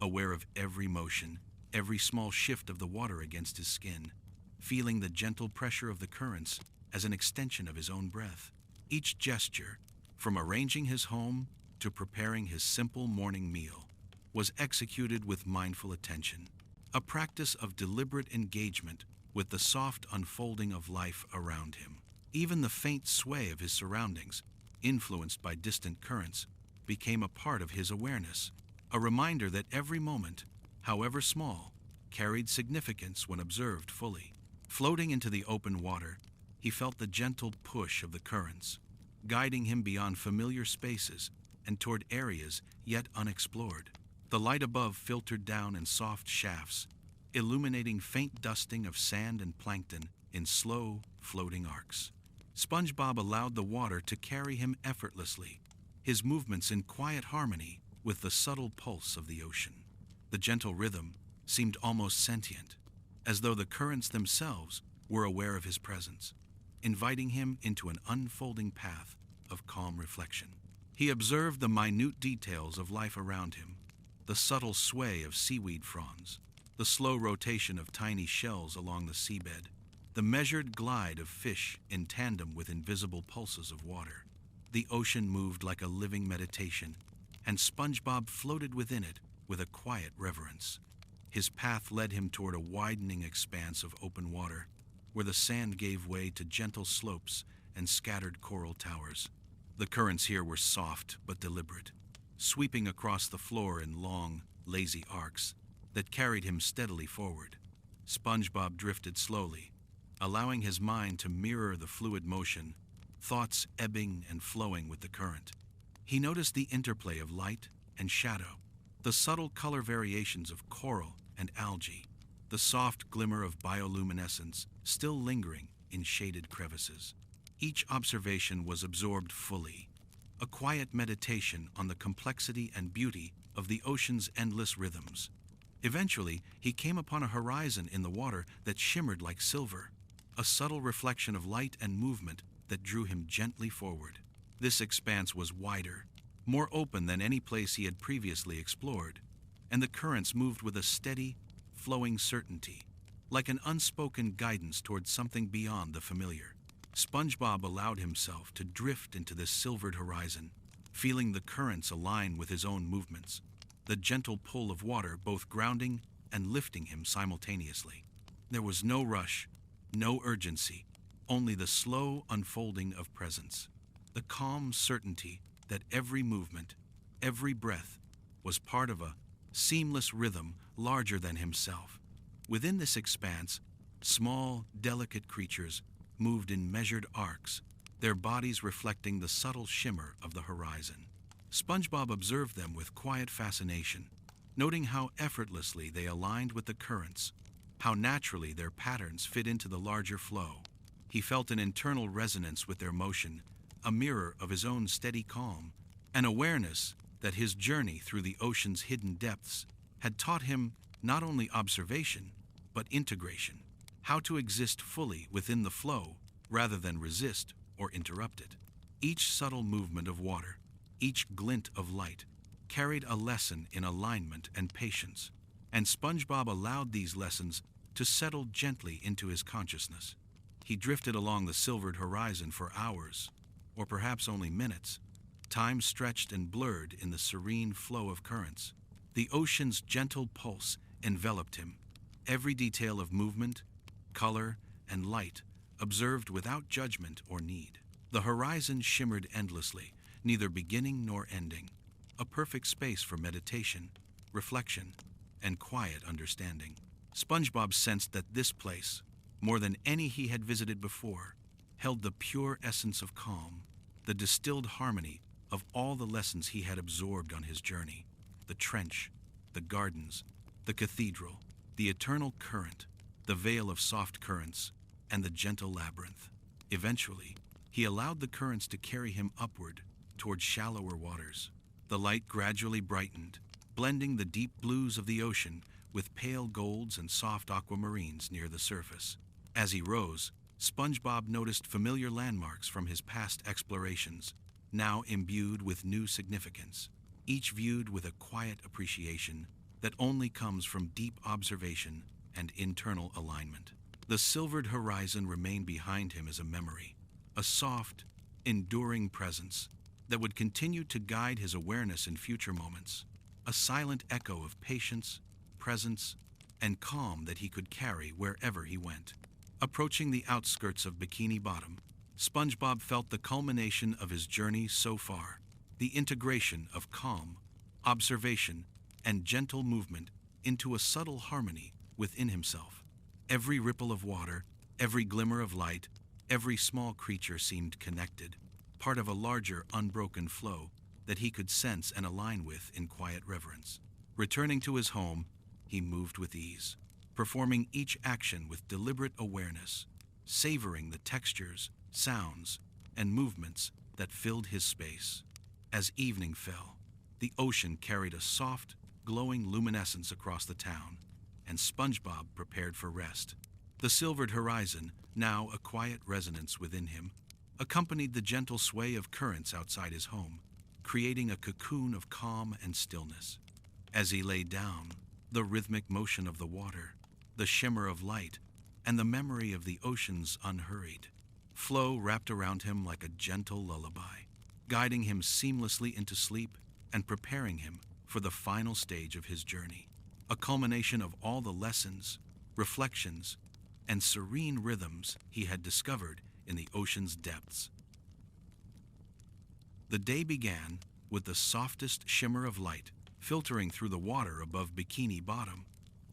aware of every motion, every small shift of the water against his skin, feeling the gentle pressure of the currents as an extension of his own breath. Each gesture, from arranging his home to preparing his simple morning meal, was executed with mindful attention, a practice of deliberate engagement with the soft unfolding of life around him. Even the faint sway of his surroundings, influenced by distant currents, became a part of his awareness, a reminder that every moment, however small, carried significance when observed fully. Floating into the open water, he felt the gentle push of the currents, guiding him beyond familiar spaces and toward areas yet unexplored. The light above filtered down in soft shafts, illuminating faint dusting of sand and plankton in slow, floating arcs. SpongeBob allowed the water to carry him effortlessly, his movements in quiet harmony with the subtle pulse of the ocean. The gentle rhythm seemed almost sentient, as though the currents themselves were aware of his presence, inviting him into an unfolding path of calm reflection. He observed the minute details of life around him, the subtle sway of seaweed fronds, the slow rotation of tiny shells along the seabed, the measured glide of fish in tandem with invisible pulses of water. The ocean moved like a living meditation, and SpongeBob floated within it with a quiet reverence. His path led him toward a widening expanse of open water, where the sand gave way to gentle slopes and scattered coral towers. The currents here were soft but deliberate, sweeping across the floor in long, lazy arcs that carried him steadily forward. SpongeBob drifted slowly, allowing his mind to mirror the fluid motion, thoughts ebbing and flowing with the current. He noticed the interplay of light and shadow, the subtle color variations of coral and algae, the soft glimmer of bioluminescence still lingering in shaded crevices. Each observation was absorbed fully, a quiet meditation on the complexity and beauty of the ocean's endless rhythms. Eventually, he came upon a horizon in the water that shimmered like silver, a subtle reflection of light and movement that drew him gently forward. This expanse was wider, more open than any place he had previously explored, and the currents moved with a steady, flowing certainty, like an unspoken guidance towards something beyond the familiar. SpongeBob allowed himself to drift into this silvered horizon, feeling the currents align with his own movements, the gentle pull of water both grounding and lifting him simultaneously. There was no rush, no urgency, only the slow unfolding of presence, the calm certainty that every movement, every breath, was part of a seamless rhythm larger than himself. Within this expanse, small, delicate creatures moved in measured arcs, their bodies reflecting the subtle shimmer of the horizon. SpongeBob observed them with quiet fascination, noting how effortlessly they aligned with the currents, how naturally their patterns fit into the larger flow. He felt an internal resonance with their motion, a mirror of his own steady calm, An awareness that his journey through the ocean's hidden depths had taught him not only observation, but integration, how to exist fully within the flow rather than resist or interrupt it. Each subtle movement of water, each glint of light, carried a lesson in alignment and patience, and SpongeBob allowed these lessons to settle gently into his consciousness. He drifted along the silvered horizon for hours, or perhaps only minutes. Time stretched and blurred in the serene flow of currents. The ocean's gentle pulse enveloped him. Every detail of movement, color, and light observed without judgment or need. The horizon shimmered endlessly, neither beginning nor ending, a perfect space for meditation, reflection, and quiet understanding. SpongeBob sensed that this place, more than any he had visited before, held the pure essence of calm, the distilled harmony of all the lessons he had absorbed on his journey. The trench, the gardens, the cathedral, the eternal current, the veil of soft currents, and the gentle labyrinth. Eventually, he allowed the currents to carry him upward toward shallower waters. The light gradually brightened, blending the deep blues of the ocean with pale golds and soft aquamarines near the surface. As he rose, SpongeBob noticed familiar landmarks from his past explorations, now imbued with new significance, each viewed with a quiet appreciation that only comes from deep observation and internal alignment. The silvered horizon remained behind him as a memory, a soft, enduring presence that would continue to guide his awareness in future moments, a silent echo of patience, presence, and calm that he could carry wherever he went. Approaching the outskirts of Bikini Bottom, SpongeBob felt the culmination of his journey so far, the integration of calm, observation, and gentle movement into a subtle harmony within himself. Every ripple of water, every glimmer of light, every small creature seemed connected, part of a larger, unbroken flow that he could sense and align with in quiet reverence. Returning to his home, he moved with ease, performing each action with deliberate awareness, savoring the textures, sounds, and movements that filled his space. As evening fell, the ocean carried a soft, glowing luminescence across the town, and SpongeBob prepared for rest. The silvered horizon, now a quiet resonance within him, accompanied the gentle sway of currents outside his home, creating a cocoon of calm and stillness. As he lay down, the rhythmic motion of the water, the shimmer of light, and the memory of the ocean's unhurried flow wrapped around him like a gentle lullaby, guiding him seamlessly into sleep and preparing him for the final stage of his journey, a culmination of all the lessons, reflections, and serene rhythms he had discovered in the ocean's depths. The day began with the softest shimmer of light filtering through the water above Bikini Bottom,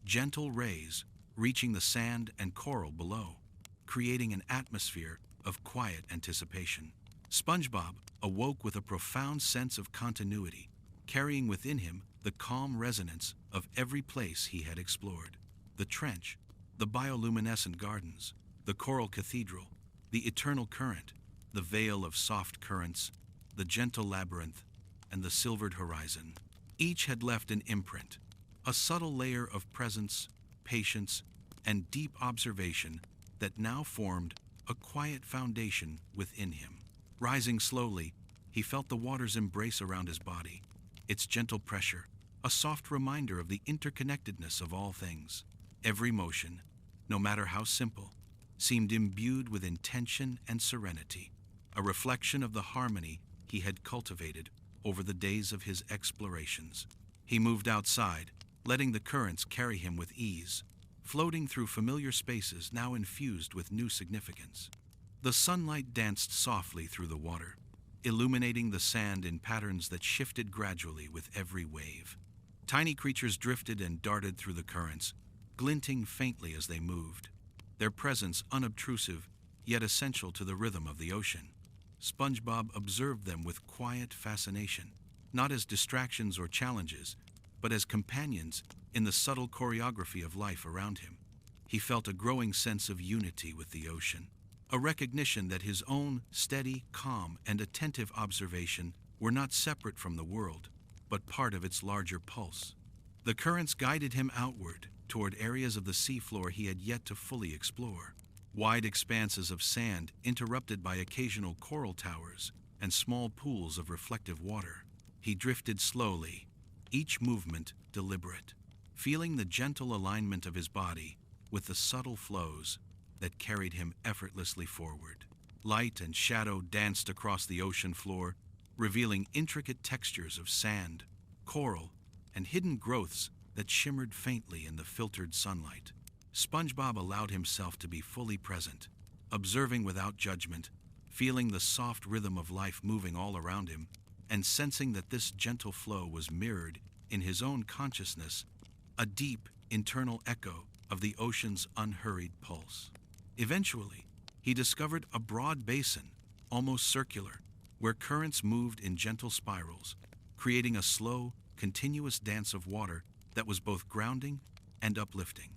gentle rays reaching the sand and coral below, creating an atmosphere of quiet anticipation. SpongeBob awoke with a profound sense of continuity, carrying within him the calm resonance of every place he had explored. The trench, the bioluminescent gardens, the coral cathedral, the eternal current, the veil of soft currents, the gentle labyrinth, and the silvered horizon. Each had left an imprint, a subtle layer of presence, patience, and deep observation that now formed a quiet foundation within him. Rising slowly, he felt the water's embrace around his body, its gentle pressure, a soft reminder of the interconnectedness of all things. Every motion, no matter how simple, seemed imbued with intention and serenity, a reflection of the harmony he had cultivated over the days of his explorations. He moved outside, letting the currents carry him with ease, floating through familiar spaces now infused with new significance. The sunlight danced softly through the water, illuminating the sand in patterns that shifted gradually with every wave. Tiny creatures drifted and darted through the currents, glinting faintly as they moved, their presence unobtrusive yet essential to the rhythm of the ocean. SpongeBob observed them with quiet fascination, not as distractions or challenges, but as companions in the subtle choreography of life around him. He felt a growing sense of unity with the ocean, a recognition that his own steady, calm, and attentive observation were not separate from the world, but part of its larger pulse. The currents guided him outward, toward areas of the seafloor he had yet to fully explore. Wide expanses of sand interrupted by occasional coral towers and small pools of reflective water. He drifted slowly, each movement deliberate, feeling the gentle alignment of his body with the subtle flows that carried him effortlessly forward. Light and shadow danced across the ocean floor, revealing intricate textures of sand, coral, and hidden growths that shimmered faintly in the filtered sunlight. SpongeBob allowed himself to be fully present, observing without judgment, feeling the soft rhythm of life moving all around him, and sensing that this gentle flow was mirrored in his own consciousness, a deep internal echo of the ocean's unhurried pulse. Eventually, he discovered a broad basin, almost circular, where currents moved in gentle spirals, creating a slow, continuous dance of water that was both grounding and uplifting.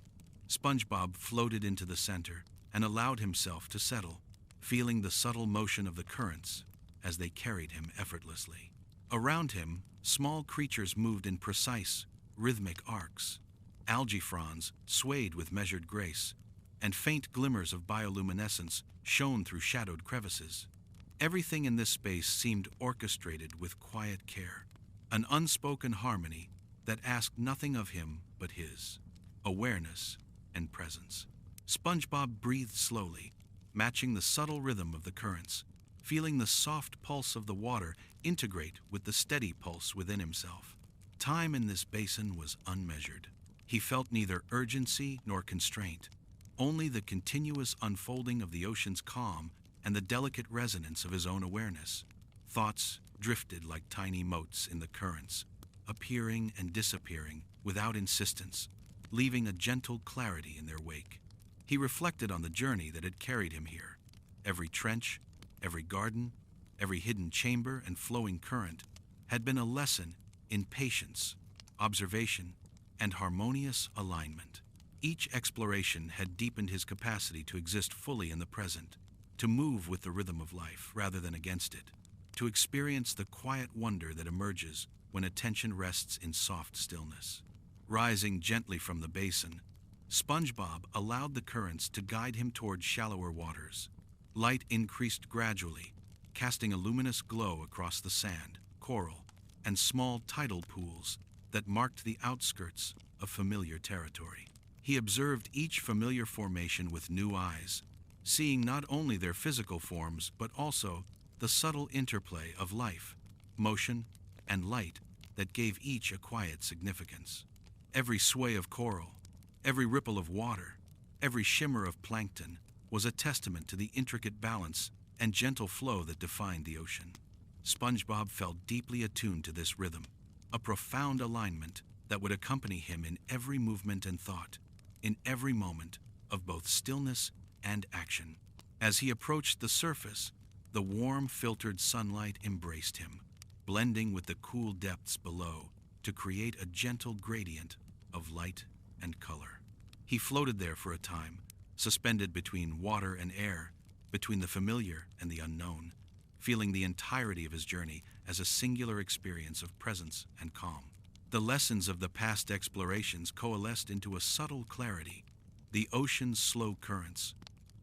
SpongeBob floated into the center and allowed himself to settle, feeling the subtle motion of the currents as they carried him effortlessly. Around him, small creatures moved in precise, rhythmic arcs. Algae fronds swayed with measured grace, and faint glimmers of bioluminescence shone through shadowed crevices. Everything in this space seemed orchestrated with quiet care, an unspoken harmony that asked nothing of him but his awareness and presence. SpongeBob breathed slowly, matching the subtle rhythm of the currents, feeling the soft pulse of the water integrate with the steady pulse within himself. Time in this basin was unmeasured. He felt neither urgency nor constraint, only the continuous unfolding of the ocean's calm and the delicate resonance of his own awareness. Thoughts drifted like tiny motes in the currents, appearing and disappearing without insistence, leaving a gentle clarity in their wake. He reflected on the journey that had carried him here. Every trench, every garden, every hidden chamber and flowing current had been a lesson in patience, observation, and harmonious alignment. Each exploration had deepened his capacity to exist fully in the present, to move with the rhythm of life rather than against it, to experience the quiet wonder that emerges when attention rests in soft stillness. Rising gently from the basin, SpongeBob allowed the currents to guide him toward shallower waters. Light increased gradually, casting a luminous glow across the sand, coral, and small tidal pools that marked the outskirts of familiar territory. He observed each familiar formation with new eyes, seeing not only their physical forms but also the subtle interplay of life, motion, and light that gave each a quiet significance. Every sway of coral, every ripple of water, every shimmer of plankton was a testament to the intricate balance and gentle flow that defined the ocean. SpongeBob felt deeply attuned to this rhythm, a profound alignment that would accompany him in every movement and thought, in every moment of both stillness and action. As he approached the surface, the warm, filtered sunlight embraced him, blending with the cool depths below to create a gentle gradient of light and color. He floated there for a time, suspended between water and air, between the familiar and the unknown, feeling the entirety of his journey as a singular experience of presence and calm. The lessons of the past explorations coalesced into a subtle clarity. The ocean's slow currents,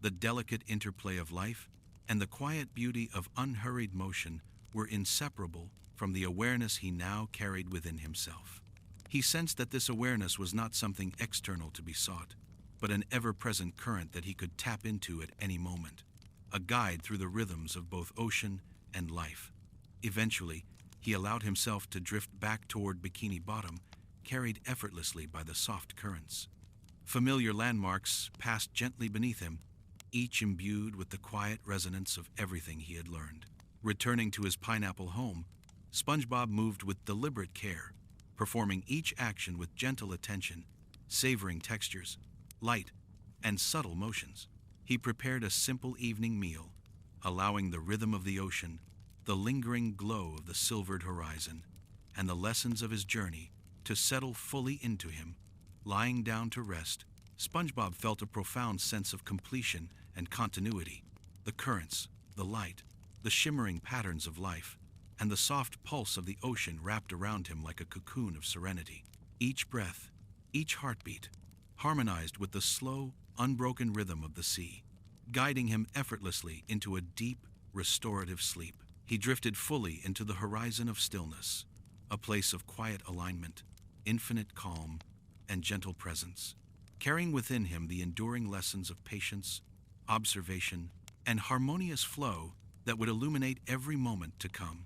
the delicate interplay of life, and the quiet beauty of unhurried motion were inseparable from the awareness he now carried within himself. He sensed that this awareness was not something external to be sought, but an ever-present current that he could tap into at any moment, a guide through the rhythms of both ocean and life. Eventually, he allowed himself to drift back toward Bikini Bottom, carried effortlessly by the soft currents. Familiar landmarks passed gently beneath him, each imbued with the quiet resonance of everything he had learned. Returning to his pineapple home, SpongeBob moved with deliberate care, performing each action with gentle attention, savoring textures, light, and subtle motions. He prepared a simple evening meal, allowing the rhythm of the ocean, the lingering glow of the silvered horizon, and the lessons of his journey to settle fully into him. Lying down to rest, SpongeBob felt a profound sense of completion and continuity. The currents, the light, the shimmering patterns of life, and the soft pulse of the ocean wrapped around him like a cocoon of serenity. Each breath, each heartbeat, harmonized with the slow, unbroken rhythm of the sea, guiding him effortlessly into a deep, restorative sleep. He drifted fully into the horizon of stillness, a place of quiet alignment, infinite calm, and gentle presence, carrying within him the enduring lessons of patience, observation, and harmonious flow that would illuminate every moment to come.